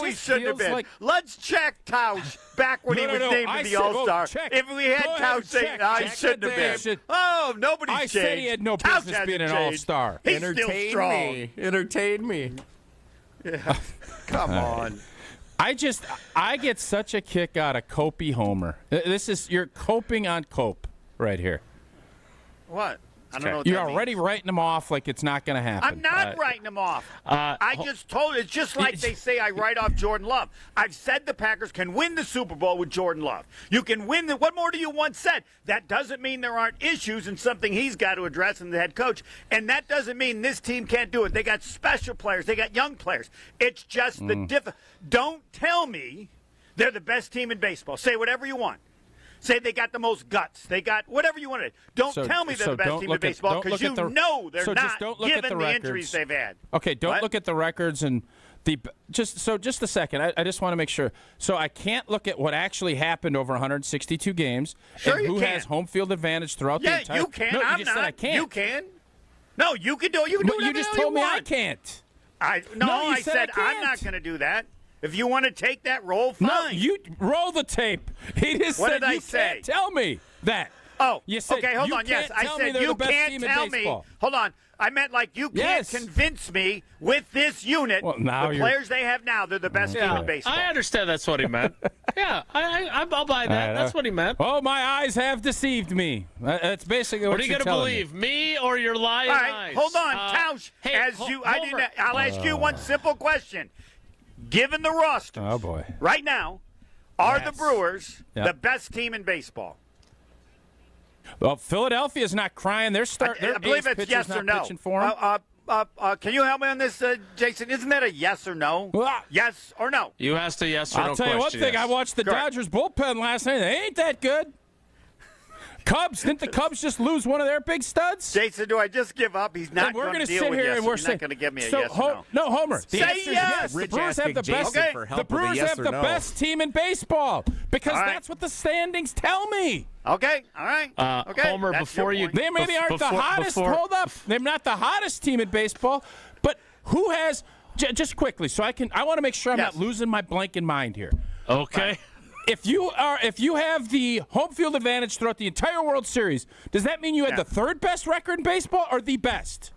he just shouldn't have feels been. like- Let's check Tausch back when he was named I to the said, All-Star. check. If we had Go ahead, Tausch say, check. he Check shouldn't have that. been. Oh, nobody's I changed. said he had no Tausch business hasn't being an changed. all-star. He's still Entertain strong. me. Entertain me. Yeah. Come on. I get such a kick out of Copey Homer. You're coping on Cope right here. What? I don't know what You're that already writing them off like it's not going to happen. I'm not writing them off. I just told it's just like they say I write off Jordan Love. I've said the Packers can win the Super Bowl with Jordan Love. You can win what more do you want said? That doesn't mean there aren't issues and something he's got to address in the head coach. And that doesn't mean this team can't do it. They got special players. They got young players. It's just Don't tell me they're the best team in baseball. Say whatever you want. Say they got the most guts. They got whatever you want to. Don't tell me they're the best team in baseball because you know they're not given the injuries they've had. Okay, don't look at the records and just a second. I just want to make sure. So I can't look at what actually happened over 162 games Sure and you who can. has home field advantage throughout the entire. Yeah, you can. No, I'm you just not. said I can't. You can. No, you can do it. You can do whatever You just the hell told me you I want. can't. No, you I said I I'm can't. not going to do that. If you want to take that role, fine. No, you roll the tape. He just What said did I you say? can't tell me that. Oh, you said okay, hold you on. Yes, can't I tell me said they're you the best can't team in tell me. baseball. Hold on. I meant like you can't convince me with this unit, Well, now the you're- players they have now, they're the best team in baseball. I understand that's what he meant. Yeah, I'll buy that. That's what he meant. Oh, my eyes have deceived me. That's basically what What are you you're going to telling believe, me or your lying All right, eyes? hold on, Tausch. Homer. I'll ask you one simple question. Given the roster, Oh, boy. right now, are the Yes. Brewers Yep. the best team in baseball? Well, Philadelphia's not crying. Their I believe it's yes or no. Pitching for 'em. Can you help me on this, Jason? Isn't that a yes or no? Yes or no? You asked a yes or no I'll tell you one question, thing. yes. I watched the Correct. Dodgers bullpen last night. They ain't that good. Cubs, didn't the Cubs just lose one of their big studs? Jason, do I just give up? He's not And we're going gonna to deal sit with here yes. and we're He's saying, not going to give me a so yes or no. No, Homer. The Say answer is yes. The Rich Brewers have the asking best. Jason for help The with a Brewers yes have or the no. best team in baseball because All right. that's what the standings tell me. Okay, all right. Okay, Homer, that's before your you point. They maybe aren't the hottest. Hold up, they're not the hottest team in baseball. But who has? Just quickly, so I want to make sure I'm Yes. not losing my blanking mind here. Okay. If you have the home field advantage throughout the entire World Series, does that mean you had the third best record in baseball or the best?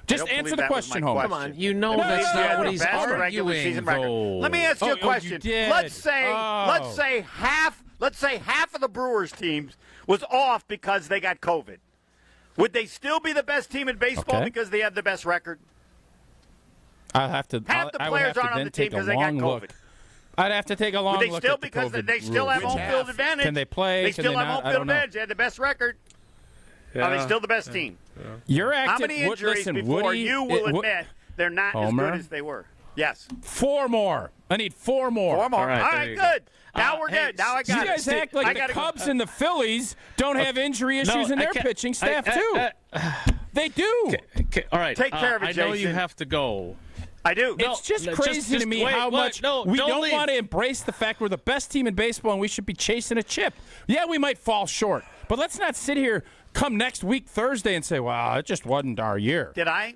Just don't answer believe the that was question, my Homer. Come on, you know No, that's no, not no, what no. he's Best regular season arguing, record. though. Let me ask you a you question. did. Let's say half of the Brewers teams was off because they got COVID. Would they still be the best team in baseball Okay. because they have the best record? I'll have to. Half the I would players have to aren't on then the team take a because they got long COVID. look. I'd have to take a long Would they look still at the because COVID they still have rules. home field advantage? Can they play? They Can still they have not? home I field don't know. advantage. They had the best record. Are they still the best team? You're acting. How many injuries listen, before Woody, you will admit they're not Homer? as good as they were? Yes. 4 more. I need 4 more. 4 more. All right, All there right, you good. go. Now we're good. Now I got You it. guys act I like the gotta go. Cubs and the Phillies don't have injury issues in I their can't- pitching staff I- too. They do. Okay, all right. Take care of it, I know you Jason. have to go. I do. No, It's just no, crazy to me wait, how wait, much no, we don't don't leave. want to embrace the fact we're the best team in baseball and we should be chasing a chip. Yeah, we might fall short, but let's not sit here come next week Thursday and say, "Wow, it just wasn't our year." Did I?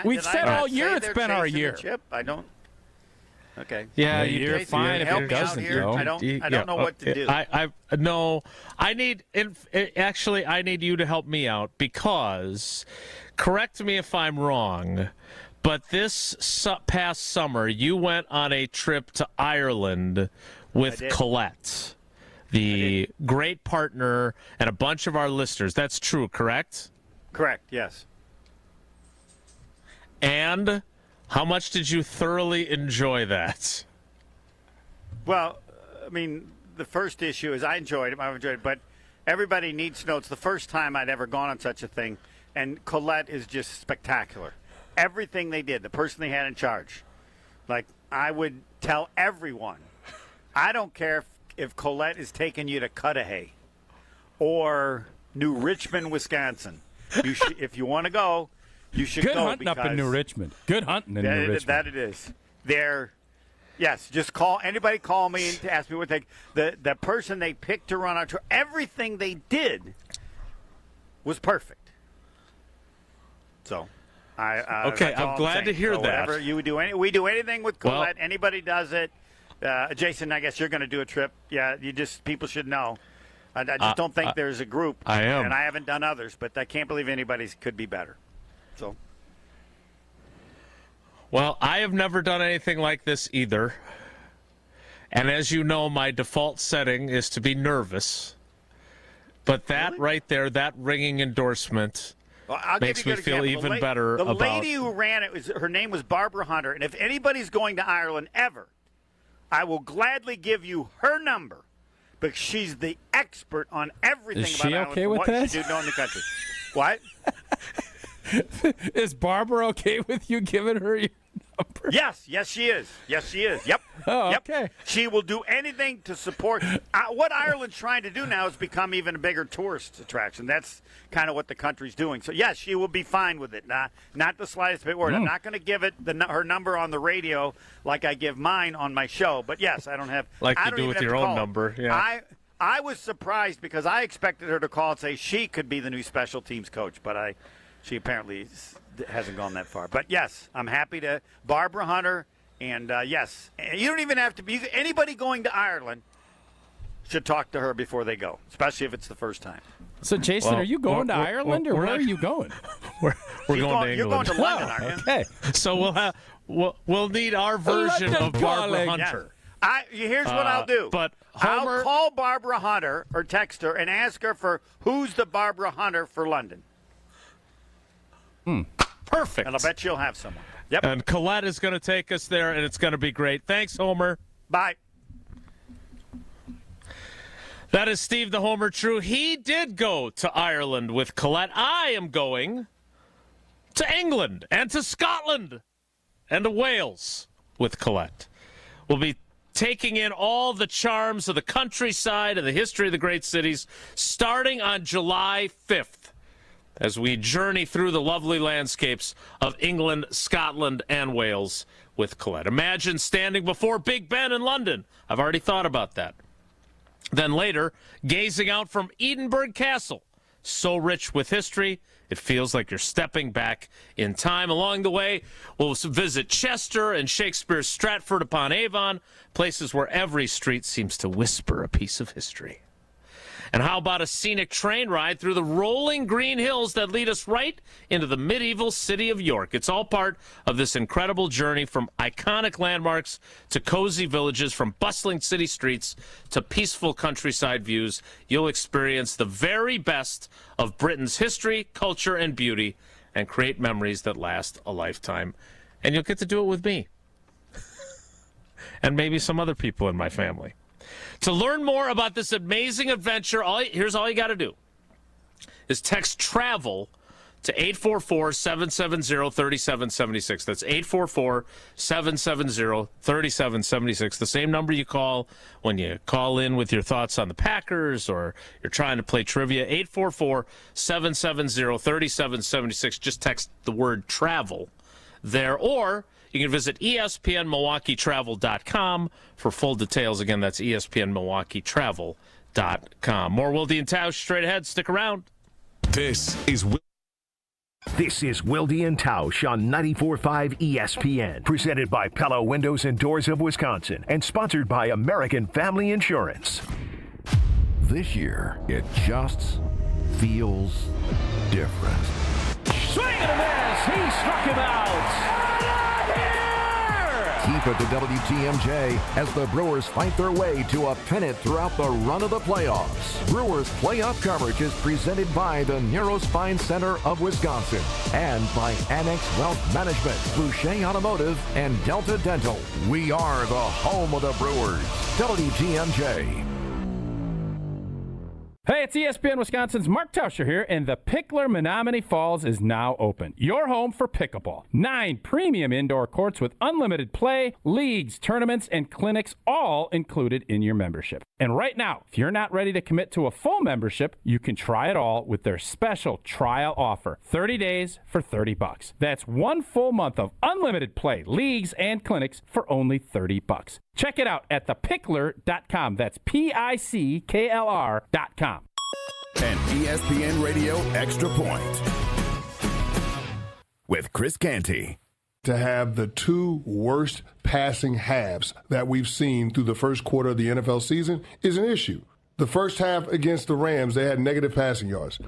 We've said all year it's been our year. Chip? I don't. Okay. Yeah, you're fine if it doesn't. I don't know what to do. I need you to help me out because, correct me if I'm wrong, but this past summer you went on a trip to Ireland with Colette, the great partner and a bunch of our listeners. That's true, correct? Correct, yes. And how much did you thoroughly enjoy that? Well, I mean, the first issue is I enjoyed it, but everybody needs to know it's the first time I'd ever gone on such a thing, and Colette is just spectacular. Everything they did, the person they had in charge. Like, I would tell everyone, I don't care if Colette is taking you to Cudahy or New Richmond, Wisconsin. If you want to go, you should go. Good hunting up in New Richmond. Good hunting in New Richmond. That it is. Yes, just call me and ask me what the person they picked to run our tour. Everything they did was perfect. So, I'm glad to hear that. Whatever you would do, we do anything with Colette. Anybody does it. Jason, I guess you're going to do a trip. Yeah, people should know. I just don't think there's a group. I am, and I haven't done others, but I can't believe anybody could be better. So. Well, I have never done anything like this either. And as you know, my default setting is to be nervous. But that right there, that ringing endorsement makes me feel even better about... The lady who ran it, her name was Barbara Hunter. And if anybody's going to Ireland ever, I will gladly give you her number. Because she's the expert on everything about Ireland. Okay with what that? She do know in the country. What? Is Barbara okay with you giving her your number? Yes, she is. Yep. Oh, okay. Yep. She will do anything to support. What Ireland's trying to do now is become even a bigger tourist attraction. That's kind of what the country's doing. So, yes, she will be fine with it. Not the slightest bit worried. I'm not going to give it her number on the radio like I give mine on my show. But, yes, I don't have – like you do with your own number. Yeah. I was surprised because I expected her to call and say she could be the new special teams coach, but she apparently hasn't gone that far. But, yes, I'm happy to – Barbara Hunter, and, yes, you don't even have to be – anybody going to Ireland should talk to her before they go, especially if it's the first time. So, Jason, are you going to Ireland, or where are you going? We're going to England. You're going to London, aren't you? Okay. So we'll need our version of Barbara Hunter. Yes. Here's what I'll do. But Homer, I'll call Barbara Hunter or text her and ask her for who's the Barbara Hunter for London. Perfect. And I'll bet you'll have someone. Yep. And Colette is going to take us there, and it's going to be great. Thanks, Homer. Bye. That is Steve the Homer True. He did go to Ireland with Colette. I am going to England and to Scotland and to Wales with Colette. We'll be taking in all the charms of the countryside and the history of the great cities starting on July 5th as we journey through the lovely landscapes of England, Scotland, and Wales with Colette. Imagine standing before Big Ben in London. I've already thought about that. Then later, gazing out from Edinburgh Castle, so rich with history, it feels like you're stepping back in time. Along the way, we'll visit Chester and Shakespeare's Stratford-upon-Avon, places where every street seems to whisper a piece of history. And how about a scenic train ride through the rolling green hills that lead us right into the medieval city of York? It's all part of this incredible journey from iconic landmarks to cozy villages, from bustling city streets to peaceful countryside views. You'll experience the very best of Britain's history, culture, and beauty, and create memories that last a lifetime. And you'll get to do it with me. And maybe some other people in my family. To learn more about this amazing adventure, here's all you got to do is text TRAVEL to 844-770-3776. That's 844-770-3776. The same number you call when you call in with your thoughts on the Packers or you're trying to play trivia. 844-770-3776. Just text the word TRAVEL there, or you can visit ESPNMilwaukeeTravel.com for full details. Again, that's ESPNMilwaukeeTravel.com. More Wilde Tausch straight ahead. Stick around. This is This is Wilde Tausch on 94.5 ESPN, presented by Pella Windows and Doors of Wisconsin, and sponsored by American Family Insurance. This year, it just feels different. Swing and a miss. He struck him out. Keep it to WTMJ as the Brewers fight their way to a pennant throughout the run of the playoffs. Brewers playoff coverage is presented by the Neurospine Center of Wisconsin and by Annex Wealth Management, Boucher Automotive, and Delta Dental. We are the home of the Brewers. WTMJ. Hey, it's ESPN Wisconsin's Mark Tauscher here, and the Pickler Menominee Falls is now open. Your home for pickleball. 9 premium indoor courts with unlimited play, leagues, tournaments, and clinics, all included in your membership. And right now, if you're not ready to commit to a full membership, you can try it all with their special trial offer. 30 days for $30. That's 1 full month of unlimited play, leagues, and clinics for only $30. Check it out at thepickler.com. That's PICKLR.com. An ESPN Radio Extra Point with Chris Canty. To have the 2 worst passing halves that we've seen through the first quarter of the NFL season is an issue. The first half against the Rams, they had negative passing yards.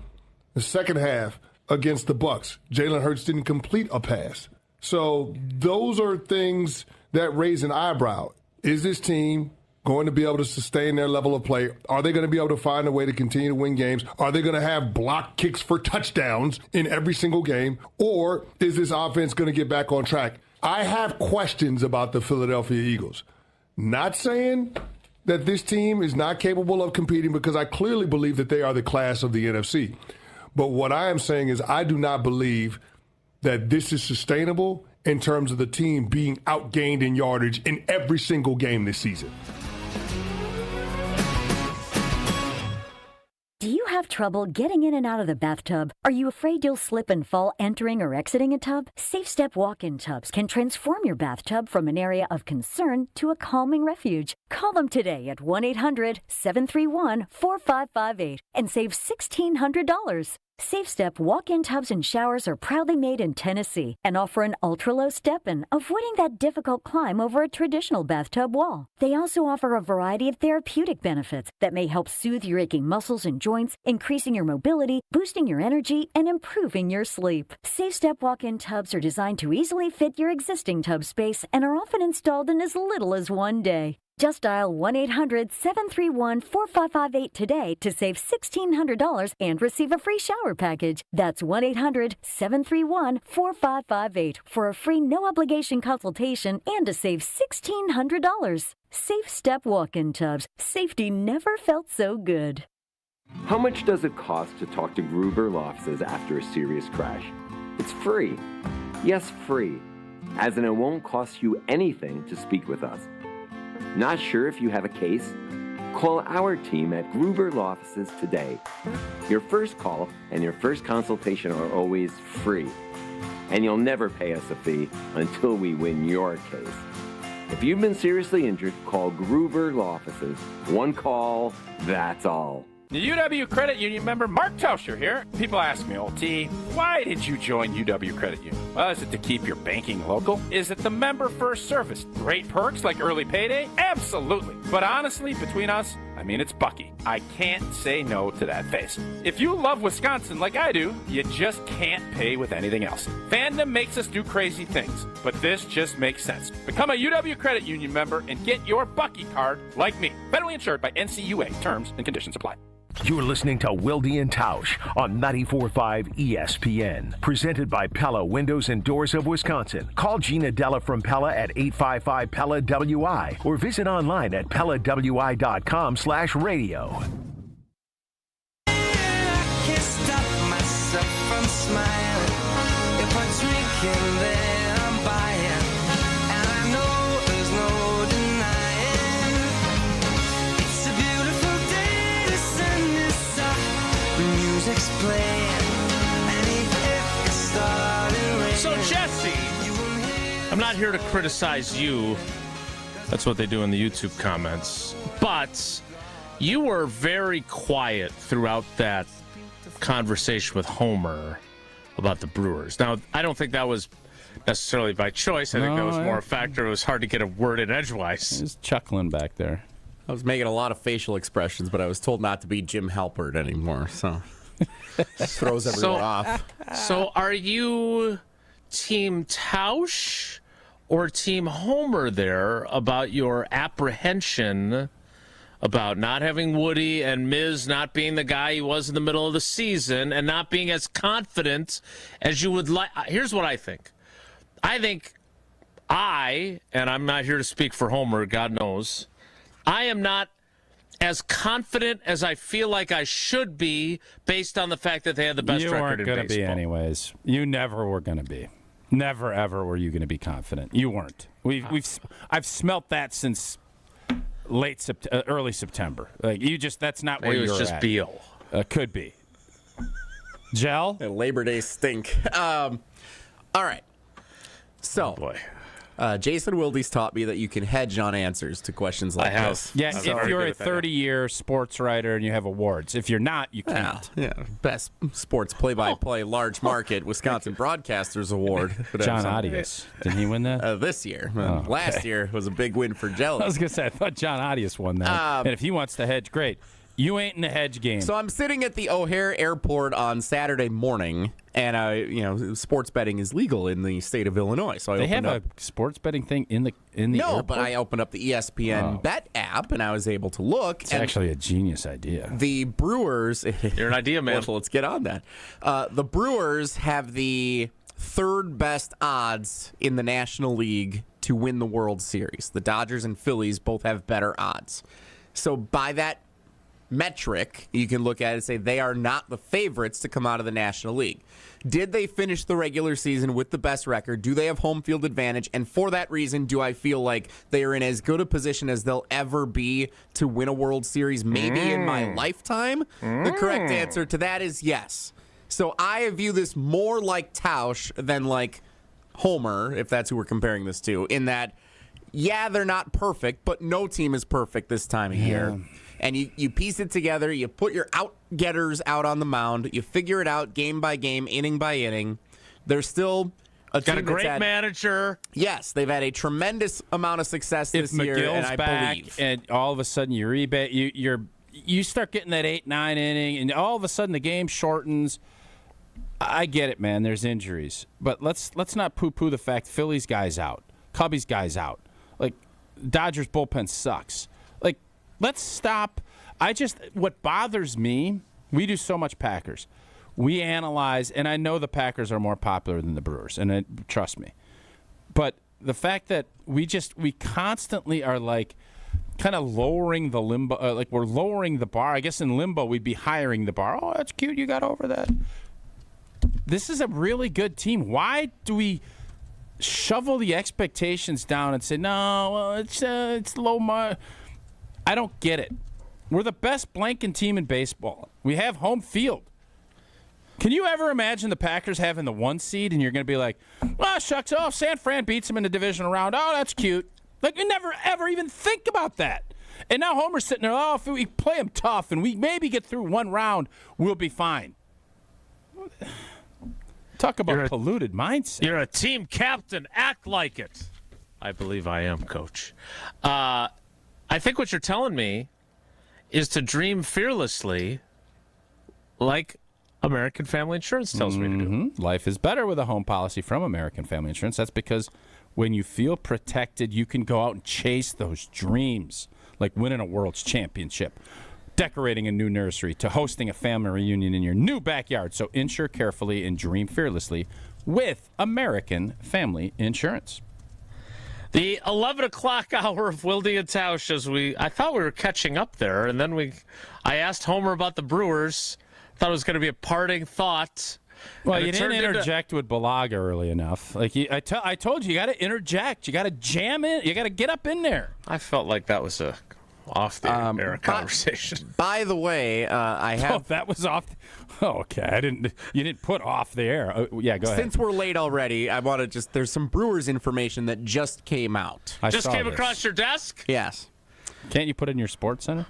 The second half against the Bucs, Jalen Hurts didn't complete a pass. So those are things that raise an eyebrow. Is this team going to be able to sustain their level of play? Are they going to be able to find a way to continue to win games? Are they going to have block kicks for touchdowns in every single game? Or is this offense going to get back on track? I have questions about the Philadelphia Eagles. Not saying that this team is not capable of competing, because I clearly believe that they are the class of the NFC. But what I am saying is I do not believe that this is sustainable in terms of the team being outgained in yardage in every single game this season. Do you have trouble getting in and out of the bathtub? Are you afraid you'll slip and fall entering or exiting a tub? Safe Step walk-in tubs can transform your bathtub from an area of concern to a calming refuge. Call them today at 1-800-731-4558 and save $1,600. Safe Step walk-in tubs and showers are proudly made in Tennessee and offer an ultra-low step-in, avoiding that difficult climb over a traditional bathtub wall. They also offer a variety of therapeutic benefits that may help soothe your aching muscles and joints, increasing your mobility, boosting your energy, and improving your sleep. Safe Step walk-in tubs are designed to easily fit your existing tub space and are often installed in as little as 1 day. Just dial 1-800-731-4558 today to save $1,600 and receive a free shower package. That's 1-800-731-4558 for a free no-obligation consultation and to save $1,600. Safe Step walk-in tubs. Safety never felt so good. How much does it cost to talk to Gruber Law Offices after a serious crash? It's free. Yes, free. As in, it won't cost you anything to speak with us. Not sure if you have a case? Call our team at Gruber Law Offices today. Your first call and your first consultation are always free. And you'll never pay us a fee until we win your case. If you've been seriously injured, call Gruber Law Offices. 1 call, that's all. The UW Credit Union member Mark Tauscher here. People ask me, old T, why did you join UW Credit Union? Well, is it to keep your banking local? Is it the member first service? Great perks like early payday? Absolutely. But honestly, between us, it's Bucky. I can't say no to that face. If you love Wisconsin like I do, you just can't pay with anything else. Fandom makes us do crazy things, but this just makes sense. Become a UW Credit Union member and get your Bucky card like me. Federally insured by NCUA. Terms and conditions apply. You're listening to Wilde Tausch on 94.5 ESPN. Presented by Pella Windows and Doors of Wisconsin. Call Gina Della from Pella at 855-PELLA-WI or visit online at PellaWI.com/radio. I can't stop myself from smiling. If I'm drinking, then I'm buying. And I know there's no denying. It's a beautiful day, the sun is up, the music's playing, and if it's starting raining. So, Jesse, I'm not here to criticize you. That's what they do in the YouTube comments. But you were very quiet throughout that conversation with Homer about the Brewers. Now, I don't think that was necessarily by choice. I think that was more a factor. It was hard to get a word in edgewise. He's chuckling back there. I was making a lot of facial expressions, but I was told not to be Jim Halpert anymore, so throws everyone off. So are you Team Tausch or Team Homer there about your apprehension about not having Woody and Miz not being the guy he was in the middle of the season and not being as confident as you would like? Here's what I think. And I'm not here to speak for Homer, God knows, I am not as confident as I feel like I should be based on the fact that they had the best record in baseball. You weren't going to be anyways. You never were going to be. Never, ever were you going to be confident. You weren't. I've smelt that since early September. Like that's not where you're at. It was just Beal. Could be. Gel? And Labor Day stink. All right. So, Jason Wilde's taught me that you can hedge on answers to questions like this. Yeah, if you're a 30-year sports writer and you have awards. If you're not, you can't. Yeah, best sports play-by-play large market Wisconsin Broadcasters Award. John Adias. Didn't he win that? This year. Last year was a big win for Jelly. I was going to say, I thought John Adias won that. And if he wants to hedge, great. You ain't in the hedge game. So I'm sitting at the O'Hare Airport on Saturday morning, and sports betting is legal in the state of Illinois. So they have a sports betting thing in the No, airport? but I opened up the ESPN Bet app, and I was able to look. It's actually a genius idea. The Brewers. You're an idea man. Let's get on that. The Brewers have the third best odds in the National League to win the World Series. The Dodgers and Phillies both have better odds. So by that metric, you can look at it and say they are not the favorites to come out of the National League. Did they finish the regular season with the best record? Do they have home field advantage? And for that reason, do I feel like they are in as good a position as they'll ever be to win a World Series, maybe in my lifetime? The correct answer to that is yes. So I view this more like Tausch than like Homer, if that's who we're comparing this to, in that, yeah, they're not perfect, but no team is perfect this time of year. And you piece it together, you put your out-getters out on the mound, you figure it out game by game, inning by inning. There's still a team got a great manager. Yes, they've had a tremendous amount of success this year, and I believe. And all of a sudden you start getting that 8-9 inning, and all of a sudden the game shortens. I get it, man. There's injuries, but let's not poo-poo the fact Phillies guy's out, Cubbies guy's out, like Dodgers bullpen sucks. Like, let's stop. What bothers me, we do so much Packers. We analyze, and I know the Packers are more popular than the Brewers, and trust me. But the fact that we constantly are like kind of lowering the limbo, like we're lowering the bar. I guess in limbo we'd be hiring the bar. Oh, that's cute. You got over that. This is a really good team. Why do we shovel the expectations down and say, no, well, it's low mar? I don't get it. We're the best blanking team in baseball. We have home field. Can you ever imagine the Packers having the 1 seed and you're going to be like, oh, shucks, San Fran beats them in the divisional round. Oh, that's cute. Like, we never, ever even think about that. And now Homer's sitting there, oh, if we play them tough and we maybe get through one round, we'll be fine. Talk about polluted mindset. You're a team captain. Act like it. I believe I am, Coach. I think what you're telling me is to dream fearlessly like American Family Insurance tells me to do. Life is better with a home policy from American Family Insurance. That's because when you feel protected, you can go out and chase those dreams, like winning a world's championship, decorating a new nursery, to hosting a family reunion in your new backyard. So insure carefully and dream fearlessly with American Family Insurance. The 11 o'clock hour of Wilde and Tausch, I thought we were catching up there, and then I asked Homer about the Brewers. Thought it was going to be a parting thought. Well, you didn't interject with Bulaga early enough. Like I told you got to interject. You got to jam in. You got to get up in there. I felt like that was a off the air conversation. By the way, I have. Oh, that was off. Okay, you didn't put off the air. Yeah, go ahead. Since we're late already, I want to there's some Brewers information that just came out. Just came across your desk? Yes. Can't you put it in your sports center?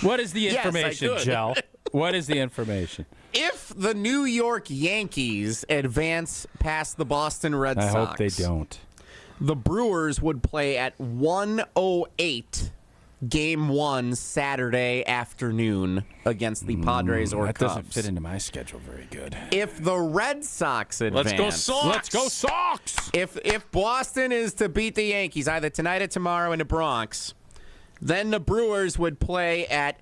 What is the information, Yes, I could. Gel? What is the information? If the New York Yankees advance past the Boston Red Sox, I hope they don't. The Brewers would play at 1:08 Game 1 Saturday afternoon against the Padres or that Cubs. doesn't fit into my schedule very good. If the Red Sox advance, Let's go Sox! Let's go Sox! If Boston is to beat the Yankees either tonight or tomorrow in the Bronx, then the Brewers would play at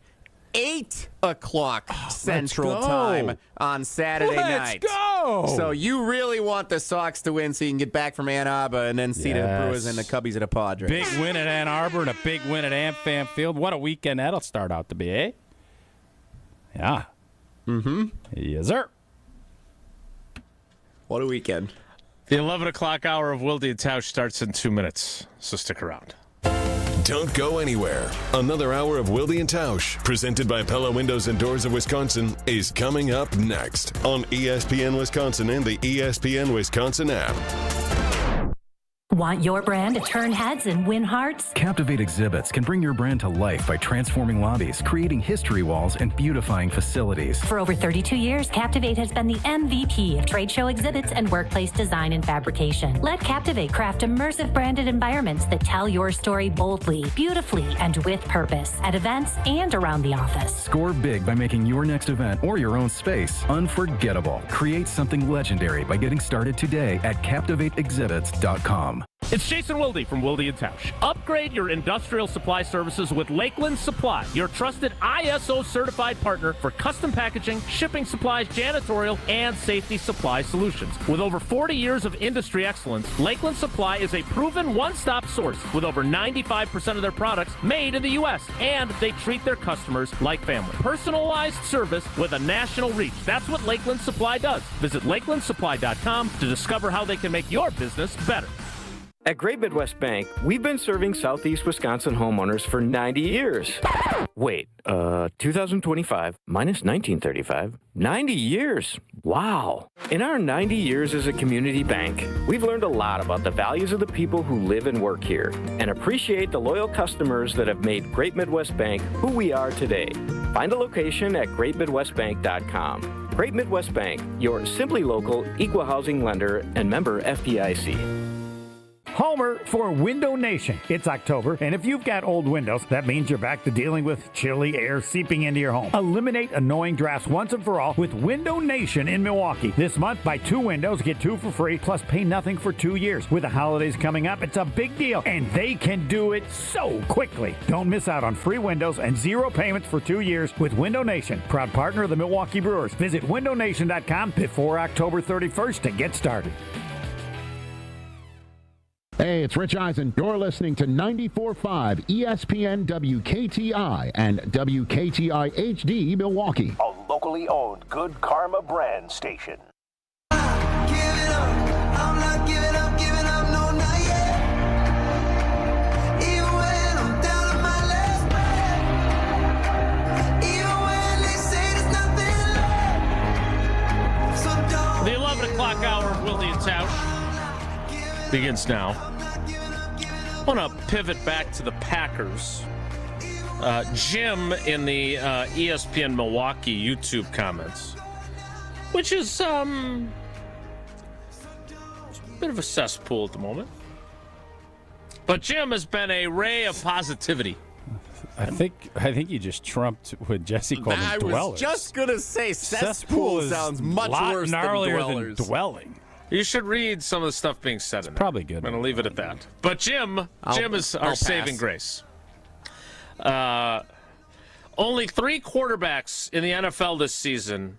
8 o'clock Central Time on Saturday night. Let's go! So you really want the Sox to win so you can get back from Ann Arbor and then see the Brewers and the Cubbies and the Padres. Big win at Ann Arbor and a big win at AmFam Field. What a weekend that'll start out to be, eh? Yeah. Mm-hmm. Yes, sir. What a weekend. The 11 o'clock hour of Wilde Tausch starts in 2 minutes, so stick around. Don't go anywhere. Another hour of Wilde and Tausch, presented by Pella Windows and Doors of Wisconsin, is coming up next on ESPN Wisconsin and the ESPN Wisconsin app. Want your brand to turn heads and win hearts? Captivate Exhibits can bring your brand to life by transforming lobbies, creating history walls, and beautifying facilities. For over 32 years, Captivate has been the MVP of trade show exhibits and workplace design and fabrication. Let Captivate craft immersive branded environments that tell your story boldly, beautifully, and with purpose at events and around the office. Score big by making your next event or your own space unforgettable. Create something legendary by getting started today at CaptivateExhibits.com. It's Jason Wilde from Wilde Tausch. Upgrade your industrial supply services with Lakeland Supply, your trusted ISO certified partner for custom packaging, shipping supplies, janitorial, and safety supply solutions. With over 40 years of industry excellence, Lakeland Supply is a proven one-stop source with over 95% of their products made in the U.S., and they treat their customers like family. Personalized service with a national reach. That's what Lakeland Supply does. Visit LakelandSupply.com to discover how they can make your business better. At Great Midwest Bank, we've been serving Southeast Wisconsin homeowners for 90 years. Wait, 2025 minus 1935, 90 years. Wow. In our 90 years as a community bank, we've learned a lot about the values of the people who live and work here and appreciate the loyal customers that have made Great Midwest Bank who we are today. Find a location at greatmidwestbank.com. Great Midwest Bank, your simply local equal housing lender and member FDIC. Homer for Window Nation. It's October, and if you've got old windows, that means you're back to dealing with chilly air seeping into your home. Eliminate annoying drafts once and for all with Window Nation in Milwaukee. This month, buy 2 windows, get 2 for free, plus pay nothing for 2 years. With the holidays coming up, it's a big deal, and they can do it so quickly. Don't miss out on free windows and 0 payments for 2 years with Window Nation, proud partner of the Milwaukee Brewers. Visit windownation.com before October 31st to get started. Hey, it's Rich Eisen. You're listening to 94.5 ESPN WKTI and WKTI HD Milwaukee. A locally owned Good Karma brand station. The 11 o'clock hour of Wilde and Tausch begins now. I want to pivot back to the Packers. Jim in the ESPN Milwaukee YouTube comments, which is a bit of a cesspool at the moment. But Jim has been a ray of positivity. I think you just trumped what Jesse called them dwellers. I was just going to say cesspool sounds much worse than dwellers. Than dwelling. You should read some of the stuff being said in there. Probably good. I'm going to leave it at that. But Jim is our saving grace. Only 3 quarterbacks in the NFL this season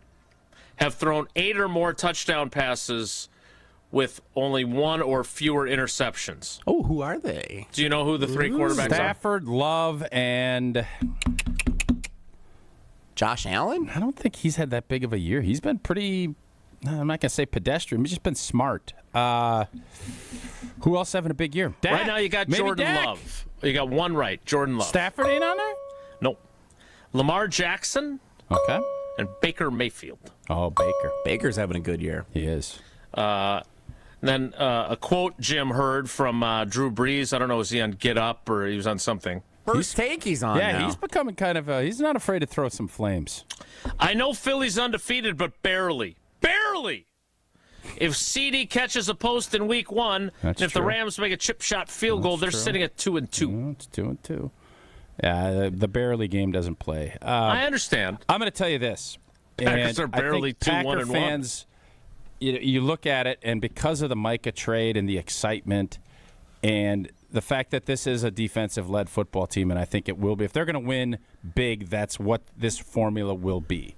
have thrown 8 or more touchdown passes with only 1 or fewer interceptions. Oh, who are they? Do you know who the 3 quarterbacks are? Stafford, Love, and Josh Allen? I don't think he's had that big of a year. He's been pretty... I'm not going to say pedestrian. He's just been smart. Who else having a big year? Dak. Right now you got Jordan Love. You got one right, Jordan Love. Stafford ain't on there? Nope. Lamar Jackson. Okay. And Baker Mayfield. Oh, Baker. Baker's having a good year. He is. Then a quote Jim heard from Drew Brees. I don't know, was he on Get Up or he was on something. First take he's on now. He's becoming kind of he's not afraid to throw some flames. I know Philly's undefeated, but barely. Barely! If CD catches a post in week 1, and if the Rams make a chip shot field goal, they're sitting at 2-2. It's 2-2. Yeah, the barely game doesn't play. I understand. I'm going to tell you this. Packers are barely 2-1-1. Fans, you look at it, and because of the Micah trade and the excitement and the fact that this is a defensive-led football team, and I think it will be. If they're going to win big, that's what this formula will be.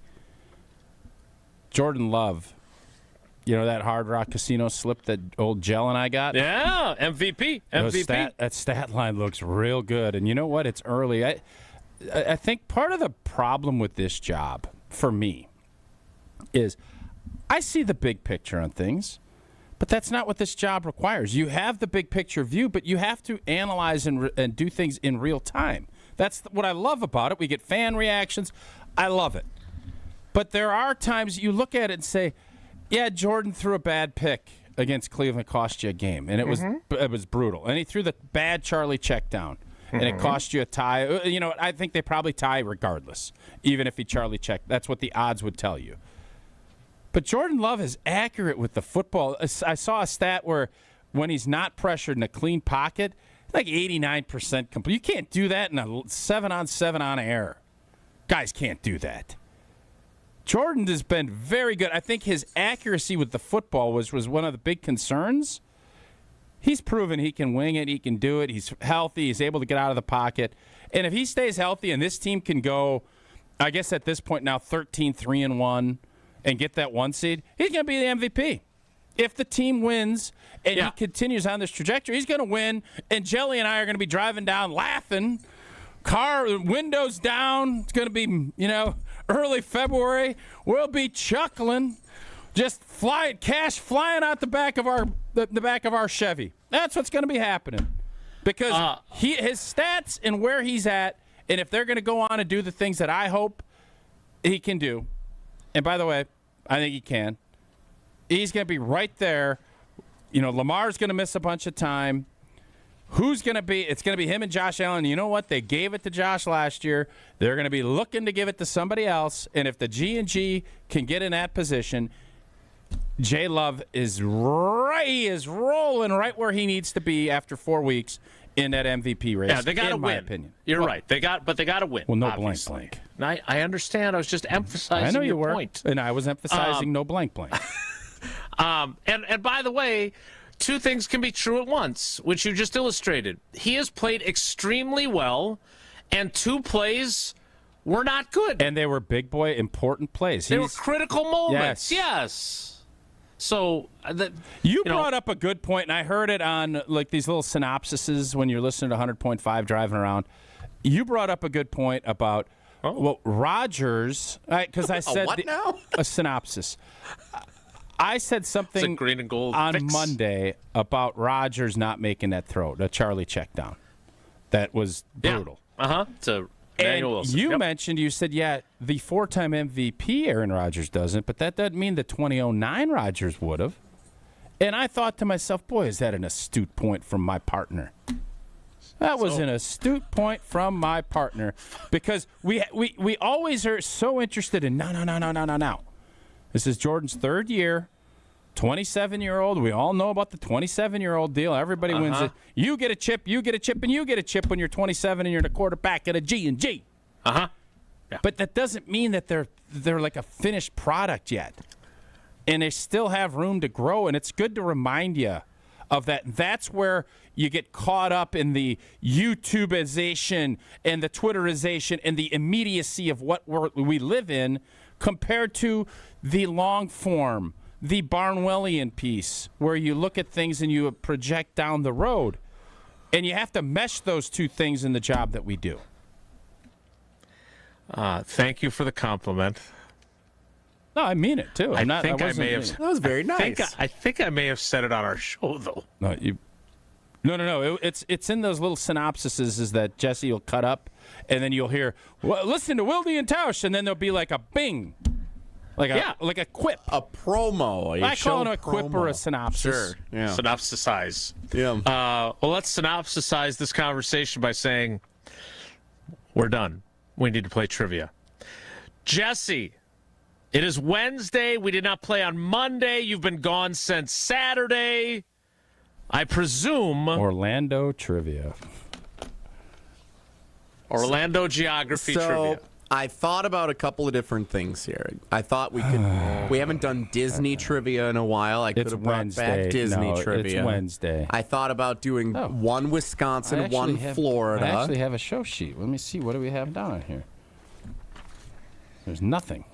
Jordan Love, you know that Hard Rock Casino slip that old Gel and I got? Yeah, MVP. That stat line looks real good. And you know what? It's early. I think part of the problem with this job, for me, is I see the big picture on things, but that's not what this job requires. You have the big picture view, but you have to analyze and do things in real time. That's what I love about it. We get fan reactions. I love it. But there are times you look at it and say, yeah, Jordan threw a bad pick against Cleveland, cost you a game, and it was brutal. And he threw the bad Charlie check down, and it cost you a tie. You know, I think they probably tie regardless, even if he Charlie checked. That's what the odds would tell you. But Jordan Love is accurate with the football. I saw a stat where when he's not pressured in a clean pocket, like 89% complete. You can't do that in a 7-on-7 on air. Guys can't do that. Jordan has been very good. I think his accuracy with the football was one of the big concerns. He's proven he can wing it. He can do it. He's healthy. He's able to get out of the pocket. And if he stays healthy and this team can go, I guess at this point now 13-3-1 and get that 1 seed, he's going to be the MVP. If the team wins and he continues on this trajectory, he's going to win. And Jelly and I are going to be driving down laughing, car windows down. It's going to be, early February. We'll be chuckling, just cash flying out the back of our Chevy. That's what's going to be happening because his stats and where he's at, and if they're going to go on and do the things that I hope he can do, and by the way, I think he can. He's going to be right there. Lamar's going to miss a bunch of time. Who's going to be? It's going to be him and Josh Allen. You know what? They gave it to Josh last year. They're going to be looking to give it to somebody else. And if the G&G can get in that position, J. Love is rolling right where he needs to be after 4 weeks in that MVP race. Yeah, they got to win. In my opinion, you're right. They got to win. Well, no obviously. blank. I understand. I was just emphasizing. I know you your were, point. and I was emphasizing no blank. And by the way, two things can be true at once, which you just illustrated. He has played extremely well, and 2 plays were not good. And they were big boy important plays. They were critical moments. Yes. So you brought up a good point, and I heard it on like these little synopsises when you're listening to 100.5 driving around. You brought up a good point about Rodgers, because I said a synopsis. I said something green and gold on fix. Monday about Rodgers not making that throw, the Charlie check down. That was brutal. To Emmanuel Wilson. You mentioned, you said, the 4-time MVP Aaron Rodgers doesn't, but that doesn't mean the 2009 Rodgers would have. And I thought to myself, boy, is that an astute point from my partner. That was an astute point from my partner because we always are so interested in no. This is Jordan's 3rd year, 27-year-old. We all know about the 27-year-old deal. Everybody wins it. You get a chip, and you get a chip when you're 27 and you're the quarterback at a G&G. Yeah. But that doesn't mean that they're like a finished product yet. And they still have room to grow, and it's good to remind you of that. That's where you get caught up in the YouTubeization and the Twitterization and the immediacy of what we live in compared to the long form, the Barnwellian piece, where you look at things and you project down the road. And you have to mesh those two things in the job that we do. Thank you for the compliment. No, I mean it, too. That was very nice. I think I may have said it on our show, though. No. It's in those little synopsises is that Jesse will cut up, and then you'll hear, listen to Wilde Tausch, and then there'll be like a bing. Like a quip. A promo. I call it a quip or a synopsis. Sure. Yeah. Synopsisize. Yeah. Well, let's synopsisize this conversation by saying we're done. We need to play trivia. Jesse, it is Wednesday. We did not play on Monday. You've been gone since Saturday. I presume Orlando trivia. Orlando geography trivia. I thought about a couple of different things here. I thought we could. We haven't done Disney trivia in a while. I could have brought back Disney trivia. It's Wednesday. I thought about doing one Wisconsin, one Florida. I actually have a show sheet. Let me see. What do we have down here? There's nothing.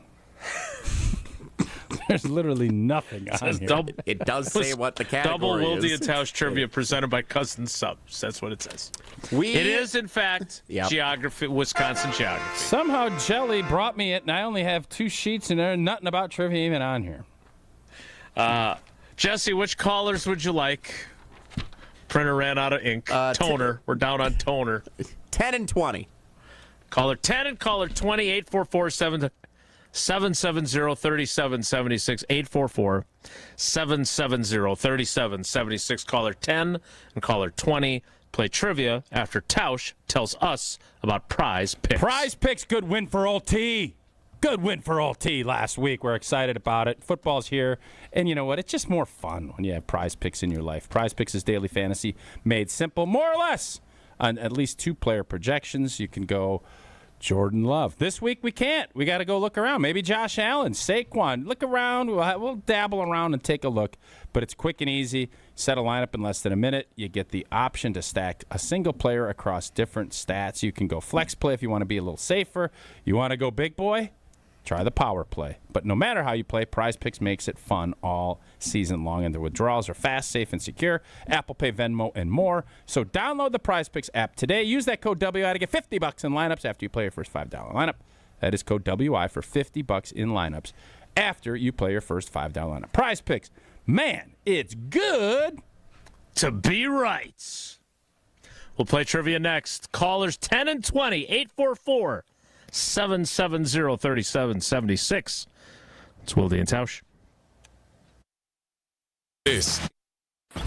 There's literally nothing on here. It does say what the category double Wilde is. Tausch trivia presented by Cousin Subs. That's what it says. It is, in fact, geography, Wisconsin geography. Somehow Jelly brought me it, and I only have 2 sheets, and there's nothing about trivia even on here. Jesse, which callers would you like? Printer ran out of ink. Toner. We're down on toner. 10 and 20. Caller 10 and caller 20, 844-770-3776, 844-770-3776. Caller 10 and caller 20 play trivia after Tausch tells us about Prize Picks. Prize Picks, good win for OT. Good win for OT last week. We're excited about it. Football's here. And you know what? It's just more fun when you have Prize Picks in your life. Prize Picks is daily fantasy made simple, more or less, on at least 2-player projections. You can go Jordan Love. This week we can't. We got to go look around. Maybe Josh Allen, Saquon. Look around. We'll dabble around and take a look. But it's quick and easy. Set a lineup in less than a minute. You get the option to stack a single player across different stats. You can go flex play if you want to be a little safer. You want to go big boy? Try the power play. But no matter how you play, Prize Picks makes it fun all season long. And the withdrawals are fast, safe, and secure. Apple Pay, Venmo, and more. So download the Prize Picks app today. Use that code WI to get $50 in lineups after you play your first $5 lineup. That is code WI for $50 in lineups after you play your first $5 lineup. Prize Picks. Man, it's good to be right. We'll play trivia next. Callers 10 and 20, 844-770-3776. It's Wilde and Tausch.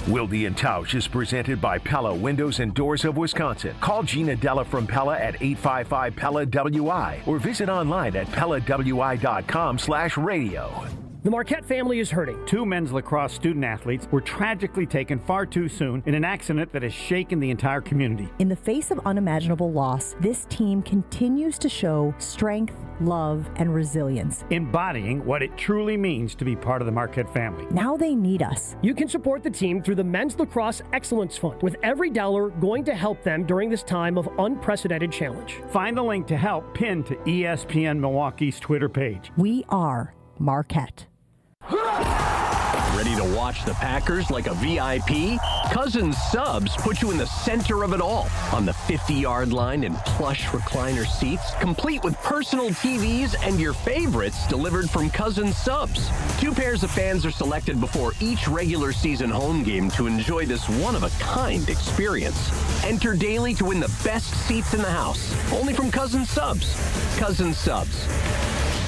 Wilde and Tausch is presented by Pella Windows and Doors of Wisconsin. Call Gina Della from Pella at 855-PELLA-WI or visit online at PellaWI.com/radio. The Marquette family is hurting. 2 men's lacrosse student athletes were tragically taken far too soon in an accident that has shaken the entire community. In the face of unimaginable loss, this team continues to show strength, love, and resilience, embodying what it truly means to be part of the Marquette family. Now they need us. You can support the team through the Men's Lacrosse Excellence Fund, with every dollar going to help them during this time of unprecedented challenge. Find the link to help pinned to ESPN Milwaukee's Twitter page. We are Marquette. Ready to watch the Packers like a VIP? Cousin Subs put you in the center of it all on the 50-yard line in plush recliner seats, complete with personal TVs and your favorites delivered from Cousin Subs. 2 pairs of fans are selected before each regular season home game to enjoy this one-of-a-kind experience. Enter daily to win the best seats in the house, only from Cousin Subs. Cousin Subs.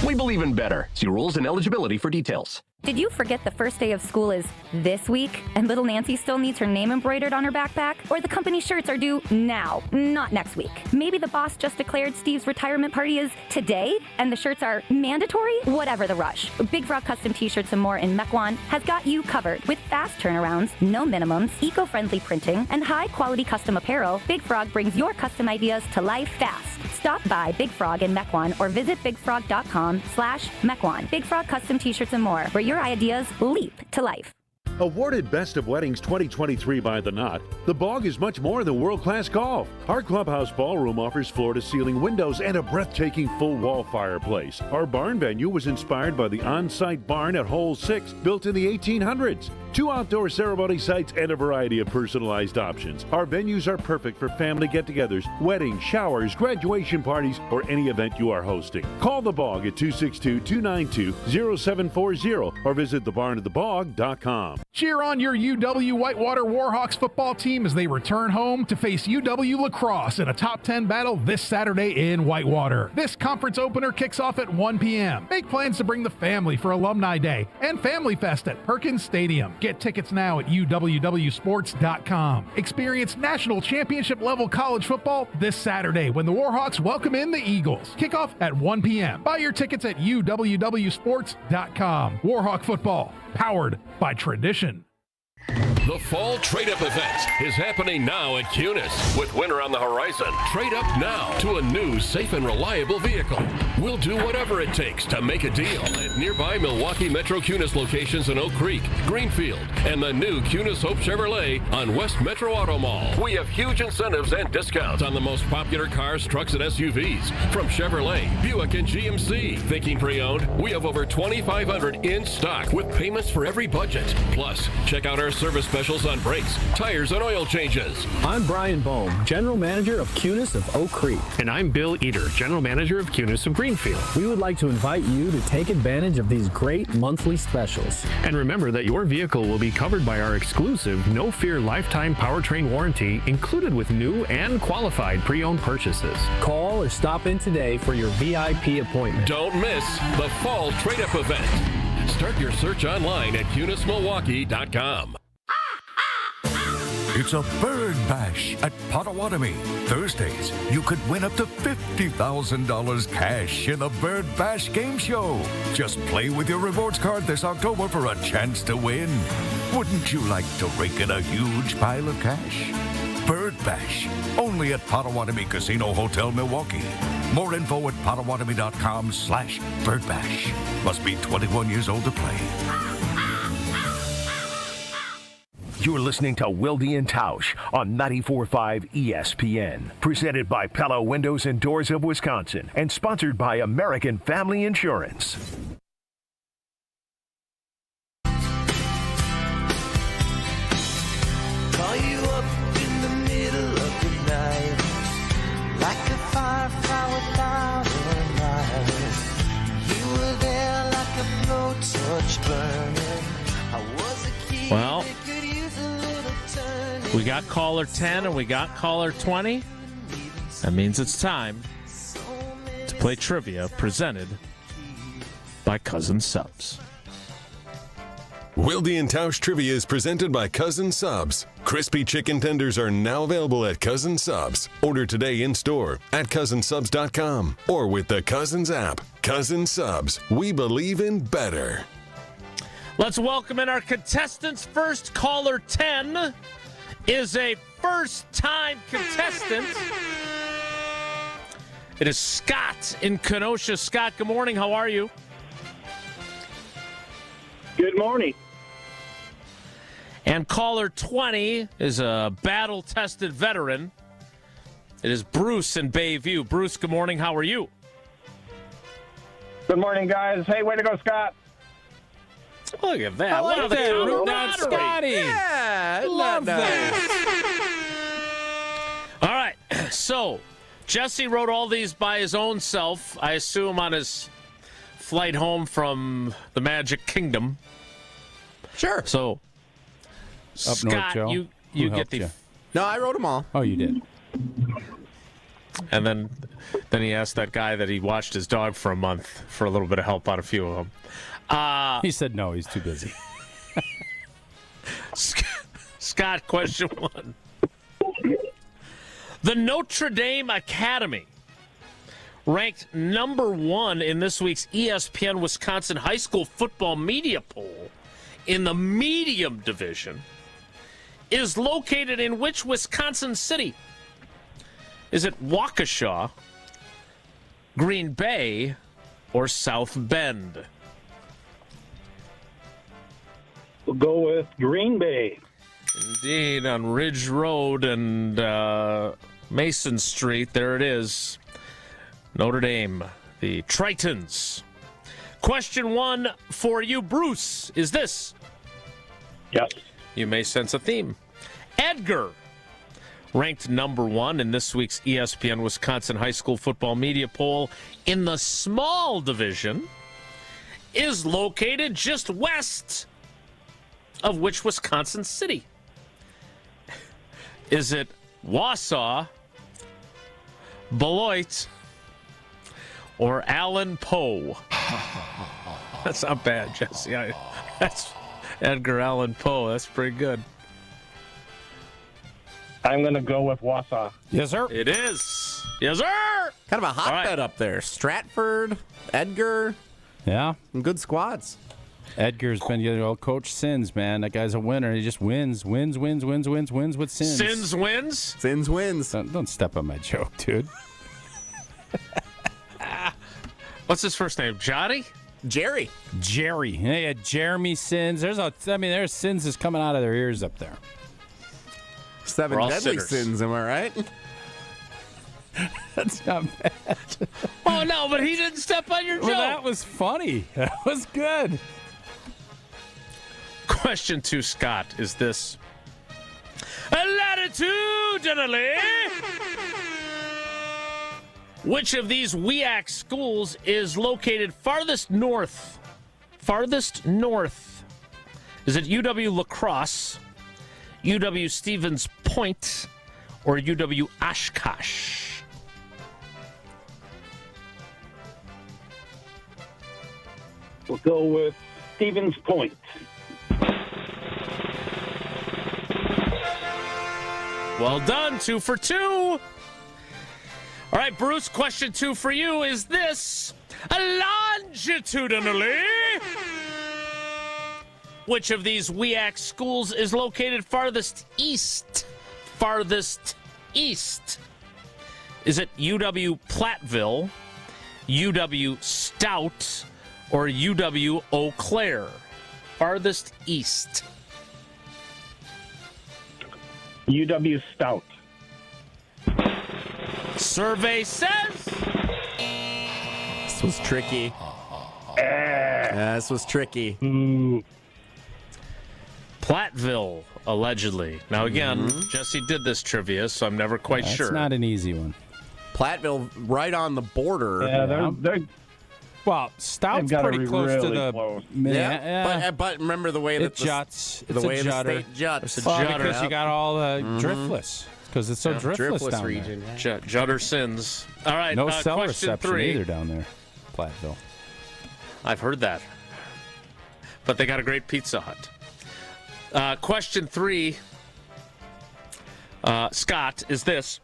We believe in better. See rules and eligibility for details. Did you forget the first day of school is this week and little Nancy still needs her name embroidered on her backpack? Or the company shirts are due now, not next week? Maybe the boss just declared Steve's retirement party is today and the shirts are mandatory? Whatever the rush. Big Frog Custom T-shirts and more in Mequon has got you covered. With fast turnarounds, no minimums, eco-friendly printing, and high-quality custom apparel, Big Frog brings your custom ideas to life fast. Stop by Big Frog in Mequon or visit bigfrog.com/Mequon. Big Frog Custom T-shirts and more, where your ideas leap to life. Awarded Best of Weddings 2023 by The Knot, The Bog is much more than world-class golf. Our clubhouse ballroom offers floor-to-ceiling windows and a breathtaking full-wall fireplace. Our barn venue was inspired by the on-site barn at Hole 6, built in the 1800s. 2 outdoor ceremony sites and a variety of personalized options. Our venues are perfect for family get-togethers, weddings, showers, graduation parties, or any event you are hosting. Call The Bog at 262-292-0740 or visit thebarnatthebog.com. Cheer on your UW Whitewater Warhawks football team as they return home to face UW Lacrosse in a top 10 battle this Saturday in Whitewater. This conference opener kicks off at 1 p.m. Make plans to bring the family for Alumni Day and Family Fest at Perkins Stadium. Get tickets now at uwwsports.com. Experience national championship level college football this Saturday when the Warhawks welcome in the Eagles. Kickoff at 1 p.m. Buy your tickets at uwwsports.com. Warhawk football, powered by tradition. The Fall Trade-Up event is happening now at Cunis. With winter on the horizon, trade up now to a new, safe, and reliable vehicle. We'll do whatever it takes to make a deal at nearby Milwaukee Metro Cunis locations in Oak Creek, Greenfield, and the new Cunis Hope Chevrolet on West Metro Auto Mall. We have huge incentives and discounts on the most popular cars, trucks, and SUVs from Chevrolet, Buick, and GMC. Thinking pre-owned? We have over 2,500 in stock with payments for every budget. Plus, check out our service specials on brakes, tires, and oil changes. I'm Brian Bohm, General Manager of Cunis of Oak Creek. And I'm Bill Eater, General Manager of Cunis of Greenfield. We would like to invite you to take advantage of these great monthly specials. And remember that your vehicle will be covered by our exclusive No Fear lifetime powertrain warranty included with new and qualified pre-owned purchases. Call or stop in today for your VIP appointment. Don't miss the Fall Trade-Up event. Start your search online at CunisMilwaukee.com. It's a bird bash at Potawatomi. Thursdays, you could win up to $50,000 cash in the Bird Bash game show. Just play with your rewards card this October for a chance to win. Wouldn't you like to rake in a huge pile of cash? Bird Bash, only at Potawatomi Casino Hotel, Milwaukee. More info at potawatomi.com/birdbash. Must be 21 years old to play. You're listening to Wilde Tausch on 94.5 ESPN. Presented by Pella Windows and Doors of Wisconsin and sponsored by American Family Insurance. Call you up in the middle of the night, like a firefly without a light. You were there like a blowtorch burning. I was a kid. Well, we got caller 10 and we got caller 20. That means it's time to play trivia presented by Cousin Subs. Wilde and Tausch Trivia is presented by Cousin Subs. Crispy chicken tenders are now available at Cousin Subs. Order today in store at cousinsubs.com or with the Cousins app. Cousin Subs, we believe in better. Let's welcome in our contestants. First, caller 10 is a first-time contestant. It is Scott in Kenosha. Scott, good morning. How are you? Good morning. And caller 20 is a battle-tested veteran. It is Bruce in Bayview. Bruce, good morning. How are you? Good morning, guys. Hey, way to go, Scott. Look at that. I like that. Root down Scotty. Yeah, love that. All right. So, Jesse wrote all these by his own self, I assume on his flight home from the Magic Kingdom. Sure. So, Up Scott, north, Joe. you Who get the... helped No, I wrote them all. Oh, you did. And then he asked that guy that he watched his dog for a month for a little bit of help on a few of them. He said no, he's too busy. Scott, question 1. The Notre Dame Academy ranked number 1 in this week's ESPN Wisconsin High School Football Media Poll in the medium division is located in which Wisconsin city? Is it Waukesha, Green Bay, or South Bend? We'll go with Green Bay. Indeed, on Ridge Road and Mason Street, there it is. Notre Dame, the Tritons. Question 1 for you, Bruce, is this. Yes. You may sense a theme. Edgar, ranked number 1 in this week's ESPN Wisconsin High School Football Media Poll in the small division, is located just west of which Wisconsin city? Is it Wausau, Beloit, or Allen Poe? That's not bad, Jesse. Edgar Allan Poe. That's pretty good. I'm going to go with Wausau. Yes, sir. It is. Yes, sir. Kind of a hotbed up there. Stratford, Edgar. Yeah. Some good squads. Edgar's been, Coach Sins, man. That guy's a winner. He just wins with Sins. Sins wins? Sins wins. Don't step on my joke, dude. What's his first name? Johnny? Jerry. Hey, Jeremy Sins. There's Sins is coming out of their ears up there. 7 deadly sinners. sins, am I right? That's not bad. Oh, no, but he didn't step on your joke. Well, that was funny. That was good. Question 2, Scott, is this. Latitudinally, which of these WEAC schools is located farthest north? Farthest north. Is it UW La Crosse, UW Stevens Point, or UW Oshkosh? We'll go with Stevens Point. Well done. 2 for 2. All right, Bruce, question 2 for you is this. Longitudinally, which of these WEAC schools is located farthest east? Farthest east. Is it UW Platteville, UW Stout, or UW Eau Claire? Farthest east. UW Stout. Survey says. This was tricky. This was tricky. Platteville, allegedly. Now, again, Jesse did this trivia, so I'm never quite sure. It's not an easy one. Platteville, right on the border. Yeah, they're well, Stout's pretty close to the. close. But remember the way that it juts. the It's a way the jutter. state juts. It's a Well, jutter. because you got all the driftless. Because it's so driftless down region. there. Jutter sins. All right. No cell question reception 3. either down there, Platteville. I've heard that. But they got a great Pizza Hut. Question 3, Scott, is this.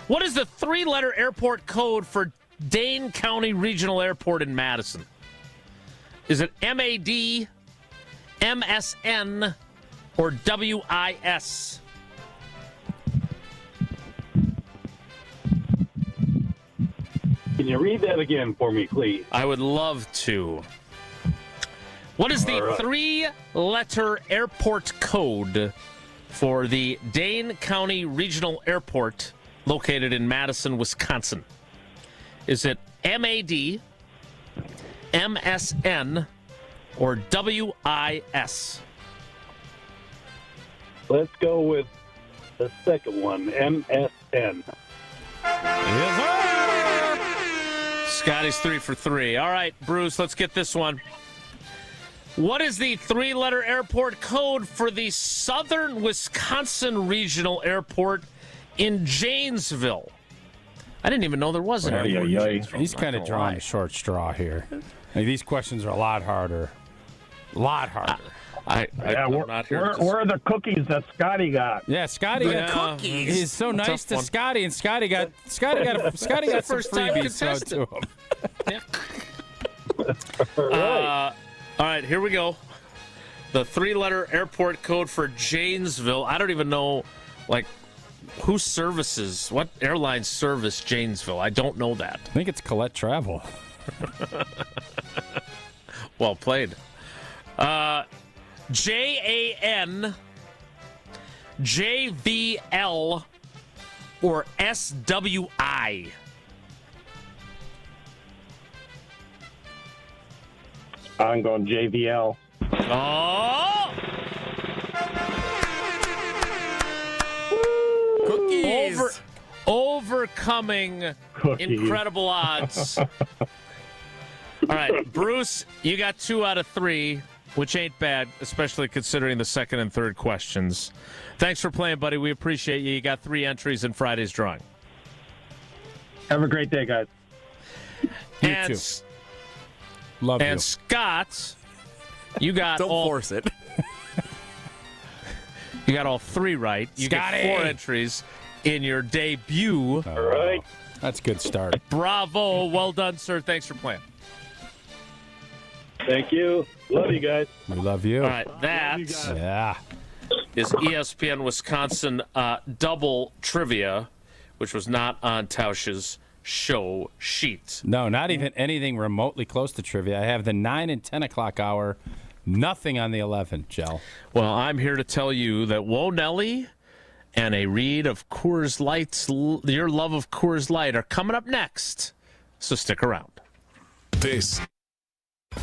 What is the 3-letter airport code for Dane County Regional Airport in Madison? Is it MAD, MSN, or WIS? Can you read that again for me, please? I would love to. What is the 3-letter airport code for the Dane County Regional Airport located in Madison, Wisconsin? Is it MAD, MSN, or WIS? Let's go with the second one, MSN. Yes, sir. Scotty's 3 for 3. All right, Bruce, let's get this one. What is the 3-letter airport code for the Southern Wisconsin Regional Airport in Janesville? I didn't even know there was an airport in Janesville. He's kind of drawing a short straw here. These questions are a lot harder. A lot harder. Where are the cookies that Scotty got? Yeah, Scotty got cookies. He's so nice to Scotty, and Scotty got some freebies thrown to him. All right, here we go. The 3-letter airport code for Janesville. I don't even know, who services, what airlines service Janesville? I don't know that. I think it's Colette Travel. Well played. JAN, JVL, or SWI? I'm going JVL. Oh! Cookies. Overcoming incredible odds. All right, Bruce, you got 2 out of 3, which ain't bad, especially considering the second and third questions. Thanks for playing, buddy. We appreciate you. You got 3 entries in Friday's drawing. Have a great day, guys. You too. Love you. And Scott, You got Don't force it. You got all 3 right. You Scotty! get 4 entries in your debut. All right. That's a good start. Bravo. Well done, sir. Thanks for playing. Thank you. Love you guys. We love you. All right, that is ESPN Wisconsin double trivia, which was not on Tausch's show sheet. No, not even anything remotely close to trivia. I have the 9 and 10 o'clock hour. Nothing on the 11, Jell. Well, I'm here to tell you that Whoa Nelly and a read of Coors Light's Your Love of Coors Light are coming up next, so stick around. This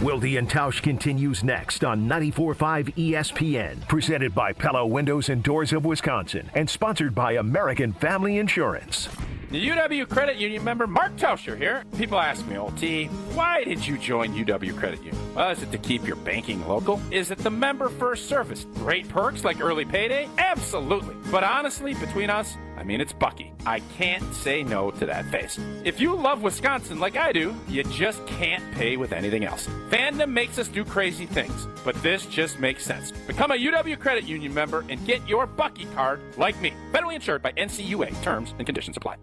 Wilde and Tausch continues next on 94.5 ESPN, presented by Pella Windows and Doors of Wisconsin, and sponsored by American Family Insurance. The UW Credit Union member Mark Tauscher here. People ask me, old T, why did you join UW Credit Union? Well, is it to keep your banking local? Is it the member first service? Great perks like early payday? Absolutely. But honestly, between us, I mean, it's Bucky. I can't say no to that face. If you love Wisconsin like I do, you just can't pay with anything else. Fandom makes us do crazy things, but this just makes sense. Become a UW Credit Union member and get your Bucky card like me. Federally insured by NCUA. Terms and conditions apply.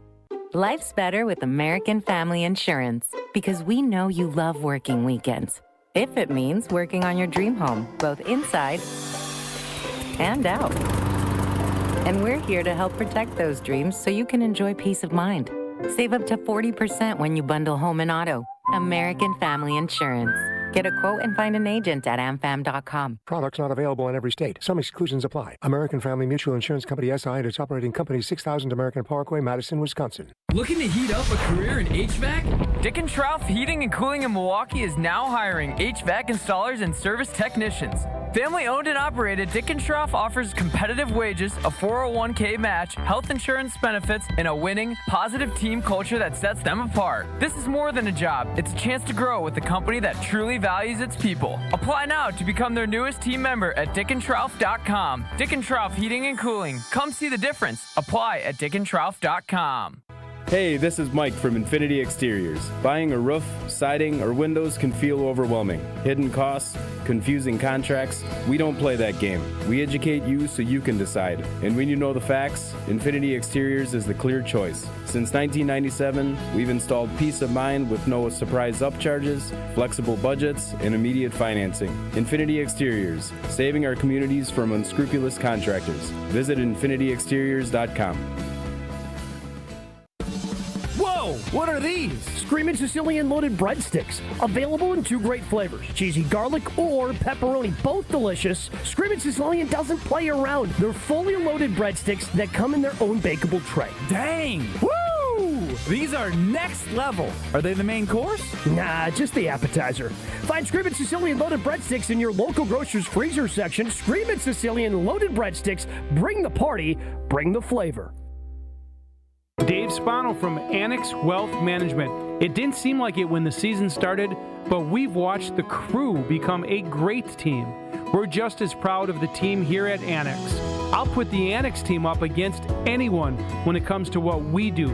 Life's better with American Family Insurance because we know you love working weekends. If it means working on your dream home, both inside and out. And we're here to help protect those dreams so you can enjoy peace of mind. Save up to 40% when you bundle home and auto. American Family Insurance. Get a quote and find an agent at amfam.com. Products not available in every state. Some exclusions apply. American Family Mutual Insurance Company SI and its operating company 6000 American Parkway, Madison, Wisconsin. Looking to heat up a career in HVAC? Dick & Trough Heating and Cooling in Milwaukee is now hiring HVAC installers and service technicians. Family owned and operated, Dick & Trough offers competitive wages, a 401k match, health insurance benefits, and a winning, positive team culture that sets them apart. This is more than a job. It's a chance to grow with a company that truly values its people. Apply now to become their newest team member at dickandtrough.com. Dick & Trough Heating and Cooling. Come see the difference. Apply at dickandtrough.com. Hey, this is Mike from Infinity Exteriors. Buying a roof, siding, or windows can feel overwhelming. Hidden costs, confusing contracts. We don't play that game. We educate you so you can decide. And when you know the facts, Infinity Exteriors is the clear choice. Since 1997, we've installed peace of mind with no surprise upcharges, flexible budgets, and immediate financing. Infinity Exteriors, saving our communities from unscrupulous contractors. Visit infinityexteriors.com. Whoa! What are these? Screamin' Sicilian loaded breadsticks. Available in 2 great flavors, cheesy garlic or pepperoni. Both delicious. Screamin' Sicilian doesn't play around. They're fully loaded breadsticks that come in their own bakeable tray. Dang! Woo! These are next level. Are they the main course? Nah, just the appetizer. Find Screamin' Sicilian loaded breadsticks in your local grocer's freezer section. Screamin' Sicilian loaded breadsticks. Bring the party, bring the flavor. Dave Spano from Annex Wealth Management. It didn't seem like it when the season started, but we've watched the crew become a great team. We're just as proud of the team here at Annex. I'll put the Annex team up against anyone when it comes to what we do.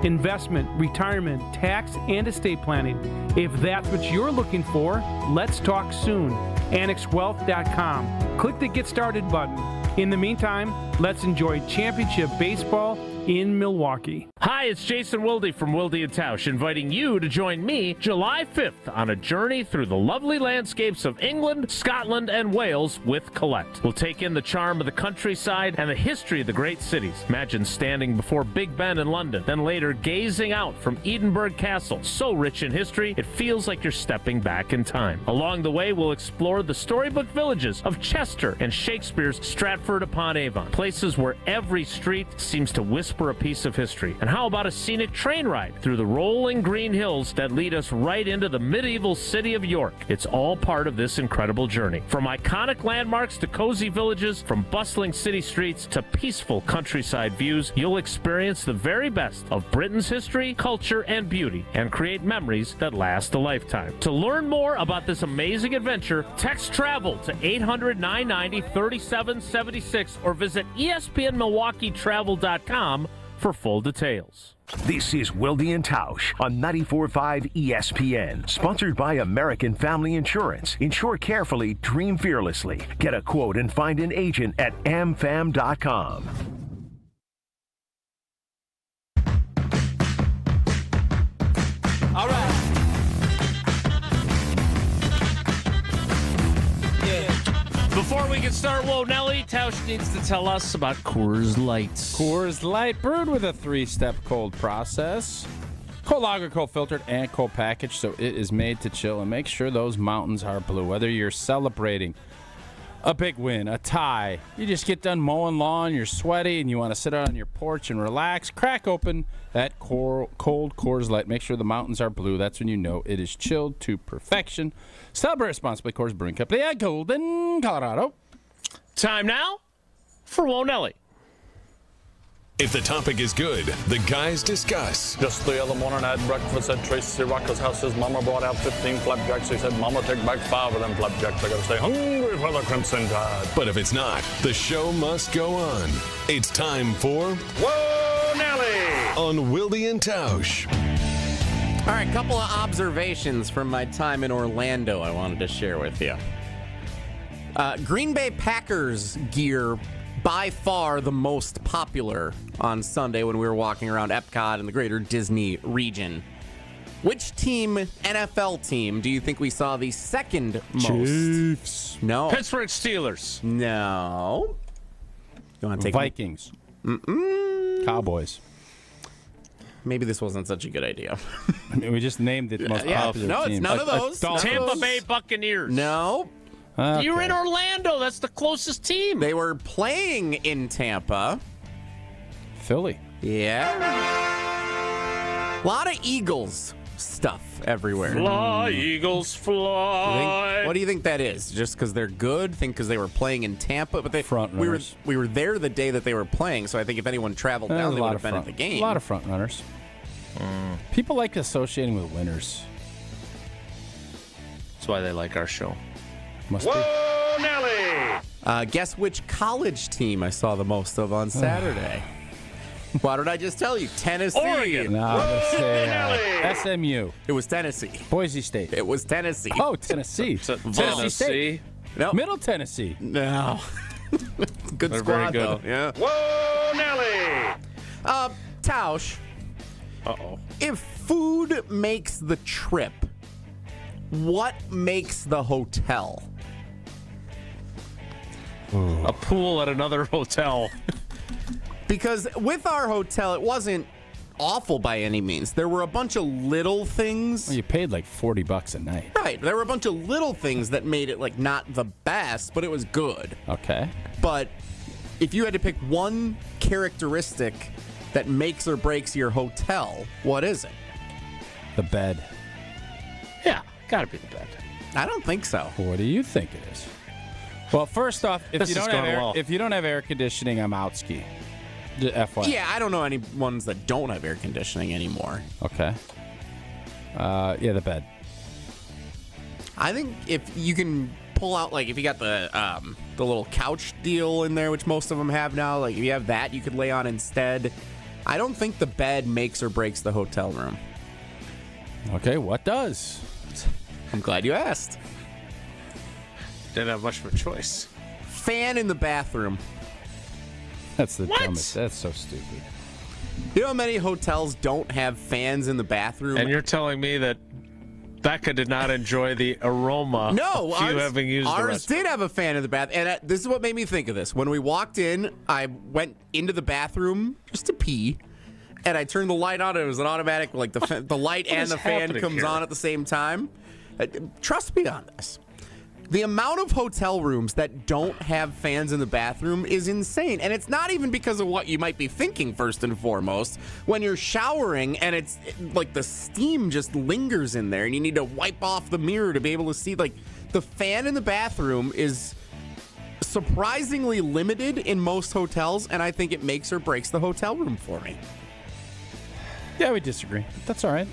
Investment, retirement, tax, and estate planning. If that's what you're looking for, let's talk soon. AnnexWealth.com. Click the Get Started button. In the meantime, let's enjoy championship baseball in Milwaukee. Hi, it's Jason Wilde from Wilde Tausch, inviting you to join me July 5th on a journey through the lovely landscapes of England, Scotland, and Wales with Colette. We'll take in the charm of the countryside and the history of the great cities. Imagine standing before Big Ben in London, then later gazing out from Edinburgh Castle. So rich in history, it feels like you're stepping back in time. Along the way, we'll explore the storybook villages of Chester and Shakespeare's Stratford-upon-Avon, places where every street seems to whisper a piece of history. And how about a scenic train ride through the rolling green hills that lead us right into the medieval city of York? It's all part of this incredible journey. From iconic landmarks to cozy villages, from bustling city streets to peaceful countryside views, you'll experience the very best of Britain's history, culture, and beauty, and create memories that last a lifetime. To learn more about this amazing adventure, text TRAVEL to 800-990-3776 or visit ESPNMilwaukeeTravel.com for full details. This is Wilde Tausch on 94.5 ESPN, sponsored by American Family Insurance. Insure carefully, dream fearlessly. Get a quote and find an agent at amfam.com. All right. Before we can start, whoa, Nelly, Tausch needs to tell us about Coors Light. Coors Light, brewed with a 3-step cold process. Cold lager, cold filtered, and cold packaged, so it is made to chill and make sure those mountains are blue. Whether you're celebrating a big win, a tie, you just get done mowing lawn, you're sweaty, and you want to sit out on your porch and relax, crack open that cold Coors Light. Make sure the mountains are blue. That's when you know it is chilled to perfection. Celebrate responsibly. Coors Brewing Company at Golden, Colorado. Time now for Whoa, Nelly. If the topic is good, the guys discuss. Just the other morning, I had breakfast at Tracy Rocker's house. His mama brought out 15 flapjacks. He said, Mama, take back 5 of them flapjacks. I gotta stay hungry for the Crimson Tide. But if it's not, the show must go on. It's time for Whoa, Nelly! On Wilde and Tausch. All right, couple of observations from my time in Orlando I wanted to share with you. Green Bay Packers gear by far the most popular on Sunday when we were walking around Epcot and the greater Disney region. Which team, NFL team, do you think we saw the second most? Chiefs. No. Pittsburgh Steelers. No. You want to take Vikings. Cowboys. Maybe this wasn't such a good idea. I mean, we just named it most popular No, teams. it's none of those. Tampa Bay Buccaneers. No. Okay. You're in Orlando. That's the closest team. They were playing in Tampa. Philly. Yeah. A lot of Eagles stuff everywhere. Fly, Eagles, fly. What do you think that is? Just because they're good? Think because they were playing in Tampa? But we were there the day that they were playing, so I think if anyone traveled down, they would have been at the game. A lot of front runners. People like associating with winners. That's why they like our show. Must Whoa, Nelly! Guess which college team I saw the most of on Saturday? Why did I just tell you? Tennessee. Oregon. No, I'm going to say SMU. It was Tennessee. Boise State. It was Tennessee. Oh, Tennessee. Tennessee. State. No. Middle Tennessee. No. Good They're squad, very good. though. Yeah. Whoa, Nelly! Tausch. Uh-oh. If food makes the trip, what makes the hotel? A pool at another hotel. Because with our hotel, it wasn't awful by any means. There were a bunch of little things. Well, you paid like $40 a night. Right. There were a bunch of little things that made it like not the best, but it was good. Okay. But if you had to pick one characteristic that makes or breaks your hotel, what is it? The bed. Yeah, gotta be the bed. I don't think so. What do you think it is? Well, first off, if This you has don't have gone well. if you don't have air conditioning, I'm out ski. FYI. Yeah, I don't know any ones that don't have air conditioning anymore. Okay. Yeah, the bed. I think if you can pull out, like, if you got the little couch deal in there, which most of them have now, like, if you have that, you could lay on instead. I don't think the bed makes or breaks the hotel room. Okay, what does? I'm glad you asked. Didn't have much of a choice. Fan in the bathroom. That's the dumbest. That's so stupid. You know how many hotels don't have fans in the bathroom? And you're telling me that Becca did not enjoy the aroma No, of you having used the ours restroom. did have a fan in the bath. And this is what made me think of this. When we walked in, I went into the bathroom just to pee, and I turned the light on, and it was an automatic, like the light and the fan comes on at the same time. Trust me on this. The amount of hotel rooms that don't have fans in the bathroom is insane. And it's not even because of what you might be thinking first and foremost. When you're showering and it's like the steam just lingers in there and you need to wipe off the mirror to be able to see, like, the fan in the bathroom is surprisingly limited in most hotels, and I think it makes or breaks the hotel room for me. Yeah, we disagree. That's all right.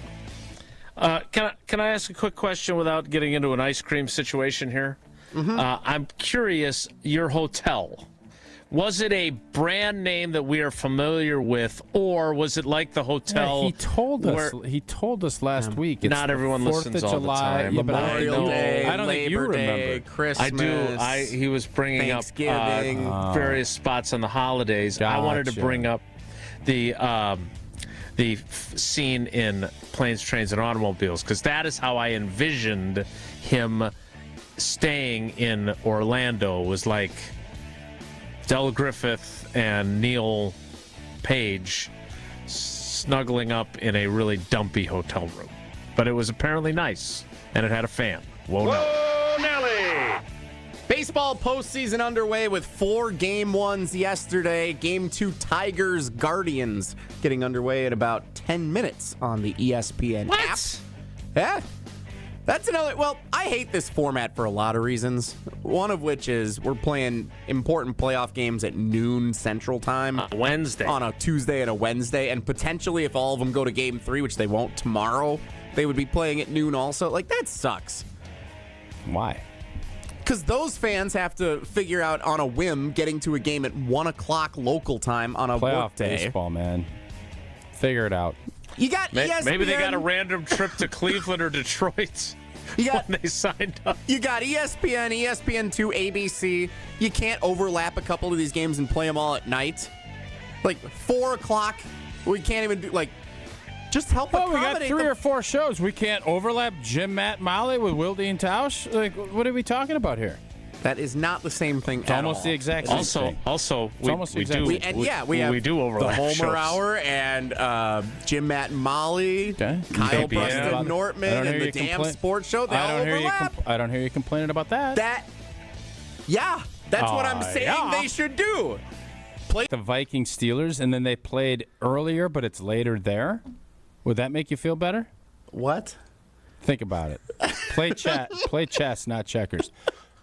Can I ask a quick question without getting into an ice cream situation here? Mm-hmm. I'm curious, your hotel, Was it a brand name that we are familiar with, or was it like the hotel? Yeah, he told us last week. It's not everyone 4th listens of all July. the time. Yeah, but Memorial Day, I don't think you Labor Day, remember. Christmas. I do. He was bringing up various spots on the holidays. Gotcha. I wanted to bring up the scene in Planes, Trains, and Automobiles, because that is how I envisioned him staying in Orlando. Was like Del Griffith and Neil Page snuggling up in a really dumpy hotel room. But it was apparently nice, and it had a fan. Whoa, Nelly! Baseball postseason underway with 4 game ones yesterday. Game 2, Tigers Guardians, getting underway in about 10 minutes on the ESPN app. Yeah. That's another. Well, I hate this format for a lot of reasons. One of which is we're playing important playoff games at noon Central Time. Wednesday. On a Tuesday and a Wednesday. And potentially, if all of them go to game 3, which they won't tomorrow, they would be playing at noon also. Like, that sucks. Why? Because those fans have to figure out on a whim getting to a game at 1 o'clock local time on a Playoff work day. baseball, man. Figure it out. You got ESPN. Maybe they got a random trip to Cleveland or Detroit when they signed up. You got ESPN, ESPN2, ABC. You can't overlap a couple of these games and play them all at night. Like 4 o'clock, we can't even do just help accommodate. We got 3 or 4 shows. We can't overlap Jim, Matt, Molly with Wilde Tausch. Like, what are we talking about here? That is not the same thing. It's almost the exact same thing. Also, we do. We do overlap the Homer shows. Hour and Jim, Matt, and Molly, Kyle, Preston, Nortman, and the Damn Sports Show. They all overlap. I don't hear you complaining about that. That's what I'm saying they should do. Play the Vikings Steelers, and then they played earlier, but it's later there. Would that make you feel better? What? Think about it. Play chess, not checkers.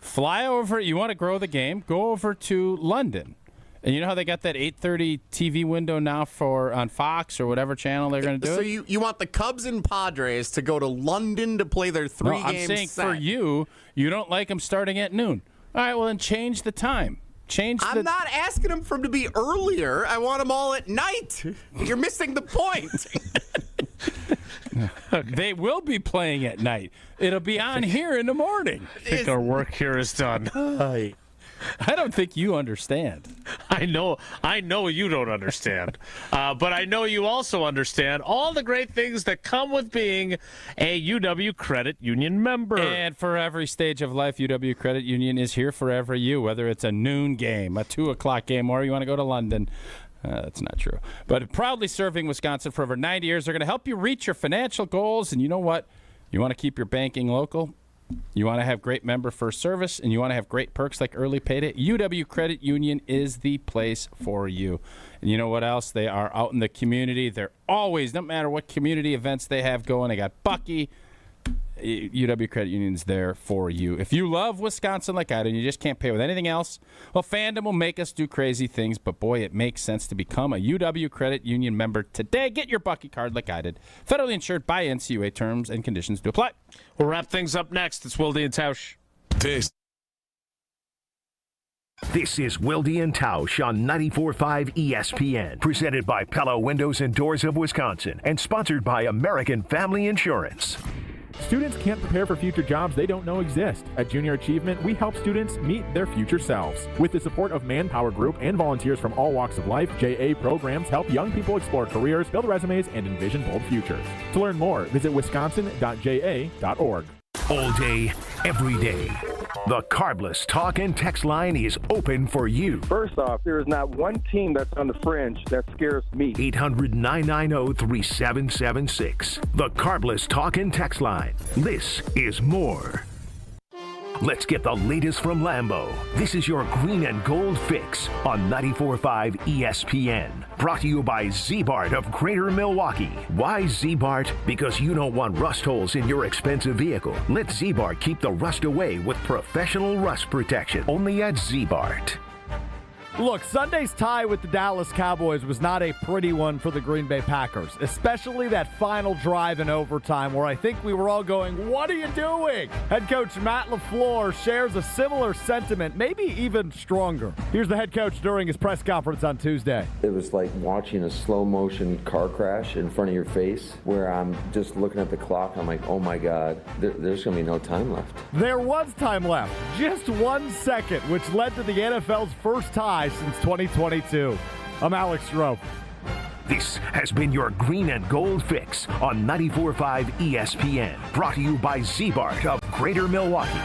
Fly over. You want to grow the game? Go over to London. And you know how they got that 8:30 TV window now on Fox or whatever channel they're going to do so it? you want the Cubs and Padres to go to London to play their 3 games? I'm saying for you don't like them starting at noon. All right, well then change the time. I'm not asking them for them to be earlier. I want them all at night. You're missing the point. They will be playing at night. It'll be on here in the morning. I think our work here is done. I don't think you understand. I know you don't understand. But I know you also understand all the great things that come with being a UW Credit Union member. And for every stage of life, UW Credit Union is here for every you, whether it's a noon game, a 2 o'clock game, or you want to go to London. That's not true. But proudly serving Wisconsin for over 90 years, they're going to help you reach your financial goals. And you know what? You want to keep your banking local? You want to have great member first service, and you want to have great perks like early payday? UW Credit Union is the place for you. And you know what else? They are out in the community. They're always, no matter what community events they have going, they got Bucky. UW Credit Union's there for you. If you love Wisconsin like I do and you just can't pay with anything else, well, fandom will make us do crazy things, but boy, it makes sense to become a UW Credit Union member today. Get your Bucky card like I did. Federally insured by NCUA. Terms and conditions to apply. We'll wrap things up next. It's Wilde Tausch. This is Wilde Tausch on 94.5 ESPN, presented by Pella Windows and Doors of Wisconsin, and sponsored by American Family Insurance. Students can't prepare for future jobs they don't know exist. At Junior Achievement, we help students meet their future selves. With the support of Manpower Group and volunteers from all walks of life, JA programs help young people explore careers, build resumes, and envision bold futures. To learn more, visit wisconsin.ja.org. All day, every day. The Carbless Talk and Text line is open for you. First off, there is not one team that's on the fringe that scares me. 800-990-3776. The Carbless Talk and Text line. This is more. Let's get the latest from Lambeau. This is your green and gold fix on 94.5 ESPN. Brought to you by Z-Bart of Greater Milwaukee. Why Z-Bart? Because you don't want rust holes in your expensive vehicle. Let Z-Bart keep the rust away with professional rust protection. Only at Z-Bart. Look, Sunday's tie with the Dallas Cowboys was not a pretty one for the Green Bay Packers, especially that final drive in overtime where I think we were all going, what are you doing? Head coach Matt LaFleur shares a similar sentiment, maybe even stronger. Here's the head coach during his press conference on Tuesday. It was like watching a slow-motion car crash in front of your face where I'm just looking at the clock. I'm like, oh my God, there's going to be no time left. There was time left, just 1 second, which led to the NFL's first tie since 2022. I'm Alex Strope. This has been your Green and Gold Fix on 94.5 ESPN. Brought to you by Z-Bart of Greater Milwaukee.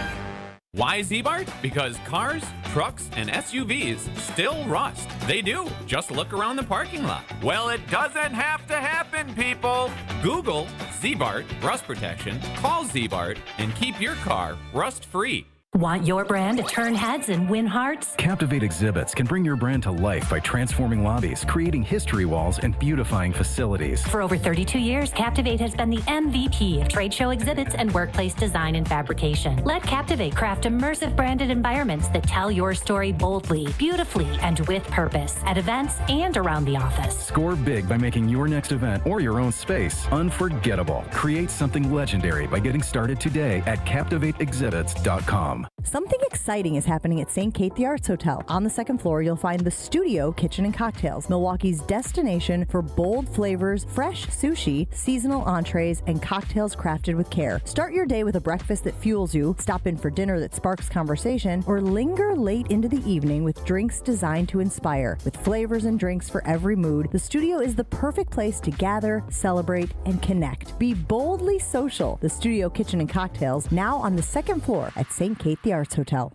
Why Z-Bart? Because cars, trucks, and SUVs still rust. They do. Just look around the parking lot. Well, it doesn't have to happen, people. Google Z-Bart rust protection, call Z-Bart, and keep your car rust-free. Want your brand to turn heads and win hearts? Captivate Exhibits can bring your brand to life by transforming lobbies, creating history walls, and beautifying facilities. For over 32 years, Captivate has been the MVP of trade show exhibits and workplace design and fabrication. Let Captivate craft immersive branded environments that tell your story boldly, beautifully, and with purpose at events and around the office. Score big by making your next event or your own space unforgettable. Create something legendary by getting started today at CaptivateExhibits.com. Something exciting is happening at St. Kate the Arts Hotel. On the second floor, you'll find the Studio Kitchen and Cocktails, Milwaukee's destination for bold flavors, fresh sushi, seasonal entrees, and cocktails crafted with care. Start your day with a breakfast that fuels you, stop in for dinner that sparks conversation, or linger late into the evening with drinks designed to inspire. With flavors and drinks for every mood, the Studio is the perfect place to gather, celebrate, and connect. Be boldly social. The Studio Kitchen and Cocktails, now on the second floor at St. Kate the Arts Hotel.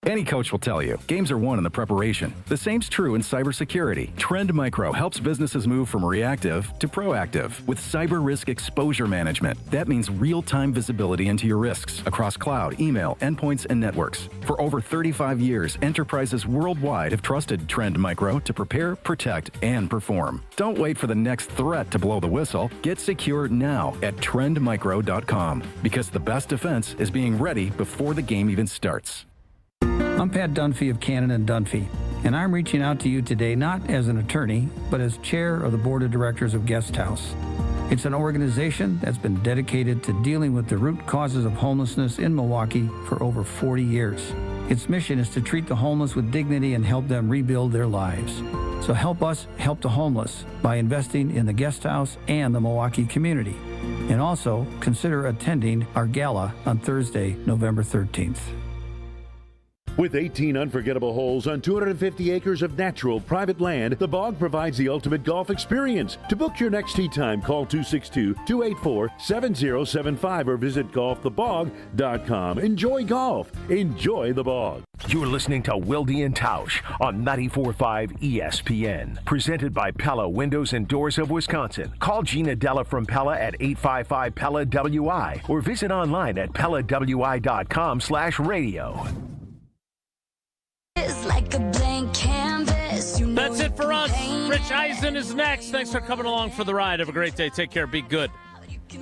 Any coach will tell you, games are won in the preparation. The same's true in cybersecurity. Trend Micro helps businesses move from reactive to proactive with cyber risk exposure management. That means real-time visibility into your risks across cloud, email, endpoints, and networks. For over 35 years, enterprises worldwide have trusted Trend Micro to prepare, protect, and perform. Don't wait for the next threat to blow the whistle. Get secure now at trendmicro.com, because the best defense is being ready before the game even starts. I'm Pat Dunphy of Cannon & Dunphy, and I'm reaching out to you today not as an attorney, but as chair of the board of directors of Guest House. It's an organization that's been dedicated to dealing with the root causes of homelessness in Milwaukee for over 40 years. Its mission is to treat the homeless with dignity and help them rebuild their lives. So help us help the homeless by investing in the Guest House and the Milwaukee community. And also consider attending our gala on Thursday, November 13th. With 18 unforgettable holes on 250 acres of natural private land, the Bog provides the ultimate golf experience. To book your next tee time, call 262-284-7075 or visit golfthebog.com. Enjoy golf. Enjoy the Bog. You're listening to Wilde Tausch on 94.5 ESPN. Presented by Pella Windows and Doors of Wisconsin. Call Gina Della from Pella at 855-PELLA-WI or visit online at PellaWI.com/radio. Like a blank canvas, that's it for us. Rich Eisen is next. Thanks for coming along for the ride. Have a great day. Take care. Be good.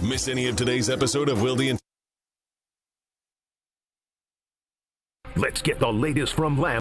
Miss any of today's episode of Wilde? Let's get the latest from Lamb.